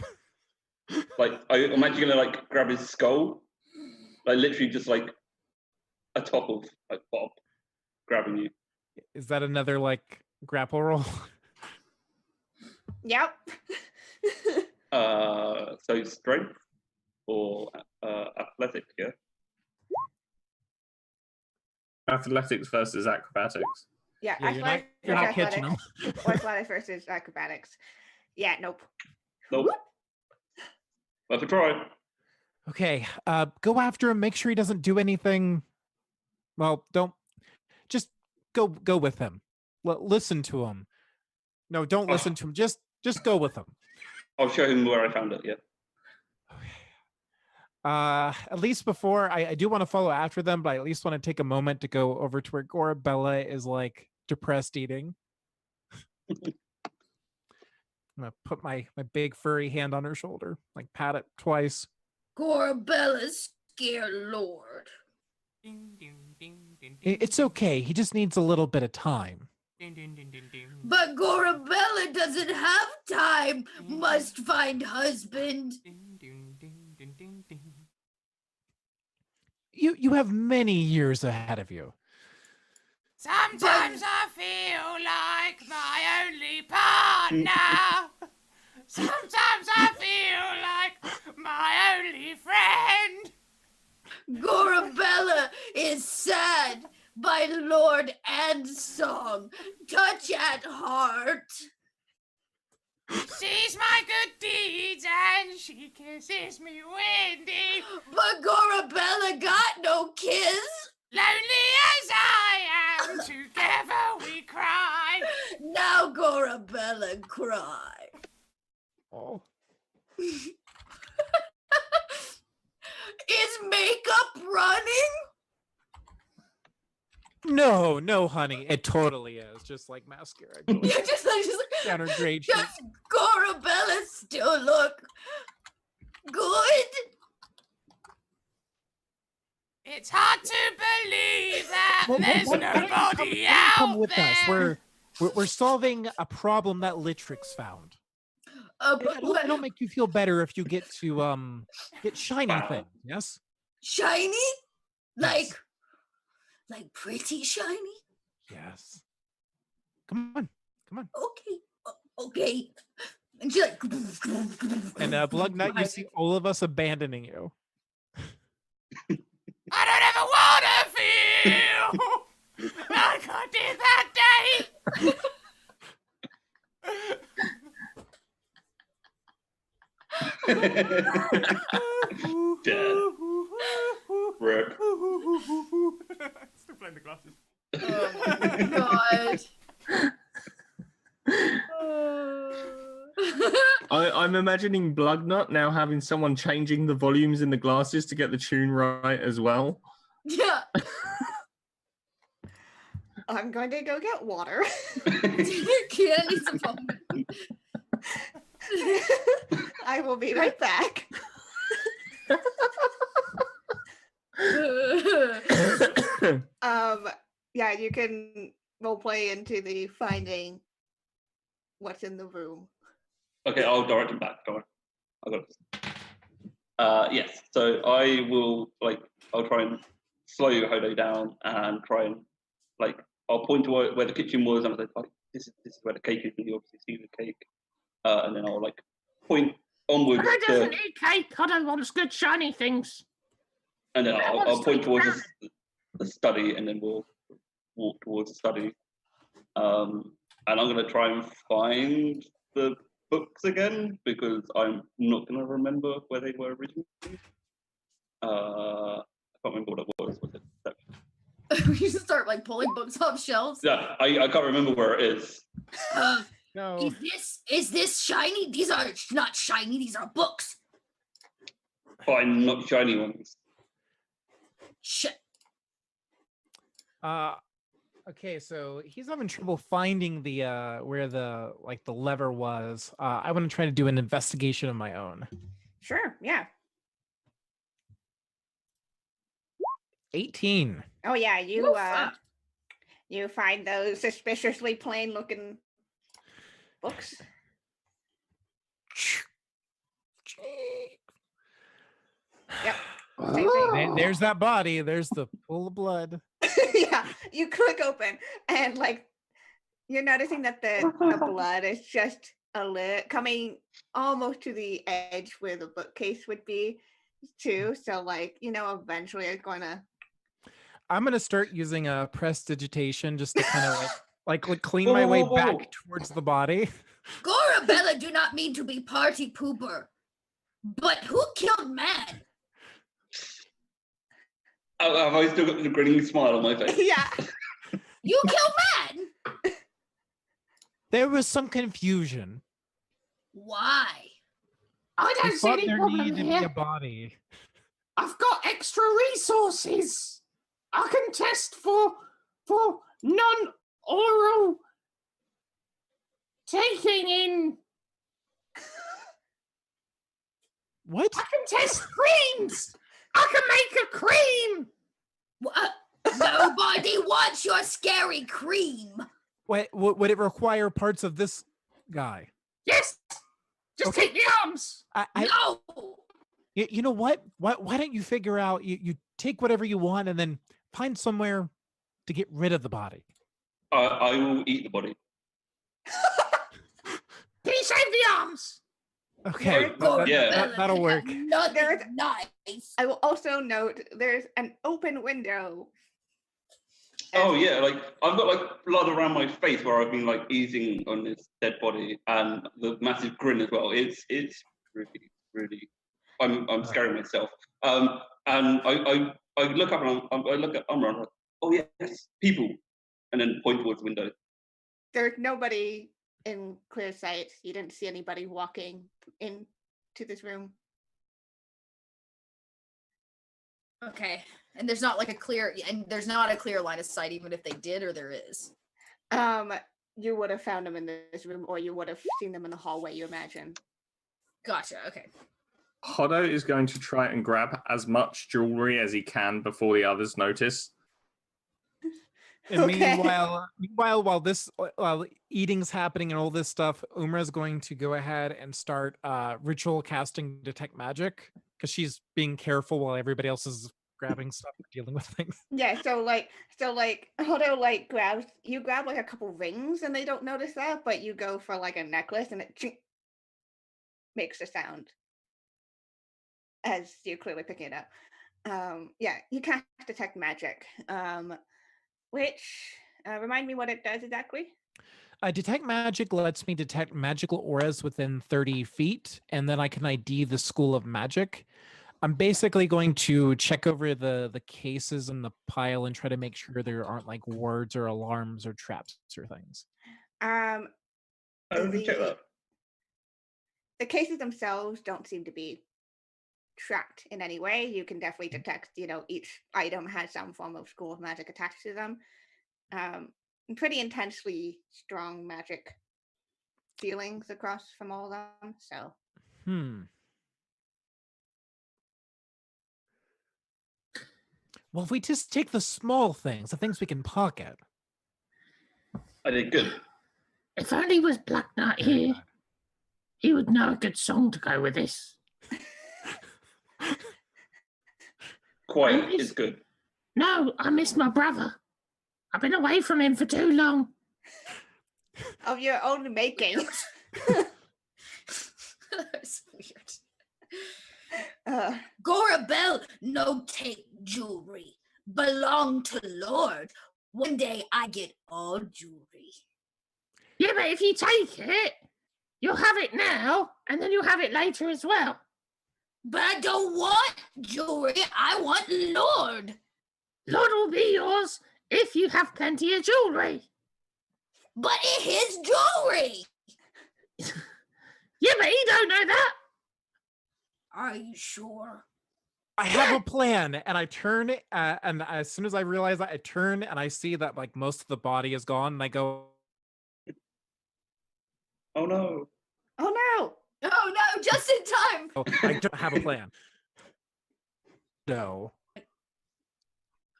Like I'm actually gonna like grab his skull, like literally just like atop of like Bob grabbing you. Is that another like grapple roll? Yep. So strength or athletics, yeah. Athletics versus acrobatics. Yeah, Yeah, you're not catching them. Or athletics versus acrobatics. Yeah, nope. Nope. Worth a try. Okay, go after him. Make sure he doesn't do anything. Well, don't just go with him. Listen to him. No, don't listen to him. Just go with him. I'll show him where I found it. Yeah. At least before I do want to follow after them, but I at least want to take a moment to go over to where Gorabella is like depressed eating. I'm gonna put my big furry hand on her shoulder, like pat it twice. Gorabella's scared lord. Ding, ding, ding, ding, ding, It's okay. He just needs a little bit of time. ding, ding, ding, ding, ding. But Gorabella doesn't have time. Must find husband. Ding, ding, ding, ding, ding, ding. You have many years ahead of you. Sometimes I feel like my only partner. Sometimes I feel like my only friend. Gorabella is sad by lord and song. Touch at heart. Sees my good deeds and she kisses me windy. But Gorabella got no kiss. Lonely as I am, together we cry. Now Gorabella cry. Oh. Is makeup running? No, honey. It totally is. Just like mascara. Going Yeah, just like down her grade. does Gorabella still look good? It's hard to believe that Well, there's why don't you nobody come out with there. us. We're solving a problem that Litrix found. But It'll make you feel better if you get to get shiny things. Yes. shiny? Like, Yes. like pretty shiny? Yes. Come on. Okay, okay. And she like, And Blugnut, you see all of us abandoning you. I don't ever want to feel like I did that day. Dead. Rip. Still playing the glasses. oh my god. I'm imagining Blugnut now having someone changing the volumes in the glasses to get the tune right as well. Yeah. I'm going to go get water. Kienna needs a moment. I will be right back. Yeah, you can role play into the finding what's in the room. Okay, I'll direct him back. Don't worry. I got this. Yes. So I will I'll try and slow Hodo down and try and I'll point to where the kitchen was and I'll say this is where the cake is and you obviously see the cake. And then I'll point onwards. Who doesn't eat cake? I don't want good shiny things. And then I'll point towards the study and then we'll walk towards the study. And I'm going to try and find the books again because I'm not going to remember where they were originally. I can't remember what it was. Was it perception? We just start pulling books off shelves. Yeah, I can't remember where it is. No. Is this shiny? These are not shiny. These are books. Fine, not shiny ones. Okay, so he's having trouble finding the where the the lever was. I want to try to do an investigation of my own. Sure, yeah. 18. Oh yeah, you Woof. you find those suspiciously plain looking books. Yep. Same thing. There's that body. There's the pool of blood. Yeah, you click open and you're noticing that the blood is just coming almost to the edge where the bookcase would be too. So eventually it's going to. I'm gonna start using a prestidigitation just to kind of like clean my way Whoa. back towards the body. Gorabella do not mean to be party pooper. But who killed man? Have I still got the grinning smile on my face? Yeah. You killed man? There was some confusion. Why? I We don't see thought any there problem needed to be a here. body. I've got extra resources. I can test for non-oral taking in. What? I can test creams. I can make a cream. Nobody wants your scary cream. Wait, would it require parts of this guy? Yes. Just Okay. take the arms. No. You know what? Why don't you figure out, you take whatever you want and then find somewhere to get rid of the body. I will eat the body. Can you save the arms? Okay, Yeah. that'll work. There's- Nothing nice. I will also note there's an open window. Oh yeah, like I've got like blood around my face where I've been like easing on this dead body, and the massive grin as well. It's really. I'm scaring myself. And I look up and I look at Umra and I'm like, oh yes, people, and then point towards the window. There's nobody in clear sight. You didn't see anybody walking into this room. Okay. And there's not like a clear line of sight, even if they did, or there is. You would have found them in this room, or you would have seen them in the hallway, you imagine. Gotcha. Okay. Hodo is going to try and grab as much jewelry as he can before the others notice. And Okay. while eating's happening and all this stuff, Umra's going to go ahead and start ritual casting detect magic because she's being careful while everybody else is grabbing stuff and dealing with things. Yeah, so Hodo grabs like a couple rings and they don't notice that, but you go for like a necklace and it makes a sound as you're clearly picking it up. Yeah, you cast detect magic. Which remind me what it does exactly. Detect magic lets me detect magical auras within 30 feet, and then I can ID the school of magic. I'm basically going to check over the cases in the pile and try to make sure there aren't like words or alarms or traps or things. I will check that. The cases themselves don't seem to be trapped in any way. You can definitely detect, each item has some form of school of magic attached to them. Pretty intensely strong magic feelings across from all of them. So. Well, if we just take the small things, the things we can pocket. I did good. If only was Black Knight here, he would know a good song to go with this. Quiet is good. No, I miss my brother. I've been away from him for too long. Of your own making. That's weird. Gorabelle no take jewelry. Belong to Lord. One day I get all jewelry. Yeah, but if you take it, you'll have it now, and then you'll have it later as well. But I don't want jewelry. I want Lord. Lord will be yours if you have plenty of jewelry. But it's his jewelry. Yeah, but he don't know that. Are you sure? I have a plan, and I turn, and as soon as I realize that, I turn and I see that like most of the body is gone, and I go, Oh no. Oh no! Oh no, just in time. oh, I don't have a plan. No.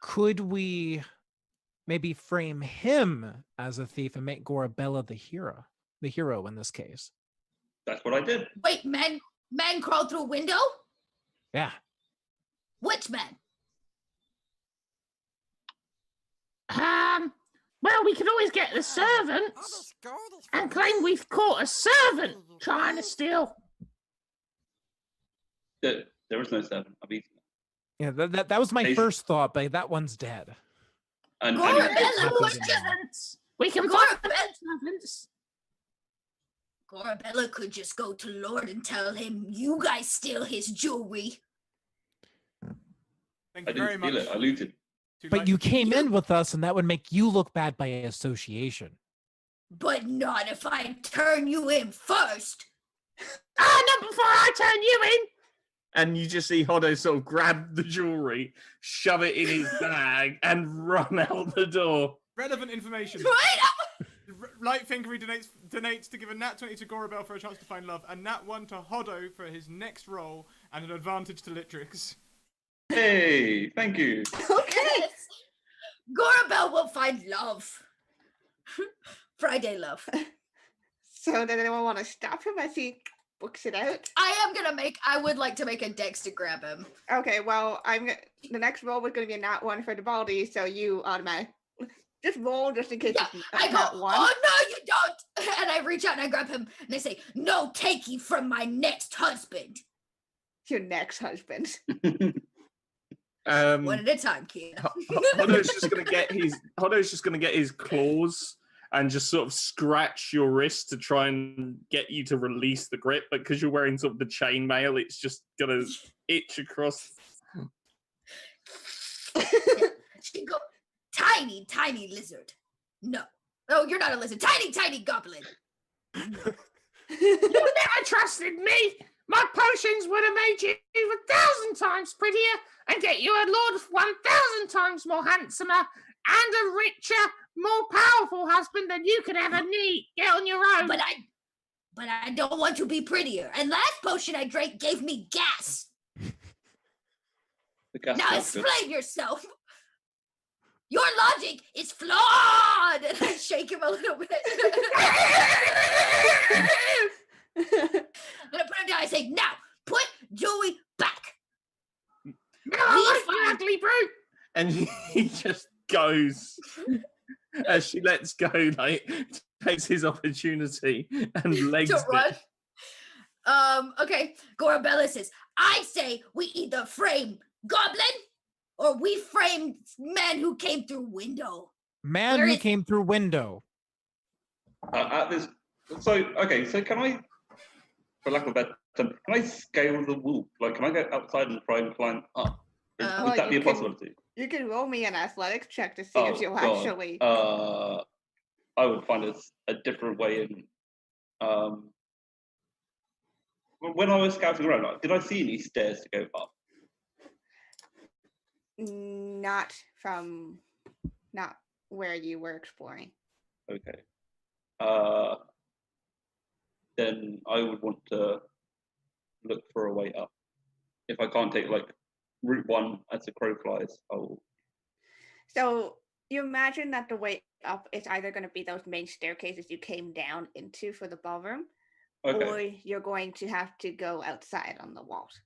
Could we maybe frame him as a thief and make Gorabella the hero in this case? That's what I did. Wait, man crawled through a window? Yeah. Which man? Well, we can always get the servants and claim we've caught a servant trying to steal. There is no servant. I've eaten Yeah, that was my Hey. first thought, but that one's dead. it. And Gorabella Gorabella was was just We can Gora find the servants. Gorabella could just go to Lord and tell him you guys steal his jewelry. Thank I you didn't very steal much. it. I looted. But you came in with us, and that would make you look bad by association. But not if I turn you in first. Not before I turn you in. And you just see Hodo sort of grab the jewelry, shove it in his bag, and run out the door. Relevant information. Right? Light Fingery donates to give a nat 20 to Gorabel for a chance to find love, and nat 1 to Hodo for his next roll, and an advantage to Litrix. Hey, thank you. Okay. Gorabel will find love. Friday love. So does anyone want to stop him as he books it out? I would like to make a dex to grab him. Okay, well, the next roll was going to be a nat 1 for the baldy, so you automatic. Just roll just in case Yeah, it's I go, nat 1. oh no, you don't! And I reach out and I grab him and I say, no takey from my next husband. Your next husband. One at a time, kid. Hodo's just gonna get his claws and just sort of scratch your wrist to try and get you to release the grip, but because you're wearing sort of the chainmail, it's just gonna itch across. She go, tiny, tiny lizard. No. Oh, you're not a lizard. Tiny, tiny goblin. You never trusted me. My potions would have made you 1,000 times prettier and get you a lord 1,000 times more handsomer and a richer, more powerful husband than you could ever need. Get on your own. But I don't want to be prettier. And last potion I drank gave me gas. The gas Now smells good. explain yourself. Your logic is flawed. And I shake him a little bit. And I put him down. I say, now put Joey back. Oh, you ugly brute. And he just goes as she lets go, like takes his opportunity and legs To run. it. Okay. Gorabella says, I say we either frame goblin or we frame man who came through window. Man Where who is- came through window. At this, so can I, for lack of a better term, can I scale the wall? Like, can I go outside and try and climb up? Would that be you a can- possibility? You can roll me an athletics check to see Oh, if you'll God. actually. I would find a different way in. When I was scouting around, like, did I see any stairs to go up? Not where you were exploring. Okay. Then I would want to look for a way up. If I can't take like route 1 as the crow flies, I will. So you imagine that the way up is either going to be those main staircases you came down into for the ballroom, Okay. or you're going to have to go outside on the walls.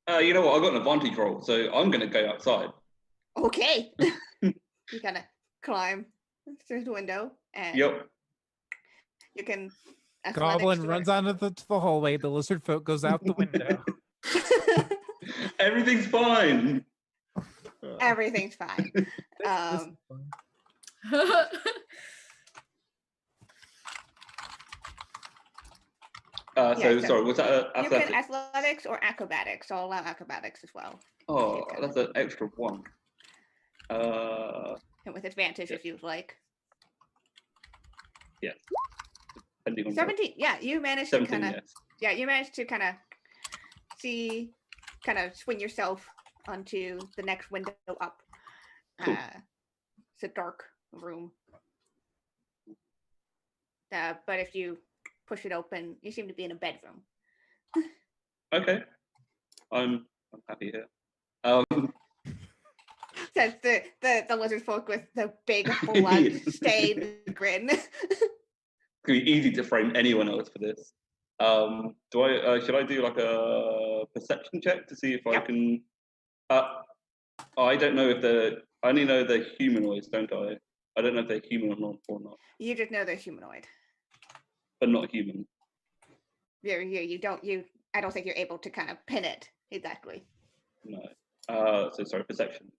You know what? I got an advantage roll, so I'm going to go outside. Okay. You kind of climb through the window, and Yep. you can. Goblin athletics runs out of the hallway. The lizard folk goes out the window. Everything's fine. Everything's fine. So Sorry, was that you athletics? can athletics or acrobatics. So I'll allow acrobatics as well. Oh, that's an extra 1. And with advantage if you'd like. Yes. Depending on 17. Yeah, you managed to 17, kind of. yes. Yeah, you managed to kind of swing yourself onto the next window up. Cool. It's a dark room. But if you push it open, you seem to be in a bedroom. Okay. I'm happy here. Says the lizard folk with the big blood-stained grin. It's gonna be easy to frame anyone else for this. Should I do like a perception check to see if I can? I don't know if I only know they're humanoids, don't I? I don't know if they're human or not. You just know they're humanoid. But not human. I don't think you're able to kind of pin it exactly. No. So sorry, perception.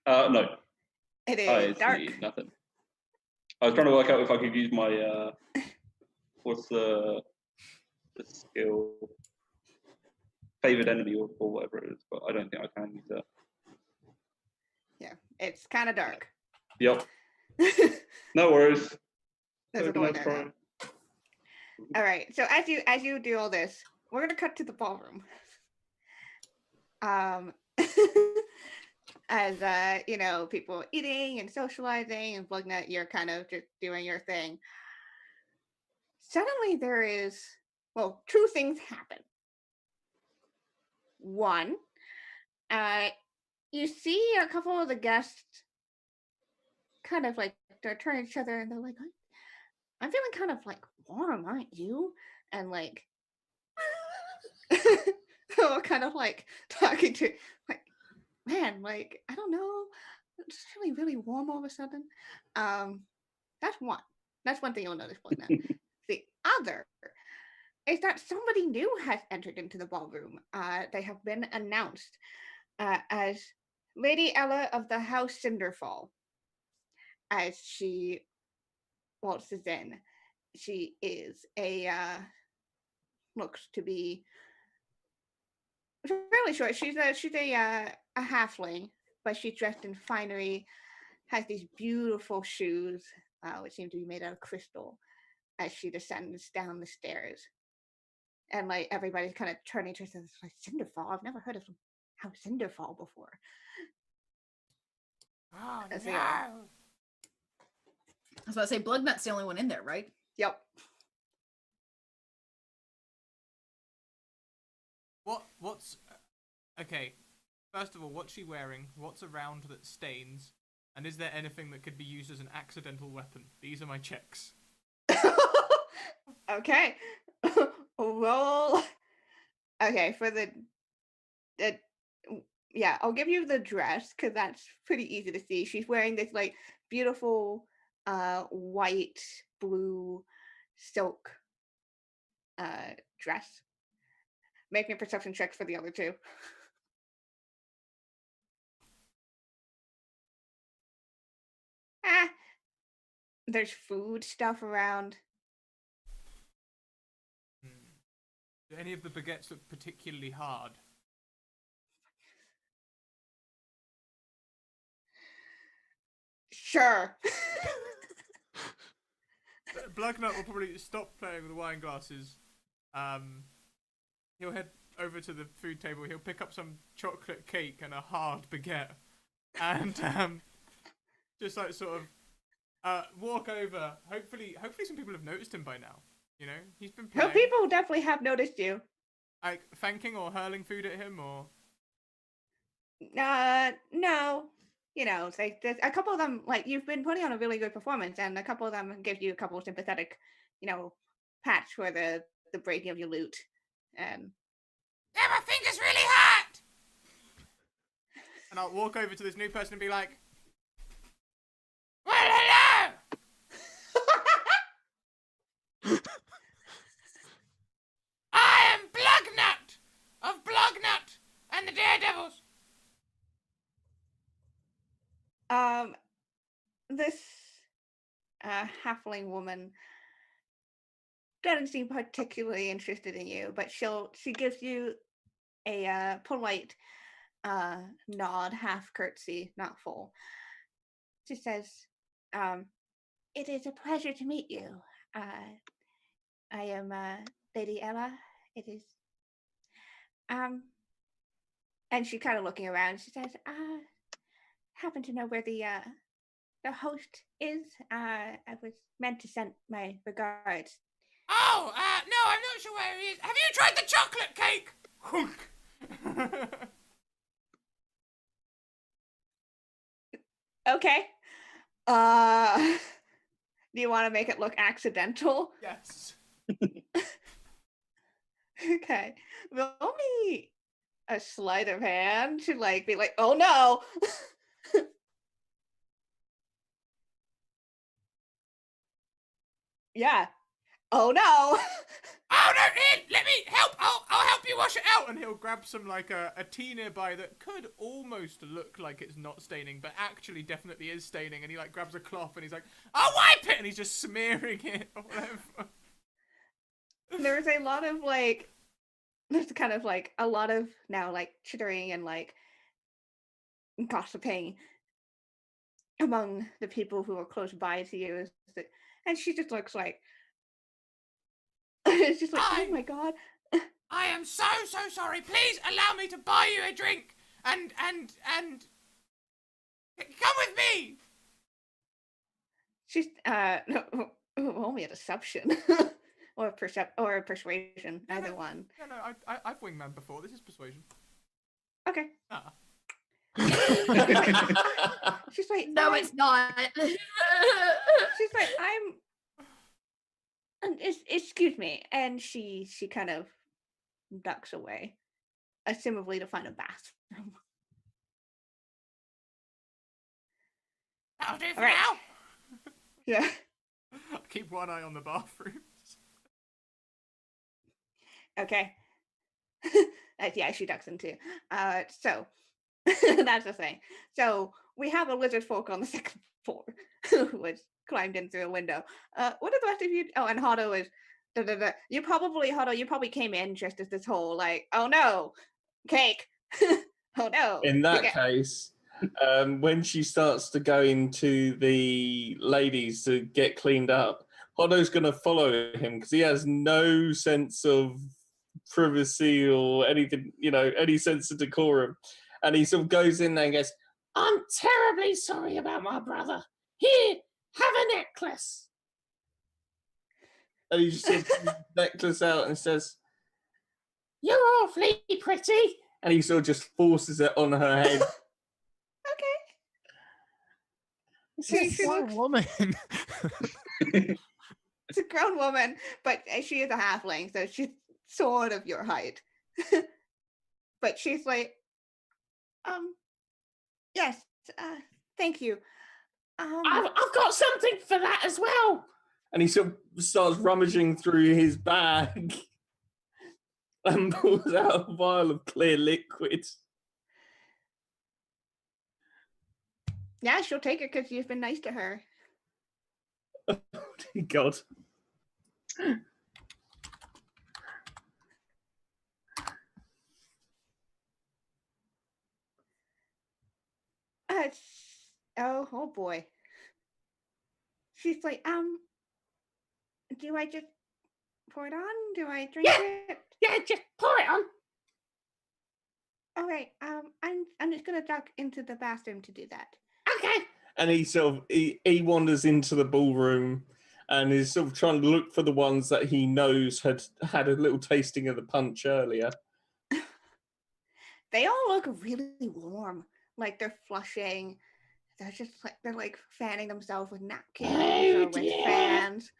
No, It I is dark. see nothing. I was trying to work out if I could use my what's the skill? Favored enemy or whatever it is, but I don't think I can use that. Yeah, it's kind of dark. Yep. No worries. There's a door there now. All right. So as you do all this, we're gonna cut to the ballroom. As you know, people eating and socializing, and Blugnut, you're kind of just doing your thing. Suddenly, there is two things happen. One, you see a couple of the guests kind of like they're turning to each other, and they're like, "I'm feeling kind of like warm, aren't you?" And like. So kind of like talking to like, man, like I don't know, it's really really warm all of a sudden. That's one. That's one thing you'll notice. The other is that somebody new has entered into the ballroom. They have been announced as Lady Ella of the House Cinderfall. As she waltzes in, she is a looks to be really short. She's a halfling, but she's dressed in finery, has these beautiful shoes, which seem to be made out of crystal, as she descends down the stairs. And like everybody's kind of turning to her, like Cinderfall. I've never heard of how Cinderfall before. Oh, As no. they are. I was about to say, Blugnut's the only one in there, right? Yep. What's okay? First of all, what's she wearing? What's around that stains? And is there anything that could be used as an accidental weapon? These are my checks. Okay. Roll. Okay, for the yeah, I'll give you the dress because that's pretty easy to see. She's wearing this like beautiful white blue silk dress. Make me a perception check for the other two. There's food stuff around. Do any of the baguettes look particularly hard? Sure. Blugnut will probably stop playing with the wine glasses. He'll head over to the food table. He'll pick up some chocolate cake and a hard baguette, and just like sort of walk over. Hopefully some people have noticed him by now. You know, he's been playing. People definitely have noticed you. Like thanking or hurling food at him, or no. You know, there's a couple of them, like, you've been putting on a really good performance, and a couple of them give you a couple of sympathetic, pats for the breaking of your loot. Yeah, my finger's really hot! And I'll walk over to this new person and be like, Well, hello! I am Blugnut of Blugnut and the Daredevils. This halfling woman doesn't seem particularly interested in you, but she gives you a polite nod, half curtsy, not full. She says, "It is a pleasure to meet you. I am Lady Ella. It is." And she kind of looking around. She says, "Happen to know where the host is? I was meant to send my regards." Oh, no, I'm not sure where he is. Have you tried the chocolate cake? Okay. Do you want to make it look accidental? yes. Okay. Roll me a sleight of hand to be like, oh no. Yeah. Oh no. Oh no, Ian, let me help. I'll help you wash it out. And he'll grab some like a tea nearby that could almost look like it's not staining, but actually definitely is staining. And he like grabs a cloth and he's like, "I'll wipe it," and he's just smearing it or whatever. There's a lot of like, there's kind of like a lot of now like chittering and like gossiping among the people who are close by to you. And she just looks like, it's just like, oh my god. I am so sorry. Please allow me to buy you a drink and come with me. She's roll me a deception or a persuasion, either one. Yeah, no, I've wingman before. This is persuasion. Okay. Ah. She's like, No, it's not. she's like, excuse me, and she kind of ducks away, assumably to find a bathroom. That'll do for All right. now. Yeah. Keep one eye on the bathrooms. Okay. Yeah, she ducks in too. So that's the thing. So we have a lizard folk on the second floor which climbed in through a window. What did the rest of you? Oh, and Hado is. You probably came in just as this whole like, oh no, cake. Oh no. In that case, when she starts to go into the ladies to get cleaned up, Hodo's going to follow him because he has no sense of privacy or anything, any sense of decorum. And he sort of goes in there and goes, I'm terribly sorry about my brother. Here, have a necklace. and he just sort of pulls the necklace out and says, You're awfully pretty. and he sort of just forces it on her head. Okay. She's a poor woman. It's a grown woman, but she is a halfling, so she's sort of your height. But she's like, yes, thank you. I've got something for that as well. And he sort of starts rummaging through his bag and pulls out a vial of clear liquid. Yeah, she'll take it because you've been nice to her. Oh, dear God. Oh boy. She's like, do I just pour it on? Do I drink it? Yeah, just pour it on. All right. I'm just gonna duck into the bathroom to do that. Okay. And he sort of he wanders into the ballroom and is sort of trying to look for the ones that he knows had a little tasting of the punch earlier. They all look really warm, like they're flushing. They're just like fanning themselves with napkins or with fans.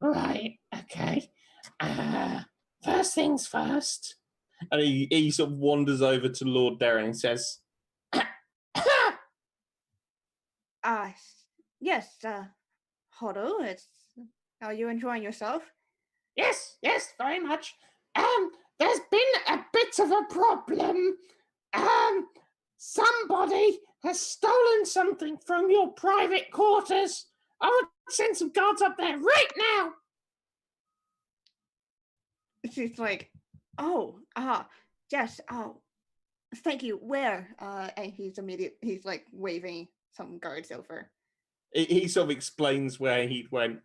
Right. Okay. First things first. And he sort of wanders over to Lord Darren and says, yes, Hodo, are you enjoying yourself? Yes, very much. There's been a bit of a problem. Somebody has stolen something from your private quarters. I would send some guards up there right now. She's like, yes, thank you. Where? And he's like waving some guards over. He sort of explains where he went.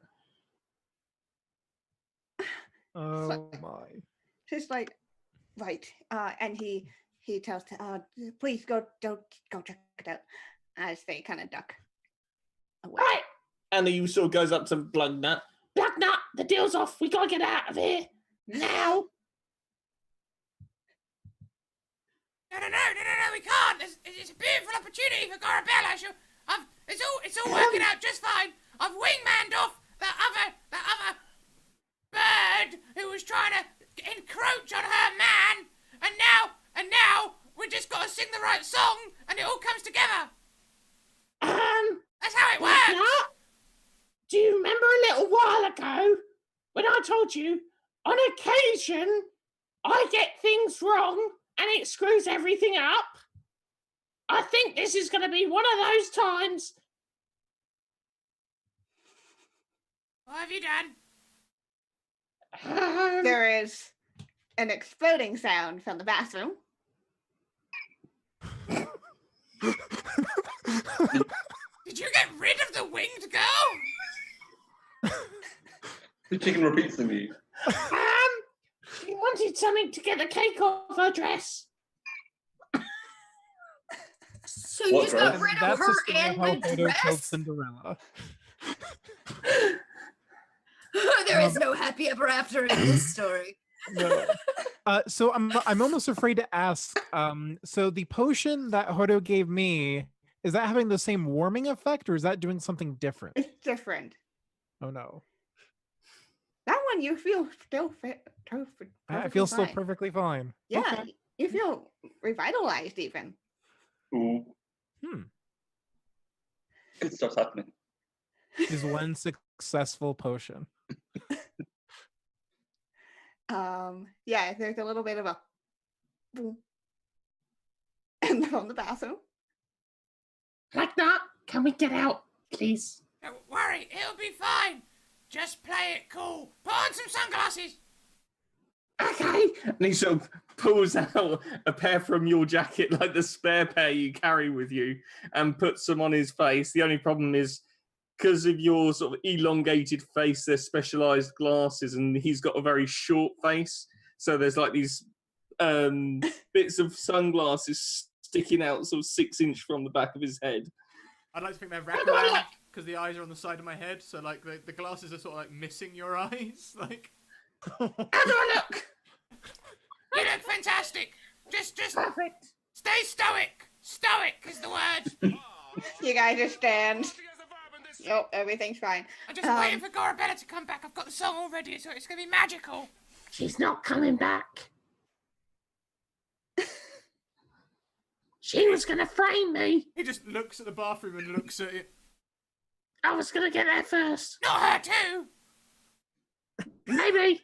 Oh my. She's like, right. And he tells to, please go check it out, as they kind of duck away. Right. And he sort of goes up to Blugnut. Blugnut, the deal's off. We gotta get out of here now. No, we can't. It's a beautiful opportunity for Gorabella. It's all working out just fine. I've wingmanned off that other bird who was trying to encroach on her man, and now we just got to sing the right song, and it all comes together. That's how it works. Do you remember a little while ago when I told you, on occasion, I get things wrong and it screws everything up? I think this is going to be one of those times. What have you done? There is an exploding sound from the bathroom. Did you get rid of the winged girl? The chicken repeats to me. She wanted something to get the cake off her dress. So you What just got dress? rid of That's her the story and of how the Hodo killed dress? Cinderella. There is no happy ever after in this story. No. So I'm almost afraid to ask. So the potion that Hodo gave me, is that having the same warming effect, or is that doing something different? It's different. Oh no. That one you feel still I feel still perfectly fine. Yeah, Okay. you feel revitalized even. Ooh, good stuff's happening. Is one successful potion. Yeah, there's a little bit of a boom. And from the bathroom. Like that? Can we get out, please? Don't worry, it'll be fine. Just play it cool. Put on some sunglasses. Okay. And he sort of pulls out a pair from your jacket, like the spare pair you carry with you, and puts them on his face. The only problem is, because of your sort of elongated face, there's specialized glasses, and he's got a very short face. So there's like these bits of sunglasses sticking out sort of 6 inch from the back of his head. I'd like to think they're wraparound because the eyes are on the side of my head, so like the glasses are sort of like missing your eyes. Like, How do I look? You look fantastic. Just Perfect. stay stoic. Stoic is the word. You guys just stand. Nope, everything's fine. I'm just waiting for Gorabella to come back. I've got the song already, so it's gonna be magical. She's not coming back. She was going to frame me. he just looks at the bathroom and looks at it. I was going to get there first. Not her too. Maybe.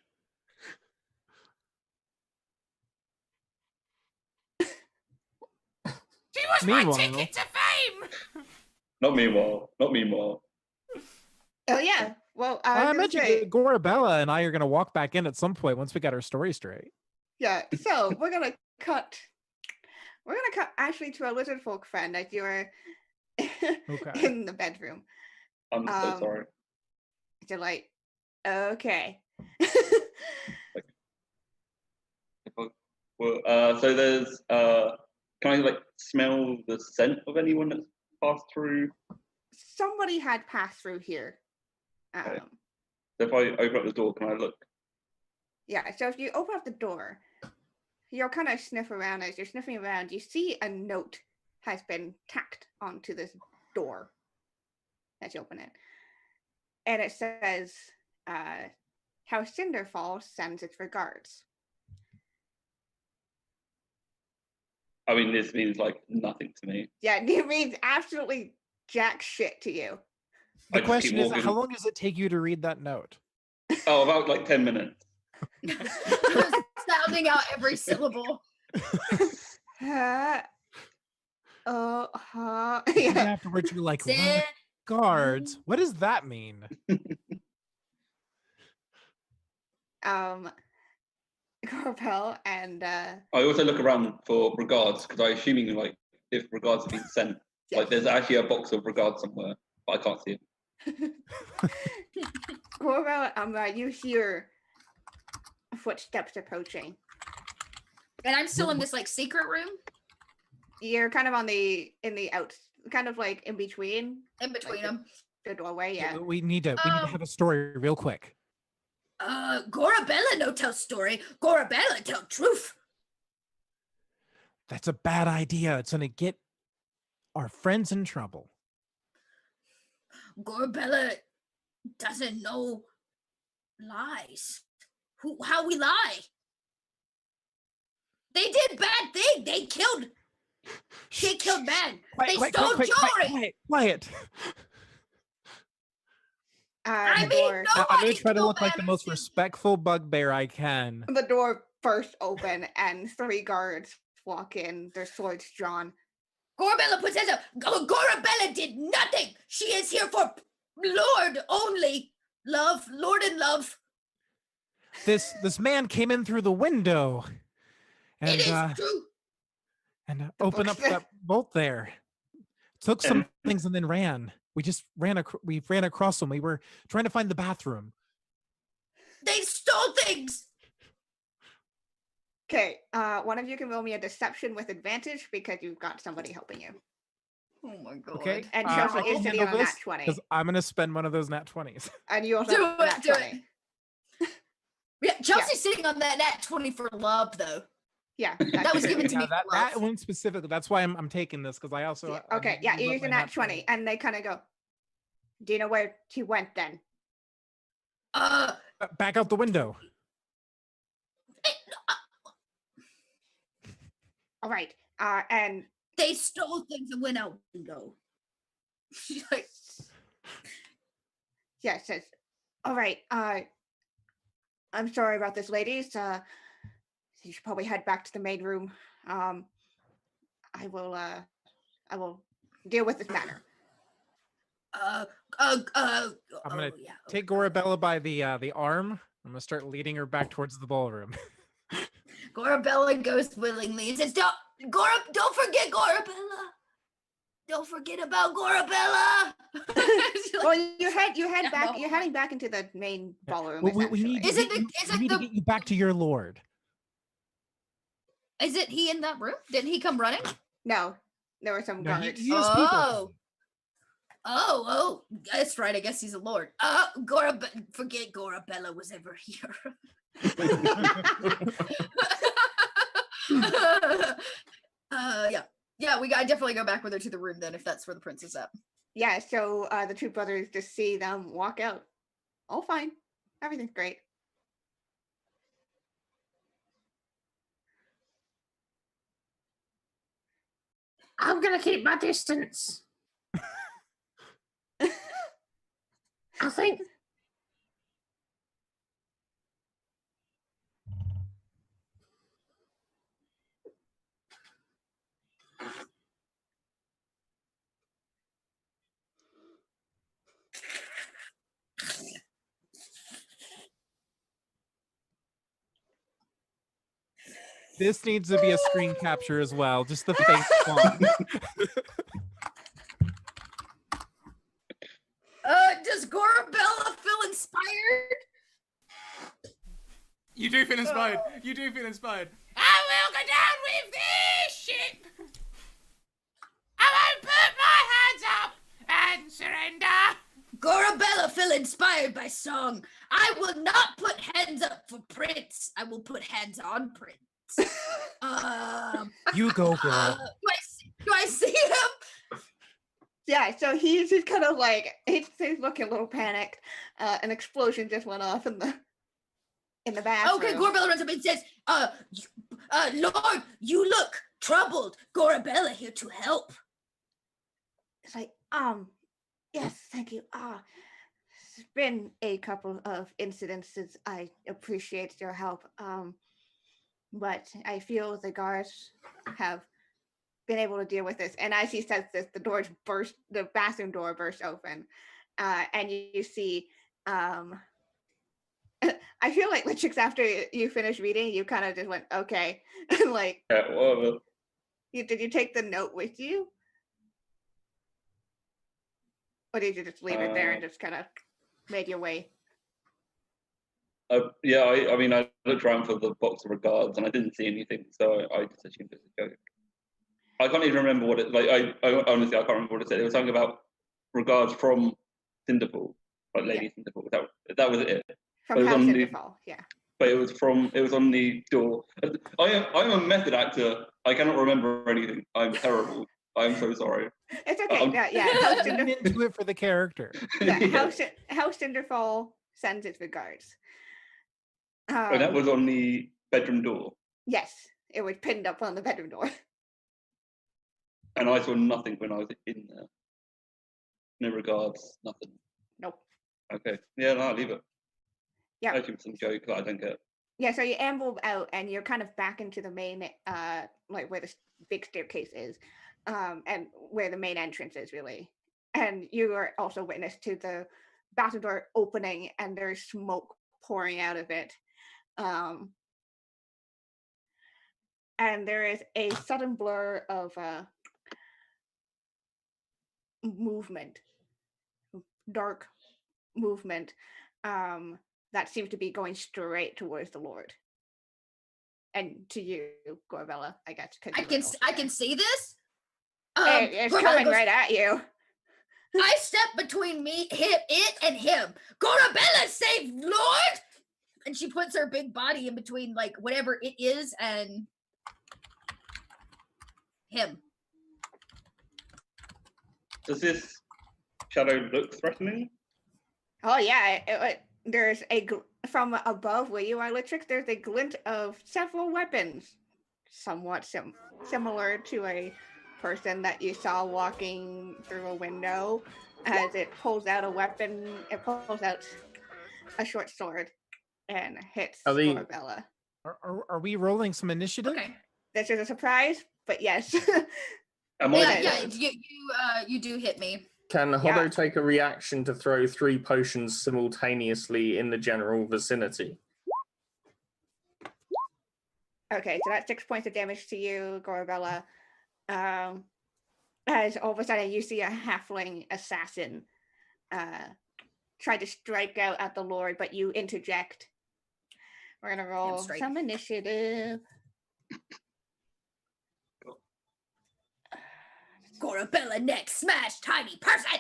She was Meanwhile- my ticket to fame. Not meanwhile. Not meanwhile. Oh yeah. Well, I I was gonna imagine say, Gorabella and I are going to walk back in at some point once we got our story straight. yeah. So we're gonna cut. We're gonna cut Ashley to a lizard folk friend as you're Okay. in the bedroom. I'm so Um, sorry. You're like, okay. Well, so there's can I like smell the scent of anyone that's passed through? Somebody had passed through here. Okay. So if I open up the door, can I look? Yeah, so if you open up the door, you'll kind of sniff around. As you're sniffing around, you see a note has been tacked onto this door as you open it. And it says, how Cinderfall sends its regards. I mean, this means like nothing to me. Yeah, it means absolutely jack shit to you. I The just keep question is, walking. how long does it take you to read that note? Oh, about like 10 minutes. Sounding out every syllable. Yeah. And afterwards, you're like, Sin- guards, what does that mean? Corbell and I also look around for regards because I'm assuming like if regards have been sent, like there's actually a box of regards somewhere, but I can't see it. Corbell, you hear footsteps approaching. And I'm still in this like secret room You're kind of in the out, kind of like in between in between the- them. the doorway. Yeah. We need to have a story real quick. Gorabella no tell story. Gorabella tell truth. That's a bad idea. It's gonna get our friends in trouble. Gorabella doesn't know lies. How we lie? They did bad thing. They killed man. They stole jewelry. Quiet. I The mean, door, Now, I'm gonna nobody- try to look like the nobody most said- respectful bugbear I can. the door bursts open and 3 guards walk in, their swords drawn. Gorabella puts hands up. Gorabella did nothing. She is here for Lord only. Love, Lord and love. This man came in through the window, and It is true. opened up book's that bolt there. Took some things and then ran. We just ran. We ran across them. We were trying to find the bathroom. They stole things. Okay, one of you can roll me a deception with advantage because you've got somebody helping you. Oh my god. Okay, And I Chelsea can is sitting handle on a this nat 20. because I'm gonna spend one of those nat 20s. And you also Do have a it, nat do it. 20. Yeah, Chelsea's sitting on that nat 20 for love, though. Yeah. That was given to Yeah, me that for love. that one specifically. That's why I'm taking this because I also Okay, yeah, you use a nat 20. And they kind of go, do you know where he went then? Back out the window. All right. And They stole things and went out window. She's like, yeah, it says, all right. I'm sorry about this, ladies. You should probably head back to the main room. I will deal with this matter. I'm gonna oh, yeah, take okay. Gorabella by the arm. I'm gonna start leading her back towards the ballroom. Gorabella goes willingly and says, don't forget Gorabella. Don't forget about Gorabella. Well, you're no. heading back into the main ballroom. Well, we need, essentially. Is it the- is we it need to the- get you back to your lord. Is it he in that room? Didn't he come running? No, there were some No, guards. he has people. Oh. Oh, that's right. I guess he's a lord. Forget Gorabella was ever here. Yeah. I definitely go back with her to the room then, if that's where the prince is at. Yeah, so the two brothers just see them walk out. All fine. Everything's great. I'm gonna keep my distance. I think. This needs to be a screen capture as well. Just the face swap. Does Gorabella feel inspired? You do feel inspired. You do feel inspired. I will go down with this ship. I won't put my hands up and surrender. Gorabella feel inspired by song. I will not put hands up for Prince. I will put hands on Prince. You go, girl. Do I see him? Yeah, so he's just kind of like he's looking a little panicked. An explosion just went off in the bathroom. Okay, Gorabella runs up and says, Lord, you look troubled. Gorabella here to help. It's like, yes, thank you. There's been a couple of incidences. I appreciate your help. But I feel the guards have been able to deal with this. And as he says this, the bathroom door bursts open. And you see, I feel like Lichix, after you finished reading, you kind of just went, okay. Like, Yeah, whatever. did you take the note with you? Or did you just leave it there and just kind of made your way? I mean, I looked around for the box of regards and I didn't see anything, so I just assumed it was a joke. I can't even remember what it like. I honestly I can't remember what it said. It was something about regards from Cinderfall, like Lady Cinderfall. That was it. From It was House on Cinderfall, yeah. But it was on the door. I'm a method actor. I cannot remember anything. I'm terrible. I'm so sorry. It's okay. House Lean into it for the character. House Cinderfall sends its regards. And that was on the bedroom door. Yes, it was pinned up on the bedroom door. And I saw nothing when I was in there. No regards, nothing. Nope. Okay. Yeah, no, I'll leave it. Yeah. Hoping some joke that I don't get. Yeah, so you amble out and you're kind of back into the main, like where the big staircase is, and where the main entrance is really. And you are also witness to the battle door opening and there's smoke pouring out of it. And there is a sudden blur of movement, dark movement, that seems to be going straight towards the Lord. And to you, Gorbella, I guess. I can see this. It's coming right at you. I step between it and him. Gorabella, save Lord! And she puts her big body in between, like, whatever it is and him. Does this shadow look threatening? Oh yeah, there's from above where you are, Litrix, there's a glint of several weapons, somewhat similar to a person that you saw walking through a window. As it pulls out a weapon, it pulls out a short sword and hits Gorbella. Are we rolling some initiative? Okay. This is a surprise, but yes. You do hit me. Can Hodo take a reaction to throw 3 potions simultaneously in the general vicinity? Okay, so that's 6 points of damage to you, Gorbella. As all of a sudden you see a halfling assassin try to strike out at the Lord, but you interject. We're gonna roll some initiative. Gorabella next smash, tiny person.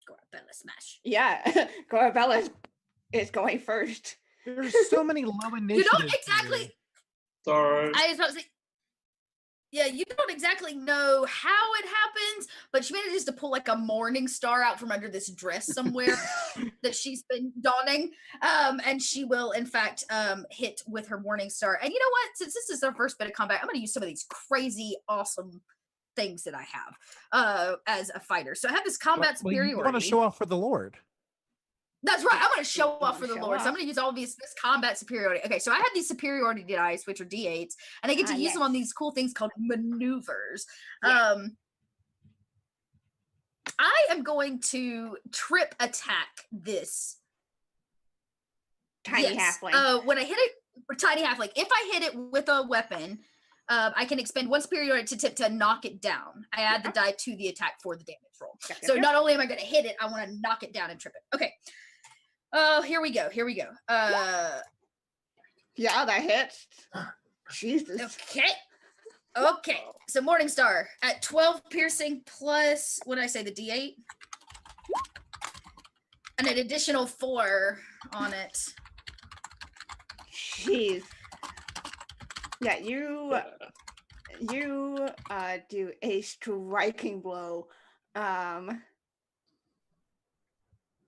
Gorabella smash. Yeah, Gorabella is going first. There's so many low initiatives. You don't exactly. Sorry. I was about to say. Yeah, you don't exactly know how it happens, but she manages to pull like a morning star out from under this dress somewhere that she's been donning. And she will, in fact, hit with her morning star. And you know what? Since this is our first bit of combat, I'm going to use some of these crazy, awesome things that I have as a fighter. So I have this combat superiority. You want to show off for the Lord. That's right. I'm going to show off for the Lord. So I'm going to use all this combat superiority. Okay, so I have these superiority dice, which are D8s, and I get to use them on these cool things called maneuvers. Yeah. I am going to trip attack this tiny halfling. When I hit it, tiny halfling. If I hit it with a weapon, I can expend 1 superiority to tip to knock it down. I add the die to the attack for the damage roll. So not only am I going to hit it, I want to knock it down and trip it. Okay. Oh, here we go. Yeah, that hits. Jesus. Okay. So Morningstar at 12 piercing plus, what did I say, the D8? And an additional 4 on it. Jeez. Yeah, you do a striking blow.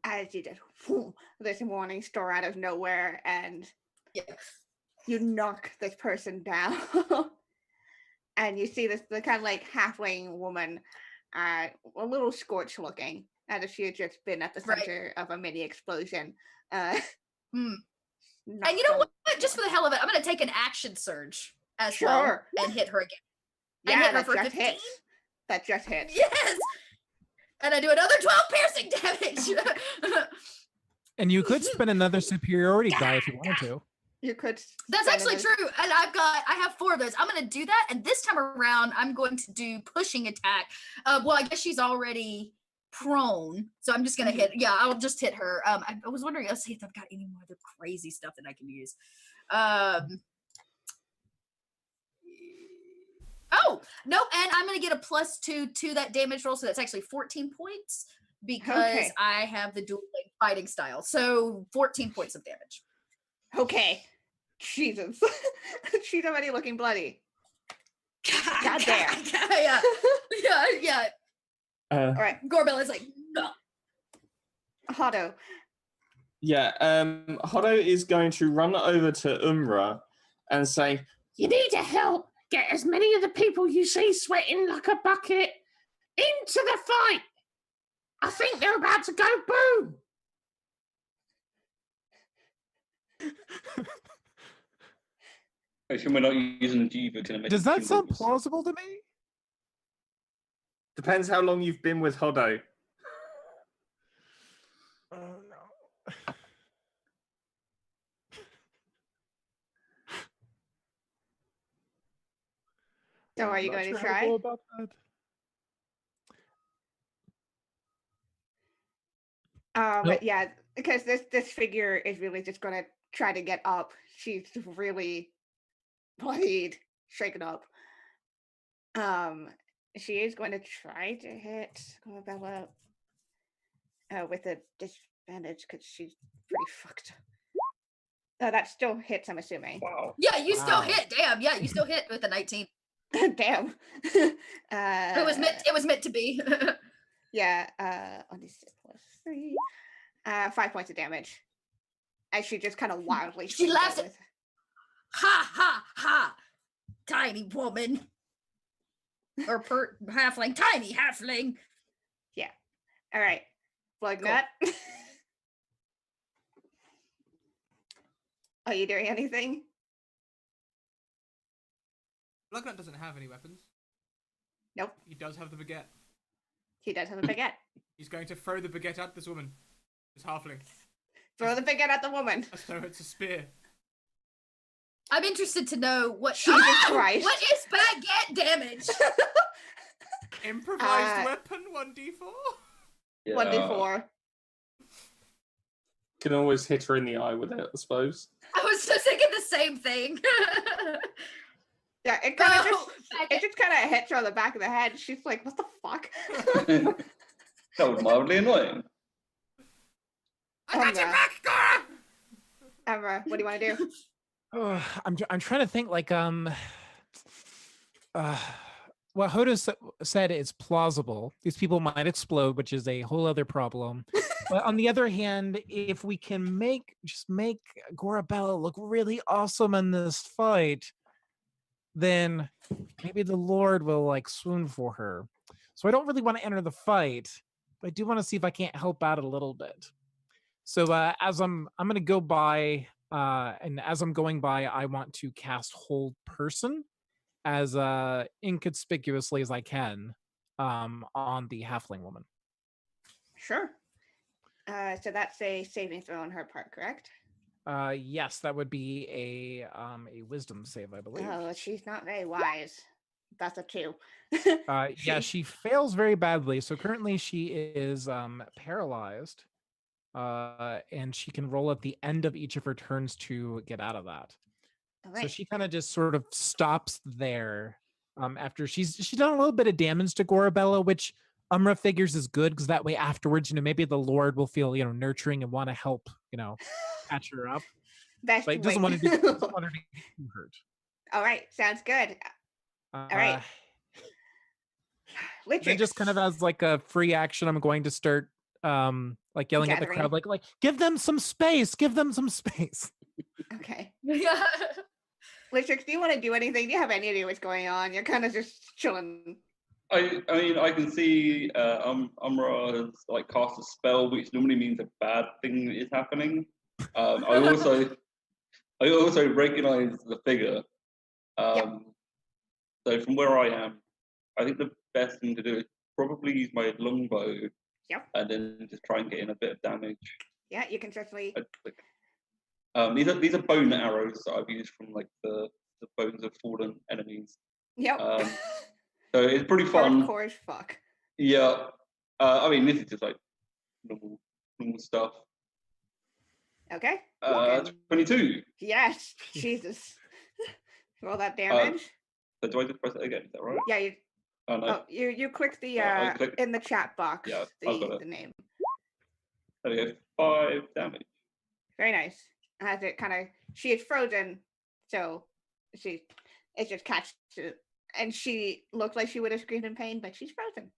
As you just this morning star out of nowhere, and you knock this person down. And you see the kind of like halfling woman, a little scorched looking, as if she had just been at the center of a mini explosion. And you know what? Just for the hell of it, I'm going to take an action surge as well and hit her again. Yeah, hit her that for just 15. hits. That just hits. Yes! And I do another 12 piercing damage. And you could spend another superiority die if you wanted to. You could. That's actually true. And I have 4 of those. I'm going to do that. And this time around, I'm going to do pushing attack. Well, I guess she's already prone. So I'm just going to hit. Yeah, I'll just hit her. I was wondering, let's see if I've got any more other crazy stuff that I can use. Oh, no, and I'm going to get a +2 to that damage roll, so that's actually 14 points because I have the dual fighting style. So 14 points of damage. Okay. Jesus. She's already looking bloody. God damn. Yeah. All right, Gorbella's like, no. Hodo. Yeah, Hodo is going to run over to Umra and say, "You need to help get as many of the people you see sweating like a bucket into the fight. I think they're about to go boom. I assume we're not using Jiva to make. Does that sound plausible to me? Depends how long you've been with Hodo. Oh no. So are you going to try? About that. But yeah, because this figure is really just going to try to get up. She's really bloodied, shaken up. She is going to try to hit Bella with a disadvantage because she's pretty fucked. That still hits, I'm assuming. Wow. Yeah, you still hit. Damn. Yeah, you still hit with a 19. Damn. It was meant to be. Yeah. On this plus 3, 5 points of damage. As she just kind of wildly. She laughs at. Ha ha ha! Tiny woman. Or halfling, tiny halfling. Yeah. All right. Plug that. Are you doing anything? Lugnut doesn't have any weapons. Nope. He does have the baguette. He does have a baguette. He's going to throw the baguette at this woman. This halfling. Throw the baguette at the woman. As though it's a spear. I'm interested to know what. Jesus Christ. What is baguette damage? Improvised weapon 1d4. Yeah. 1d4. Can always hit her in the eye with it, I suppose. I was just thinking the same thing. Yeah, it kind of just kind of hits her on the back of the head. She's like, "What the fuck?" That was mildly annoying. I got your back, Gora! Emra, what do you want to do? I'm trying to think like what Hodo said is plausible. These people might explode, which is a whole other problem. But on the other hand, if we can make Gorabella look really awesome in this fight, then maybe the Lord will like swoon for her. So I don't really want to enter the fight, but I do want to see if I can't help out a little bit. So as I'm going to go by, and as I'm going by, I want to cast Hold Person as inconspicuously as I can on the halfling woman. Sure. So that's a saving throw on her part, correct? Yes, that would be a wisdom save, I believe. Oh, she's not very wise. That's a 2. Yeah, she fails very badly. So currently she is paralyzed. And she can roll at the end of each of her turns to get out of that. Right. So she kind of just sort of stops there after she's done a little bit of damage to Gorabella, which Umra figures is good because that way afterwards, maybe the Lord will feel, nurturing and want to help, patch her up. Best but he doesn't want to get too hurt. All right, sounds good. All right. Then just kind of as like a free action, I'm going to start like yelling at the crowd, like give them some space, Okay. Litrix, do you want to do anything? Do you have any idea what's going on? You're kind of just chilling. I mean, I can see Umra has like cast a spell, which normally means a bad thing is happening. I also recognize the figure. So from where I am, I think the best thing to do is probably use my longbow. Yep. And then just try and get in a bit of damage. Yeah, you can certainly. These are bone arrows that I've used from like the bones of fallen enemies. Yep. So it's pretty fun. Hardcore as fuck. Yeah. I mean, this is just like normal stuff. Okay. 22. Yes. Jesus. Roll that damage. So do I just press it again? Is that right? Yeah. Oh, no. You click the in the chat box. Yeah, I've got it. The name. There we go. 5 damage. Very nice. As it she is frozen, so it just catches it, and she looked like she would have screamed in pain, but she's frozen.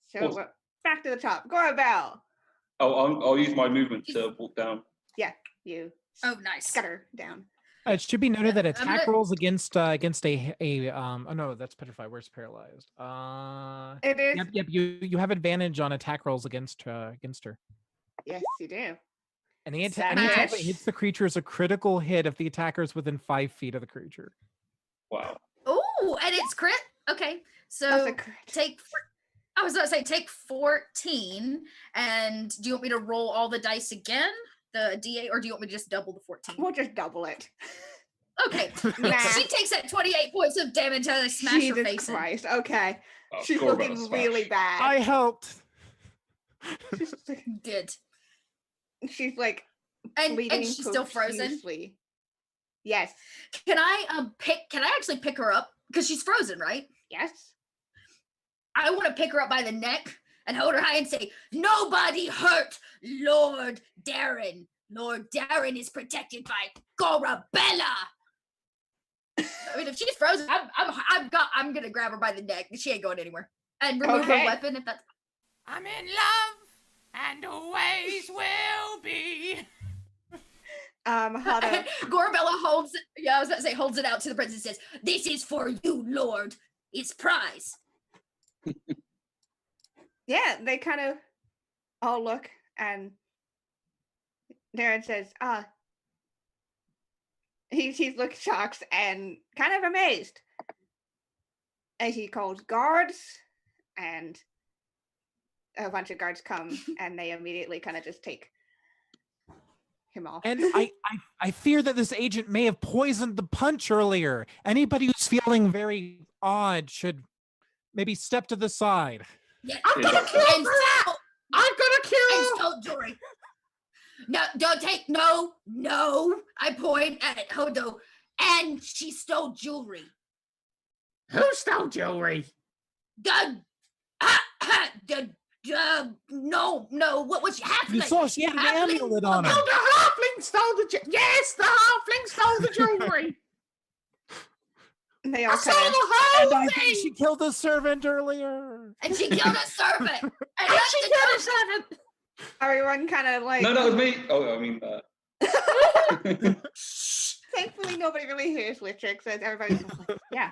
So awesome. Back to the top. Gorabelle. Oh, I'll use my movement to walk down. Yeah, you. Oh, nice. Scutter down. It should be noted that I'm attack gonna- rolls against a oh no, that's petrified. Where's paralyzed? It is. Yep. You have advantage on attack rolls against her. Yes, you do. Any Smash. attack that hits the creature is a critical hit if the attacker is within 5 feet of the creature. Wow. Oh, and it's crit. Okay, That's so a crit. I was going to say take 14, and do you want me to roll all the dice again, the D8, or do you want me to just double the 14? We'll just double it. Okay, Nah. she takes that 28 points of damage and I smash her Jesus face in. Christ. Okay. Oh, She's score about looking a smash. really bad. I helped. Did. She's like And bleeding she's still frozen. profusely. Yes. Can I can I actually pick her up? Because she's frozen, right? Yes. I want to pick her up by the neck and hold her high and say, "Nobody hurt Lord Darren. Lord Darren is protected by Gorabella." I mean, if she's frozen, I'm gonna grab her by the neck. She ain't going anywhere. And remove Okay. her weapon if that's. I'm in love and always will be. Hada. Gorabella holds it. Yeah, I was about to say holds it out to the prince and says, "This is for you, Lord. It's prize." Yeah, they kind of all look, and Darren says, he's looking shocked and kind of amazed. And he calls guards, and a bunch of guards come, and they immediately kind of just take him off. And I fear that this agent may have poisoned the punch earlier. Anybody who's feeling very odd should maybe step to the side. Yeah, I'm gonna kill and her! so, I'm gonna kill and her! so jewelry. No, don't take no. I point at Hodo, and she stole jewelry. Who stole jewelry? No. What was happening? You saw she had an Halfling- amulet on her. Oh, the halfling stole the jewelry. Yes, the halfling stole the jewelry. And they I all saw kind of, the whole And I thing. think she killed a servant earlier. And she killed a servant. And And left she the killed a servant. servant. everyone kind of like, No, that was me. Oh, I mean, thankfully nobody really hears Litrix, as everybody's just like, yeah.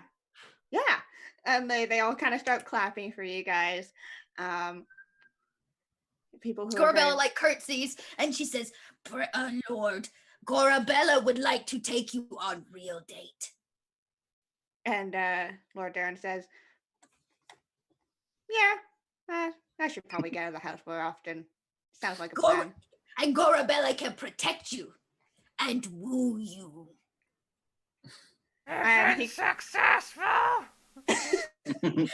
And they all kind of start clapping for you guys. People who are Gorabella very- like curtsies, and she says, "Lord, Gorabella would like to take you on real date." And Lord Darren says, yeah, I should probably get out of the house more often. Sounds like a plan. And Gorabella can protect you and woo you. And If he- it's successful. And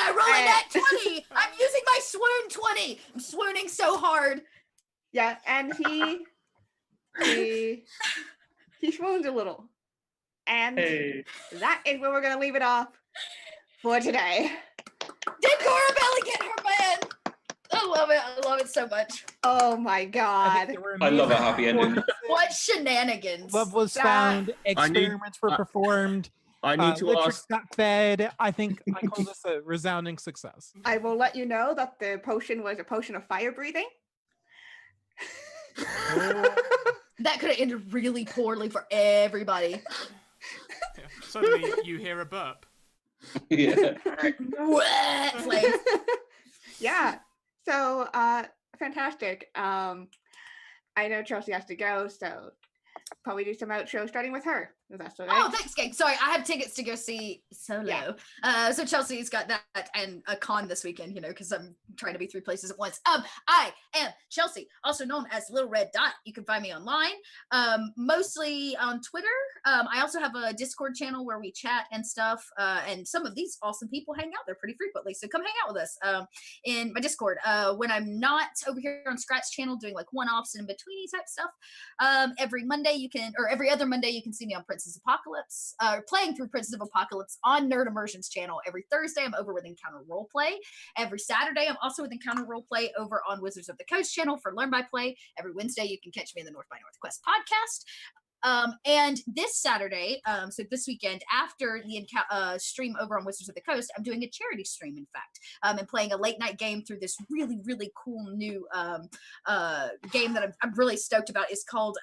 I roll a nat 20. I'm using my swoon 20. I'm swooning so hard. Yeah, and he swoons a little. And hey. that is where we're going to leave it off for today. Did Gorabella get her man? I love it. I love it so much. Oh my God. I love a happy ending. What shenanigans. Love was That- found. Experiments were performed. I need to Litrix ask. got fed. I think I call this a resounding success. I will let you know that the potion was a potion of fire breathing. That could have ended really poorly for everybody. Yeah. Suddenly you hear a burp. Yeah. Flames. Yeah. So fantastic. I know Chelsea has to go, so probably do some outro starting with her. If that's all right. Oh, thanks, gang. Sorry, I have tickets to go see Solo. So Chelsea's got that and a con this weekend, because I'm trying to be 3 places at once. I am Chelsea, also known as Little Red Dot. You can find me online, mostly on Twitter. I also have a Discord channel where we chat and stuff, and some of these awesome people hang out there pretty frequently. So come hang out with us in my Discord. When I'm not over here on Scratch channel doing like one-offs and in-betweeny type stuff, every other Monday you can see me on Princess Apocalypse, playing through Princess of Apocalypse on Nerd Immersion's channel. Every Thursday I'm over with Encounter Roleplay. Every Saturday I'm also with Encounter Roleplay over on Wizards of the Coast channel for Learn by Play. Every Wednesday you can catch me in the North by Northwest podcast. And this Saturday, so this weekend, after the stream over on Wizards of the Coast, I'm doing a charity stream, in fact, and playing a late night game through this really, really cool new game that I'm really stoked about. It's called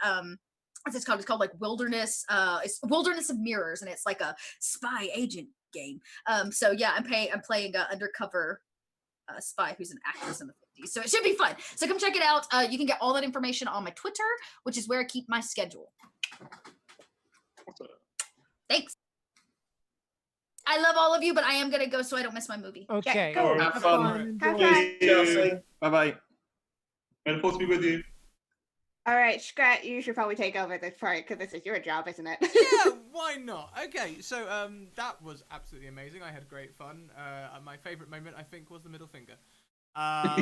what's this called? It's called like Wilderness. It's Wilderness of Mirrors, and it's like a spy agent game. So yeah, I'm playing an undercover spy who's an actress in the 50s. So it should be fun. So come check it out. You can get all that information on my Twitter, which is where I keep my schedule. Thanks. I love all of you, but I am gonna go so I don't miss my movie. Okay. go. Have fun. Have Cheers. fun. Chelsea. Bye bye. May the force be with you. All right, Scrat, you should probably take over this part because this is your job, isn't it? Yeah, why not? Okay, so that was absolutely amazing. I had great fun. My favorite moment, I think, was the middle finger.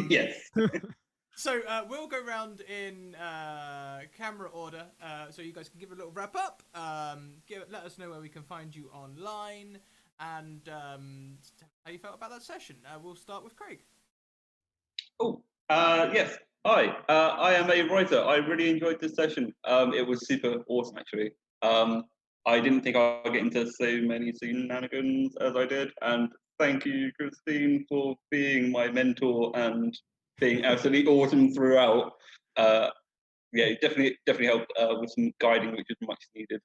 Yes. So we'll go round in camera order, so you guys can give a little wrap up. Let us know where we can find you online, and how you felt about that session. We'll start with Craig. Oh, yes. Hi, I am a writer. I really enjoyed this session. It was super awesome, actually. I didn't think I'd get into so many shenanigans as I did, and thank you, Christine, for being my mentor and being absolutely awesome throughout. Yeah, it definitely helped with some guiding, which was much needed.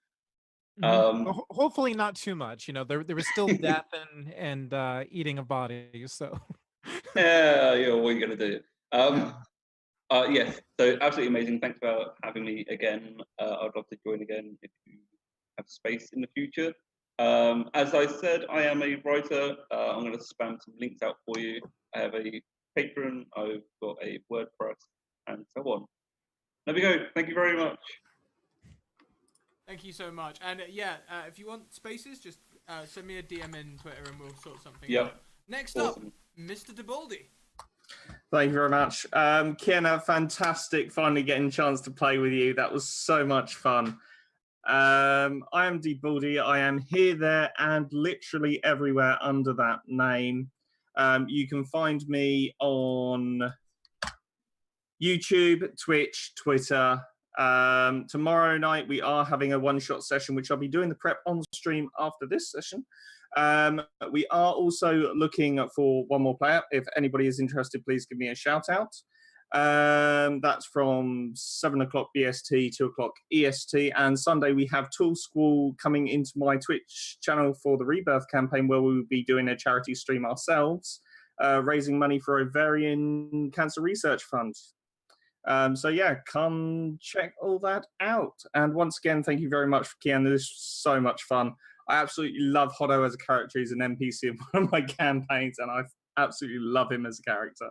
Well, hopefully not too much. You know, there was still death and eating of bodies. So Yeah, what are you gonna do? Yes, so absolutely amazing. Thanks for having me again. I'd love to join again if you have space in the future. As I said, I am a writer. I'm going to spam some links out for you. I have a Patreon, I've got a WordPress, and so on. There we go. Thank you very much. Thank you so much. And if you want spaces, just send me a DM in Twitter and we'll sort something out. Next up, Mr. DeBaldi. Thank you very much. Kienna, fantastic finally getting a chance to play with you. That was so much fun. I am DeBaldi. I am here, there, and literally everywhere under that name. You can find me on YouTube, Twitch, Twitter. Tomorrow night we are having a one-shot session, which I'll be doing the prep on stream after this session. We are also looking for one more player. If anybody is interested, please give me a shout out. That's from 7 o'clock BST, 2 o'clock EST. And Sunday we have Tool School coming into my Twitch channel for the Rebirth campaign, where we will be doing a charity stream ourselves, raising money for Ovarian Cancer Research Fund. So yeah, come check all that out. And once again, thank you very much for Kienna. This was so much fun. I absolutely love Hoddo as a character. He's an NPC in one of my campaigns, and I absolutely love him as a character.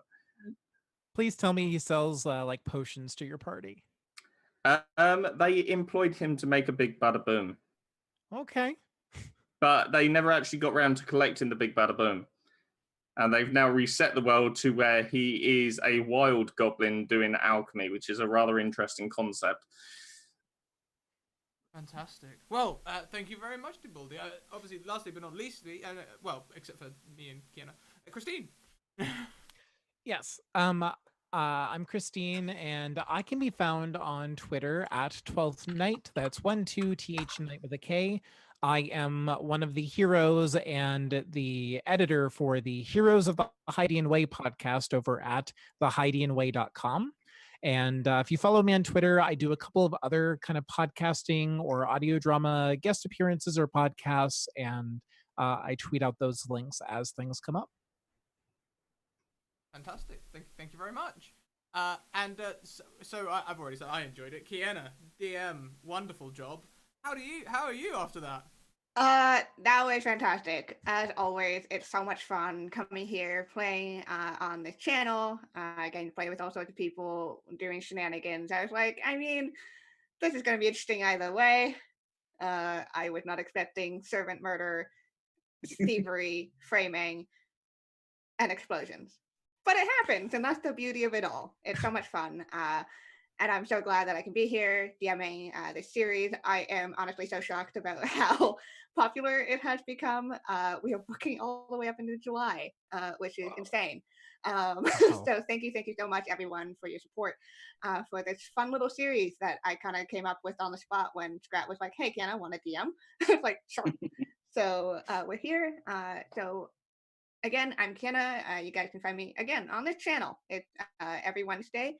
please tell me he sells like potions to your party. They employed him to make a big bada boom, Okay. but they never actually got around to collecting the big bada boom. And they've now reset the world to where he is a wild goblin doing alchemy, which is a rather interesting concept. Fantastic. Well, thank you very much, DeBaldi. Obviously, lastly but not leastly, except for me and Kienna, Christine. Yes. I'm Christine, and I can be found on Twitter at 12th Night. That's 12th Night with a K. I am one of the heroes and the editor for the Heroes of the Hydian Way podcast over at thehydianway.com. And if you follow me on Twitter, I do a couple of other kind of podcasting or audio drama guest appearances or podcasts, and I tweet out those links as things come up. Fantastic. Thank you very much. So I've already said I enjoyed it. Kienna, DM, wonderful job. How are you after that? That was fantastic. As always, it's so much fun coming here, playing on this channel, getting to play with all sorts of people, doing shenanigans. I was like, I mean, this is going to be interesting either way. I was not expecting servant murder, thievery, framing, and explosions. But it happens, and that's the beauty of it all. It's so much fun. And I'm so glad that I can be here DMing this series. I am honestly so shocked about how popular it has become. We are booking all the way up into July, which is insane. So thank you so much, everyone, for your support for this fun little series that I kind of came up with on the spot when Scrat was like, "Hey, can I want a DM?" I was like, "Sure." So we're here. So again, I'm Kienna. You guys can find me again on this channel. It's every Wednesday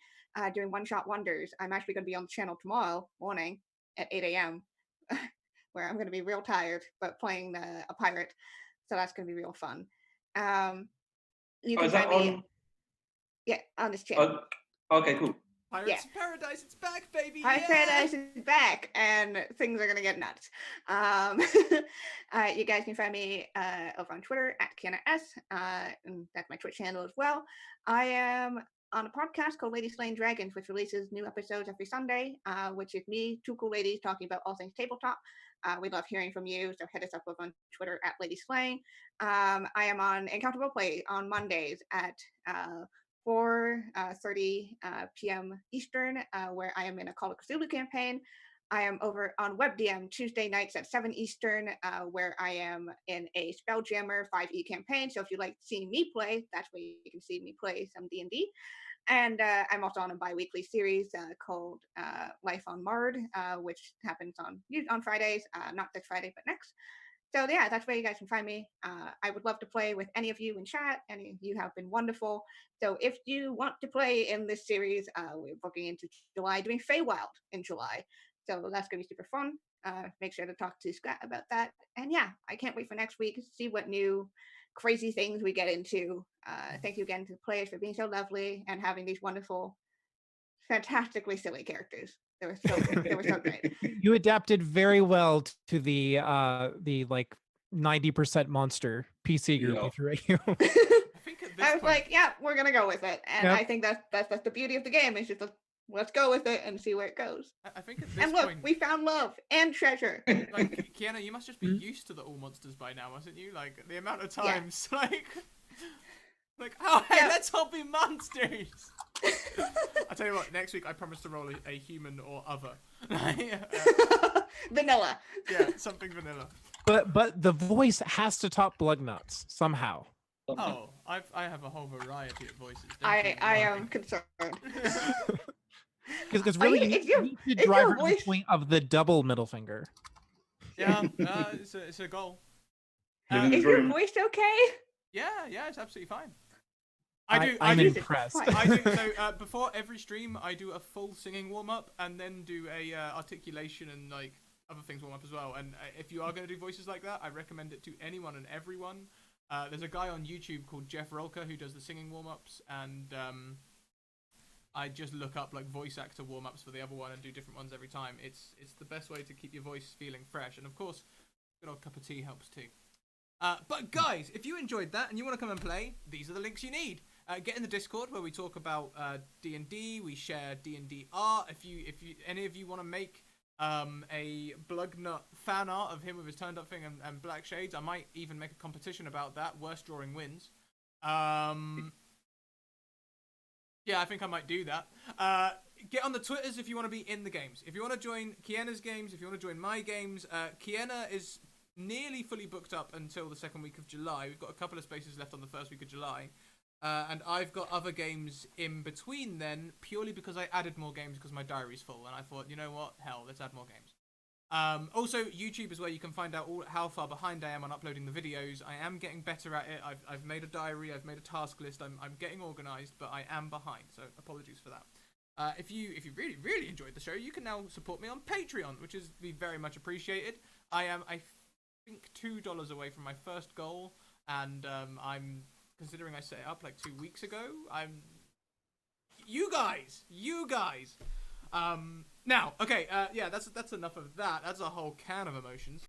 doing one-shot wonders. I'm actually going to be on the channel tomorrow morning at 8 a.m. where I'm going to be real tired, but playing a pirate. So that's going to be real fun. You Oh, can is that find me, on? yeah, on this channel. Okay, cool. Pirates of Paradise, it's back, baby! Pirate Yeah! Paradise is back, and things are gonna get nuts. You guys can find me over on Twitter at KiennaS, and that's my Twitch channel as well. I am on a podcast called Lady Slaying Dragons, which releases new episodes every Sunday, which is me, two cool ladies talking about all things tabletop. We love hearing from you, so hit us up over on Twitter at Lady Slaying. I am on Encounter Roleplay on Mondays at 4:30 p.m. Eastern, where I am in a Call of Cthulhu campaign. I am over on WebDM Tuesday nights at 7 Eastern, where I am in a Spelljammer 5e campaign. So if you like seeing me play, that's where you can see me play some D&D. And I'm also on a bi-weekly series called Life on Mard, which happens on Fridays, not this Friday, but next. So yeah, that's where you guys can find me. I would love to play with any of you in chat. Any of you have been wonderful. So if you want to play in this series, we're booking into July, doing Feywild in July. So that's going to be super fun. Make sure to talk to Scott about that. And yeah, I can't wait for next week to see what new crazy things we get into. Thank you again to the players for being so lovely and having these wonderful, fantastically silly characters. They were so great. You adapted very well to the like 90% monster PC group we threw at you. I think at this I was point, like, yeah, we're gonna go with it, and Yep. I think that's the beauty of the game. Is just let's go with it and see where it goes. I think at this And look, point, we found love and treasure. like Kienna, you must just be used to the all monsters by now, mustn't you? Like the amount of times, like, oh hey, let's all be monsters. I tell you what, next week I promise to roll a human or other. Vanilla. Yeah, something vanilla. But the voice has to top Blugnuts somehow. Oh, I have a whole variety of voices. I am concerned. Because really, you need to drive her to the voice- point of the double middle finger. Yeah, it's a goal. Is your voice okay? Yeah, it's absolutely fine. I'm impressed. I do. So before every stream, I do a full singing warm up, and then do a articulation and like other things warm up as well. And if you are going to do voices like that, I recommend it to anyone and everyone. There's a guy on YouTube called Jeff Rolker who does the singing warm ups, and I just look up like voice actor warm ups for the other one and do different ones every time. It's the best way to keep your voice feeling fresh, and of course, a good old cup of tea helps too. But guys, if you enjoyed that and you want to come and play, these are the links you need. Get in the Discord where we talk about D&D. We share D&D art. If any of you want to make a Blugnut fan art of him with his turned up thing and black shades, I might even make a competition about that. Worst drawing wins. Yeah, I think I might do that. Get on the Twitters if you want to be in the games. If you want to join KiennaS games, if you want to join my games, Kienna is nearly fully booked up until the second week of July. We've got a couple of spaces left on the first week of July. And I've got other games in between then, purely because I added more games because my diary's full. And I thought, you know what? Hell, let's add more games. Also, YouTube is where you can find out how far behind I am on uploading the videos. I am getting better at it. I've made a diary. I've made a task list. I'm getting organised, but I am behind. So apologies for that. If you really, really enjoyed the show, you can now support me on Patreon, which is very much appreciated. I am, I think, $2 away from my first goal, and I'm considering I set it up like 2 weeks ago. You guys. Now, okay, yeah, that's enough of that. That's a whole can of emotions.